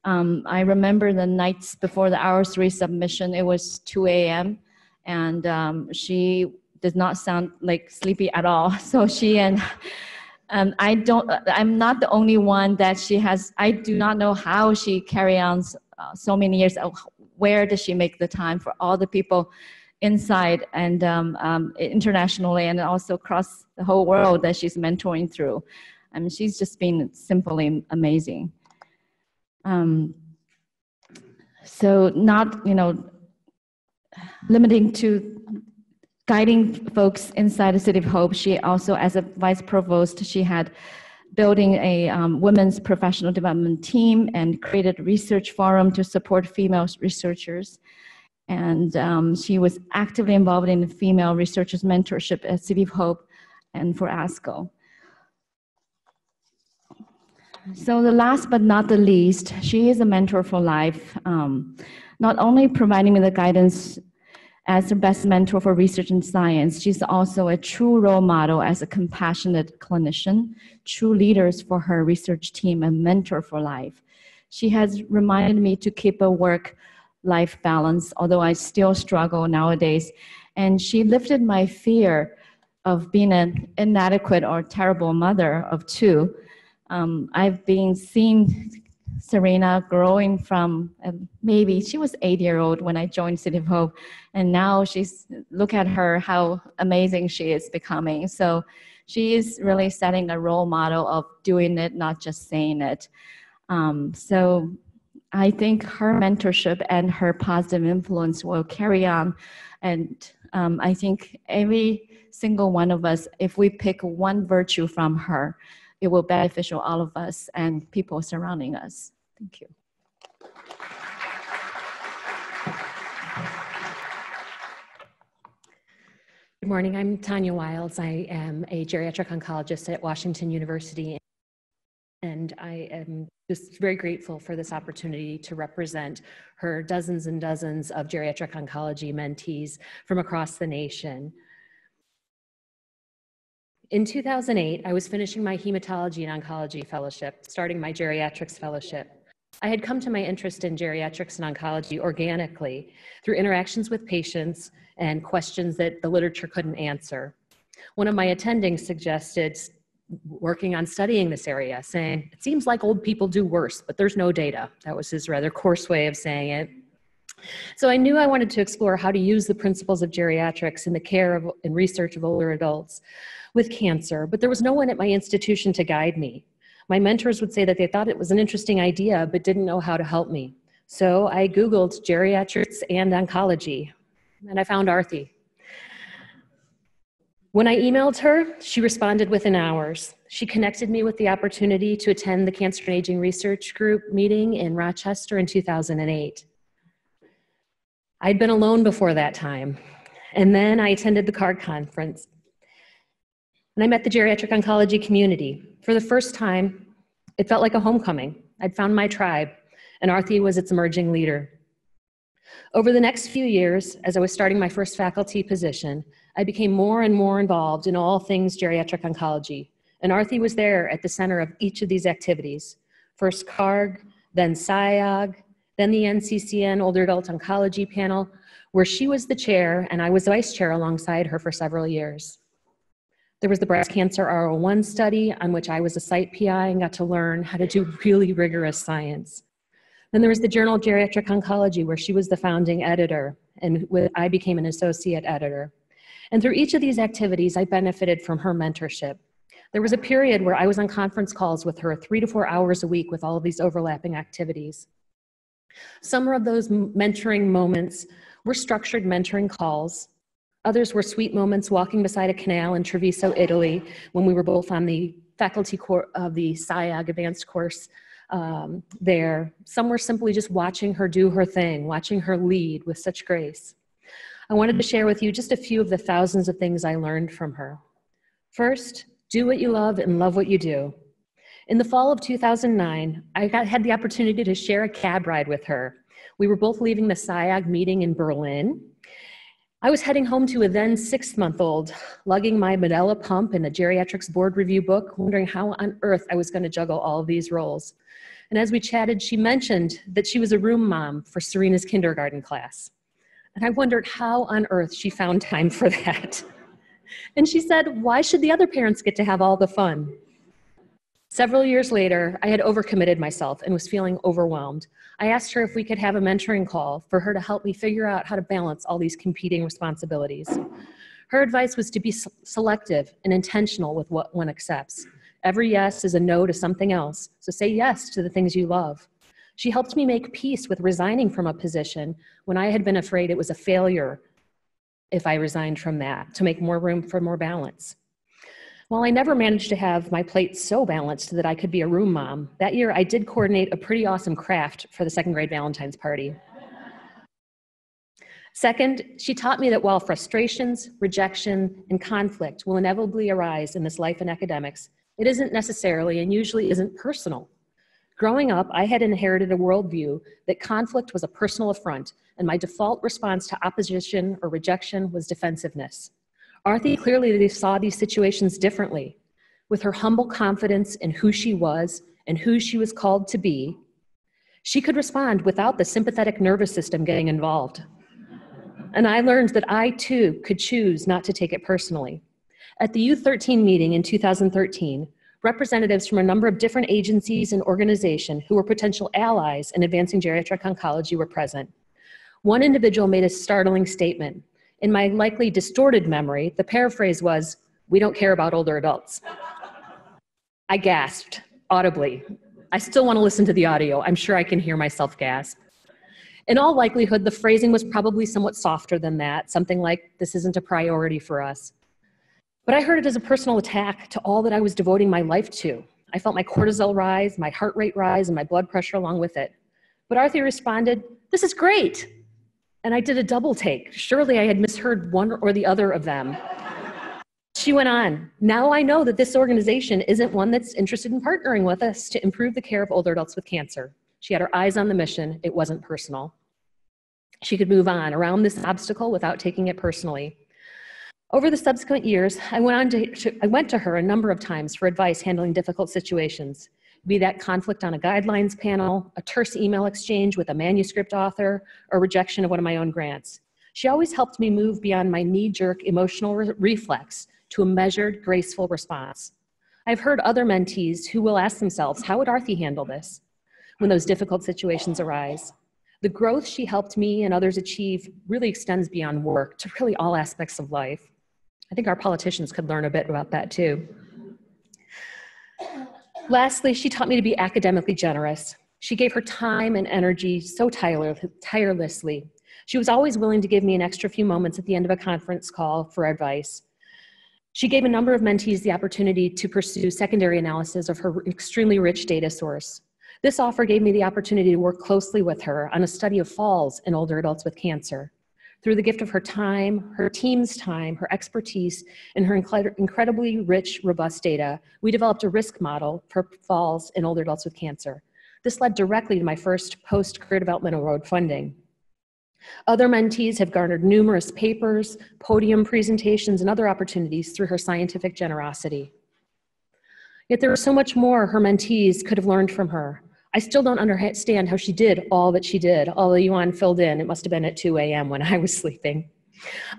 I remember the nights before the hour 3 submission, it was 2 a.m. and she does not sound like sleepy at all. So she and I'm not the only one that she has. I do not know how she carry on so many years. Where does she make the time for all the people inside and internationally, and also across the whole world that she's mentoring through? I mean, she's just been simply amazing. So not, limiting to guiding folks inside the City of Hope, she also, as a vice provost, she had building a women's professional development team and created a research forum to support female researchers. And she was actively involved in female researchers mentorship at City of Hope and for ASCO. So the last but not the least, she is a mentor for life, not only providing me the guidance as the best mentor for research and science, she's also a true role model as a compassionate clinician, true leaders for her research team, and mentor for life. She has reminded me to keep a work-life balance, although I still struggle nowadays. And she lifted my fear of being an inadequate or terrible mother of 2. I've been seeing Serena growing from maybe she was 8-year-old when I joined City of Hope, and now look at her, how amazing she is becoming. So she is really setting a role model of doing it, not just saying it. So I think her mentorship and her positive influence will carry on, and I think every single one of us, if we pick one virtue from her, it will beneficial all of us and people surrounding us. Thank you. Good morning, I'm Tanya Wiles. I am a geriatric oncologist at Washington University. And and I am just very grateful for this opportunity to represent her dozens and dozens of geriatric oncology mentees from across the nation. In 2008, I was finishing my hematology and oncology fellowship, starting my geriatrics fellowship. I had come to my interest in geriatrics and oncology organically through interactions with patients and questions that the literature couldn't answer. One of my attendings suggested working on studying this area, saying, it seems like old people do worse, but there's no data. That was his rather coarse way of saying it. So I knew I wanted to explore how to use the principles of geriatrics in the care of and research of older adults with cancer, but there was no one at my institution to guide me. My mentors would say that they thought it was an interesting idea, but didn't know how to help me. So I Googled geriatrics and oncology, and I found Arti. When I emailed her, she responded within hours. She connected me with the opportunity to attend the Cancer and Aging Research Group meeting in Rochester in 2008. I'd been alone before that time, and then I attended the CARD conference. And I met the geriatric oncology community. For the first time, it felt like a homecoming. I'd found my tribe, and Arti was its emerging leader. Over the next few years, as I was starting my first faculty position, I became more and more involved in all things geriatric oncology, and Arti was there at the center of each of these activities. First CARG, then SIAG, then the NCCN Older Adult Oncology Panel, where she was the chair and I was vice chair alongside her for several years. There was the breast cancer R01 study on which I was a site PI and got to learn how to do really rigorous science. Then there was the Journal of Geriatric Oncology, where she was the founding editor, and I became an associate editor. And through each of these activities, I benefited from her mentorship. There was a period where I was on conference calls with her 3 to 4 hours a week with all of these overlapping activities. Some of those mentoring moments were structured mentoring calls. Others were sweet moments walking beside a canal in Treviso, Italy, when we were both on the faculty of the SIAG advanced course there. Some were simply just watching her do her thing, watching her lead with such grace. I wanted to share with you just a few of the thousands of things I learned from her. First, do what you love and love what you do. In the fall of 2009, I had the opportunity to share a cab ride with her. We were both leaving the SIAG meeting in Berlin. I was heading home to a then 6-month-old, lugging my Medela pump and a geriatrics board review book, wondering how on earth I was going to juggle all of these roles. And as we chatted, she mentioned that she was a room mom for Serena's kindergarten class. And I wondered how on earth she found time for that. And she said, why should the other parents get to have all the fun? Several years later, I had overcommitted myself and was feeling overwhelmed. I asked her if we could have a mentoring call for her to help me figure out how to balance all these competing responsibilities. Her advice was to be selective and intentional with what one accepts. Every yes is a no to something else, so say yes to the things you love. She helped me make peace with resigning from a position when I had been afraid it was a failure if I resigned from that, to make more room for more balance. While I never managed to have my plate so balanced that I could be a room mom, that year I did coordinate a pretty awesome craft for the 2nd grade Valentine's party. Second, she taught me that while frustrations, rejection, and conflict will inevitably arise in this life in academics, it isn't necessarily and usually isn't personal. Growing up, I had inherited a worldview that conflict was a personal affront, and my default response to opposition or rejection was defensiveness. Arti clearly saw these situations differently. With her humble confidence in who she was and who she was called to be, she could respond without the sympathetic nervous system getting involved. And I learned that I too could choose not to take it personally. At the U13 meeting in 2013, representatives from a number of different agencies and organizations who were potential allies in advancing geriatric oncology were present. One individual made a startling statement. In my likely distorted memory, the paraphrase was, "We don't care about older adults." I gasped audibly. I still want to listen to the audio. I'm sure I can hear myself gasp. In all likelihood, the phrasing was probably somewhat softer than that, something like, "This isn't a priority for us." But I heard it as a personal attack to all that I was devoting my life to. I felt my cortisol rise, my heart rate rise, and my blood pressure along with it. But Arti responded, "This is great." And I did a double take. Surely I had misheard one or the other of them. She went on, now I know that this organization isn't one that's interested in partnering with us to improve the care of older adults with cancer. She had her eyes on the mission. It wasn't personal. She could move on around this obstacle without taking it personally. Over the subsequent years, I went to her a number of times for advice handling difficult situations, be that conflict on a guidelines panel, a terse email exchange with a manuscript author, or rejection of one of my own grants. She always helped me move beyond my knee-jerk emotional reflex to a measured, graceful response. I've heard other mentees who will ask themselves, how would Arti handle this when those difficult situations arise? The growth she helped me and others achieve really extends beyond work to really all aspects of life. I think our politicians could learn a bit about that too. Lastly, she taught me to be academically generous. She gave her time and energy so tirelessly. She was always willing to give me an extra few moments at the end of a conference call for advice. She gave a number of mentees the opportunity to pursue secondary analysis of her extremely rich data source. This offer gave me the opportunity to work closely with her on a study of falls in older adults with cancer. Through the gift of her time, her team's time, her expertise, and her incredibly rich, robust data, we developed a risk model for falls in older adults with cancer. This led directly to my first post-career development award funding. Other mentees have garnered numerous papers, podium presentations, and other opportunities through her scientific generosity. Yet there was so much more her mentees could have learned from her. I still don't understand how she did all that she did, although Yuan filled in. It must have been at 2 a.m. when I was sleeping.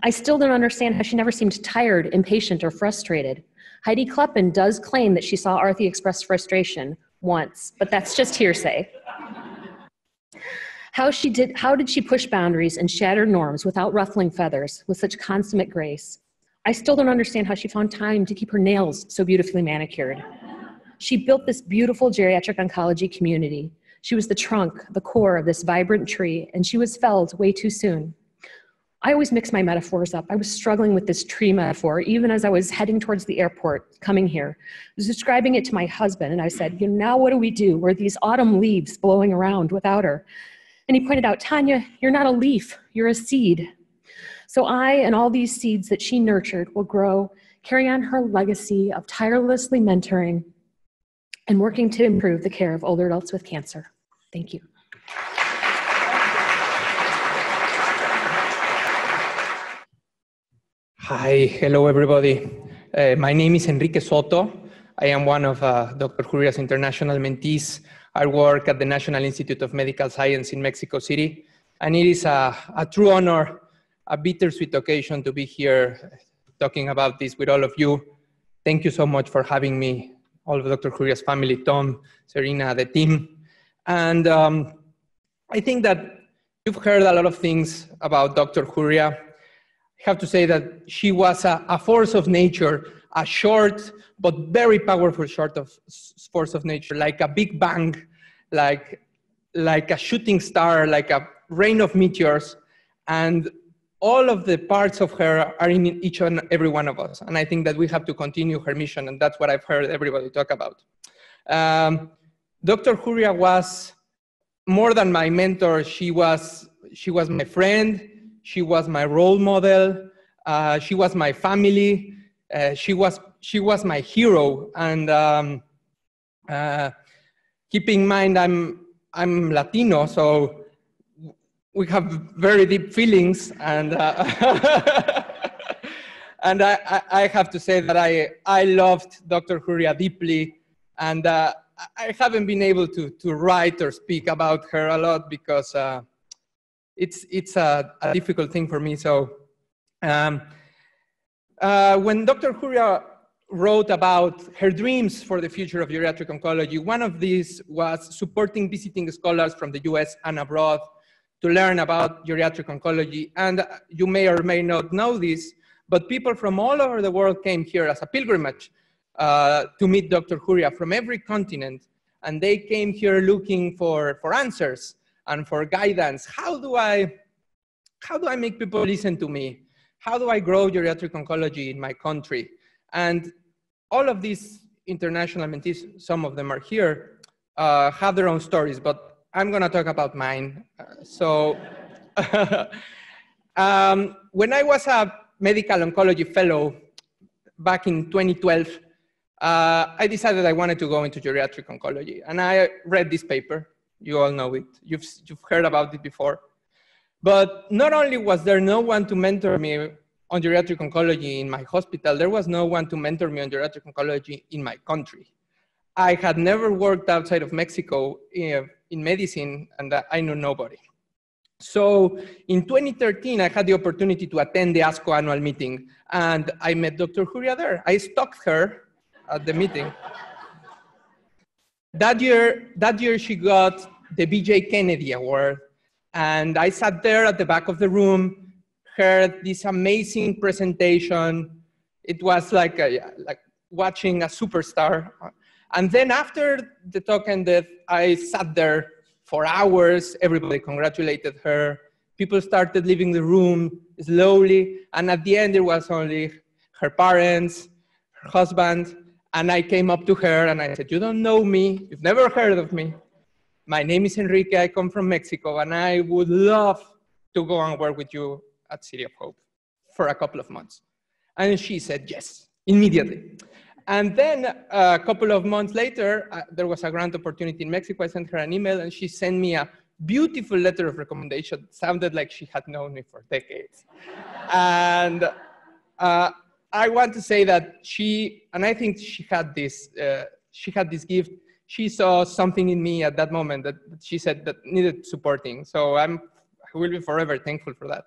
I still don't understand how she never seemed tired, impatient, or frustrated. Heidi Kleppen does claim that she saw Arti express frustration once, but that's just hearsay. How did she push boundaries and shatter norms without ruffling feathers with such consummate grace? I still don't understand how she found time to keep her nails so beautifully manicured. She built this beautiful geriatric oncology community. She was the trunk, the core of this vibrant tree, and she was felled way too soon. I always mix my metaphors up. I was struggling with this tree metaphor, even as I was heading towards the airport, coming here. I was describing it to my husband, and I said, now what do we do? We're these autumn leaves blowing around without her. And he pointed out, Tanya, you're not a leaf, you're a seed. So I and all these seeds that she nurtured will grow, carry on her legacy of tirelessly mentoring and working to improve the care of older adults with cancer. Thank you. Hi, hello everybody. My name is Enrique Soto. I am one of Dr. Hurria's international mentees. I work at the National Institute of Medical Science in Mexico City. And it is a true honor, a bittersweet occasion to be here talking about this with all of you. Thank you so much for having me, all of Dr. Hurria's family, Tom, Serena, the team. And I think that you've heard a lot of things about Dr. Hurria. I have to say that she was a force of nature, a short but very powerful force of nature, like a big bang, like a shooting star, like a rain of meteors. And all of the parts of her are in each and every one of us. And I think that we have to continue her mission, and that's what I've heard everybody talk about. Dr. Hurria was more than my mentor. She was my friend. She was my role model. She was my family. She was my hero. And keep in mind, I'm Latino, so we have very deep feelings. And and I have to say that I loved Dr. Hurria deeply, and I haven't been able to write or speak about her a lot because it's a difficult thing for me. So when Dr. Hurria wrote about her dreams for the future of geriatric oncology, one of these was supporting visiting scholars from the US and abroad to learn about geriatric oncology. And you may or may not know this, but people from all over the world came here as a pilgrimage to meet Dr. Hurria from every continent. And they came here looking for answers and for guidance. How do I make people listen to me? How do I grow geriatric oncology in my country? And all of these international mentees, some of them are here, have their own stories, but I'm gonna talk about mine. When I was a medical oncology fellow back in 2012, I decided I wanted to go into geriatric oncology. And I read this paper. You all know it. You've heard about it before. But not only was there no one to mentor me on geriatric oncology in my hospital, there was no one to mentor me on geriatric oncology in my country. I had never worked outside of Mexico in medicine, and I knew nobody. So in 2013, I had the opportunity to attend the ASCO annual meeting, and I met Dr. Hurria there. I stalked her at the meeting. That year she got the BJ Kennedy Award, and I sat there at the back of the room, heard this amazing presentation. It was like watching a superstar. And then after the talk ended, I sat there for hours. Everybody congratulated her. People started leaving the room slowly. And at the end, it was only her parents, her husband. And I came up to her and I said, "You don't know me. You've never heard of me. My name is Enrique. I come from Mexico. And I would love to go and work with you at City of Hope for a couple of months." And she said yes, immediately. And then a couple of months later, there was a grant opportunity in Mexico. I sent her an email and she sent me a beautiful letter of recommendation. It sounded like she had known me for decades. And I want to say that and I think she had this gift. She saw something in me at that moment that she said that needed supporting. So I will be forever thankful for that.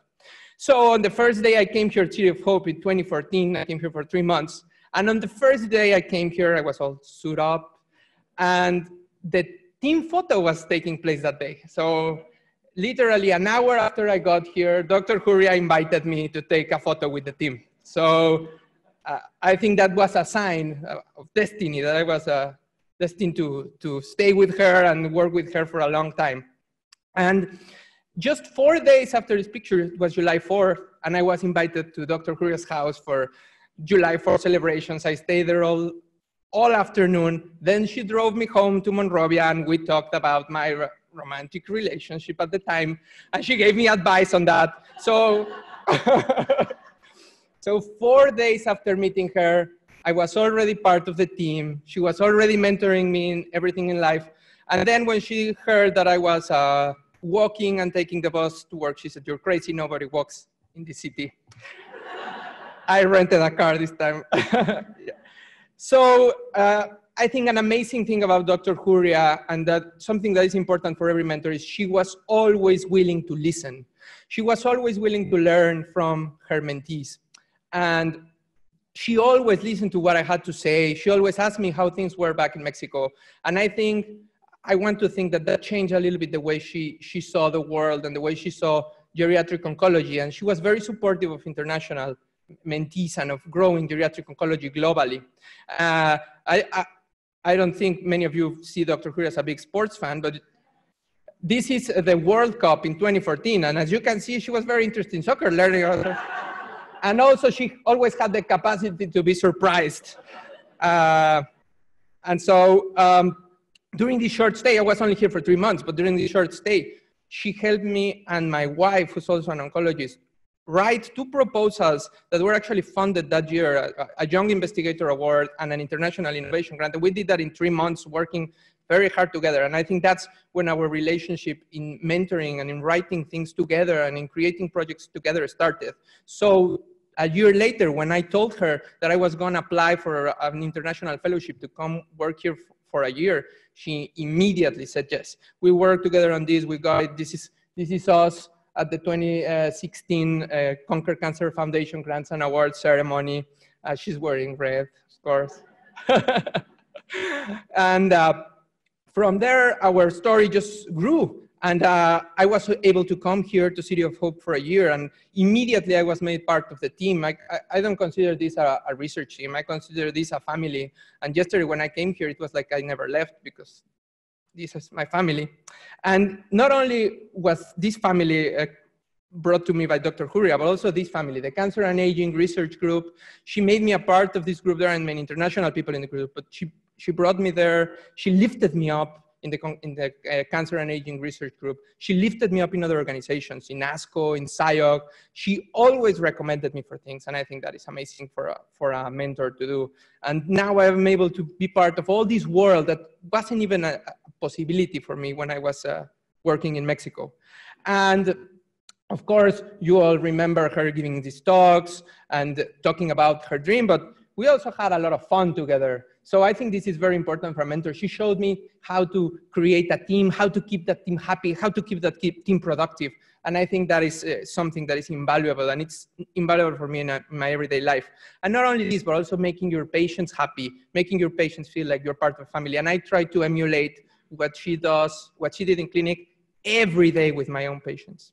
So on the first day I came here to City of Hope in 2014, I came here for 3 months. And on the first day I came here, I was all suited up. And the team photo was taking place that day. So literally an hour after I got here, Dr. Hurria invited me to take a photo with the team. So I think that was a sign of destiny, that I was destined to stay with her and work with her for a long time. And just 4 days after this picture, it was July 4th, and I was invited to Dr. Hurria's house for July 4th celebrations. I stayed there all afternoon. Then she drove me home to Monrovia, and we talked about my romantic relationship at the time, and she gave me advice on that. So, so 4 days after meeting her, I was already part of the team. She was already mentoring me in everything in life. And then when she heard that I was walking and taking the bus to work, she said, "You're crazy, nobody walks in the city." I rented a car this time. Yeah. So I think an amazing thing about Dr. Hurria, and that something that is important for every mentor, is she was always willing to listen. She was always willing to learn from her mentees. And she always listened to what I had to say. She always asked me how things were back in Mexico. And I want to think that changed a little bit the way she saw the world and the way she saw geriatric oncology. And she was very supportive of international mentees and of growing geriatric oncology globally. I don't think many of you see Dr. Hurria as a big sports fan, but this is the World Cup in 2014. And as you can see, she was very interested in soccer, learning. And also she always had the capacity to be surprised. And so during this short stay, I was only here for 3 months, but during this short stay, she helped me and my wife, who's also an oncologist, write 2 proposals that were actually funded that year, a Young Investigator Award and an International Innovation Grant. And we did that in 3 months, working very hard together. And I think that's when our relationship in mentoring and in writing things together and in creating projects together started. So a year later, when I told her that I was going to apply for an international fellowship to come work here for a year, she immediately said yes. We worked together on this. We got it. This is us at the 2016 Conquer Cancer Foundation Grants and Awards ceremony. She's wearing red, of course. And from there, our story just grew. And I was able to come here to City of Hope for a year, and immediately I was made part of the team. I don't consider this a research team. I consider this a family. And yesterday when I came here, it was like I never left, because this is my family. And not only was this family brought to me by Dr. Hurria, but also this family, the Cancer and Aging Research Group. She made me a part of this group. There are many international people in the group, but she brought me there. She lifted me up. in the Cancer and Aging Research Group. She lifted me up in other organizations, in ASCO, in SIOC. She always recommended me for things, and I think that is amazing for a mentor to do. And now I'm able to be part of all this world that wasn't even a possibility for me when I was working in Mexico. And of course, you all remember her giving these talks and talking about her dream, but we also had a lot of fun together. So I think this is very important for a mentor. She showed me how to create a team, how to keep that team happy, how to keep that team productive. And I think that is something that is invaluable, and it's invaluable for me in my everyday life. And not only this, but also making your patients happy, making your patients feel like you're part of a family. And I try to emulate what she does, what she did in clinic every day with my own patients.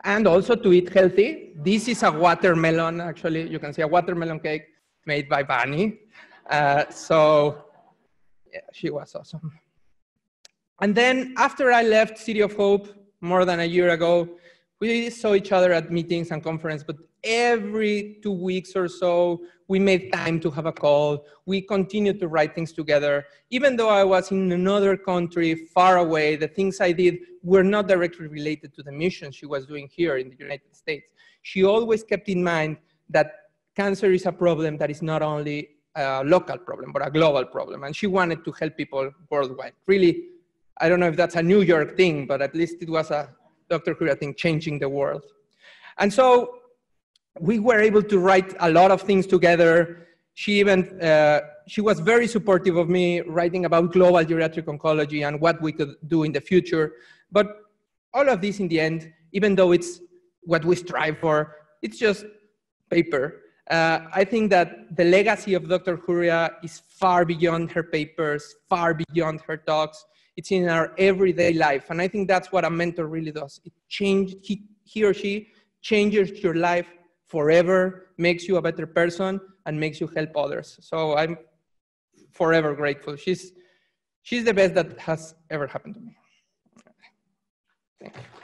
And also to eat healthy. This is a watermelon, actually. You can see a watermelon cake made by Vani. So yeah, she was awesome. And then after I left City of Hope more than a year ago, we saw each other at meetings and conferences, but every 2 weeks or so, we made time to have a call. We continued to write things together. Even though I was in another country far away, the things I did were not directly related to the mission she was doing here in the United States. She always kept in mind that cancer is a problem that is not only a local problem, but a global problem. And she wanted to help people worldwide. Really, I don't know if that's a New York thing, but at least it was a Dr. Hurria thing, changing the world. And so we were able to write a lot of things together. She was very supportive of me writing about global geriatric oncology and what we could do in the future. But all of this in the end, even though it's what we strive for, it's just paper. I think that the legacy of Dr. Hurria is far beyond her papers, far beyond her talks. It's in our everyday life. And I think that's what a mentor really does. He or she changes your life forever, makes you a better person, and makes you help others. So I'm forever grateful. She's the best that has ever happened to me. Thank you.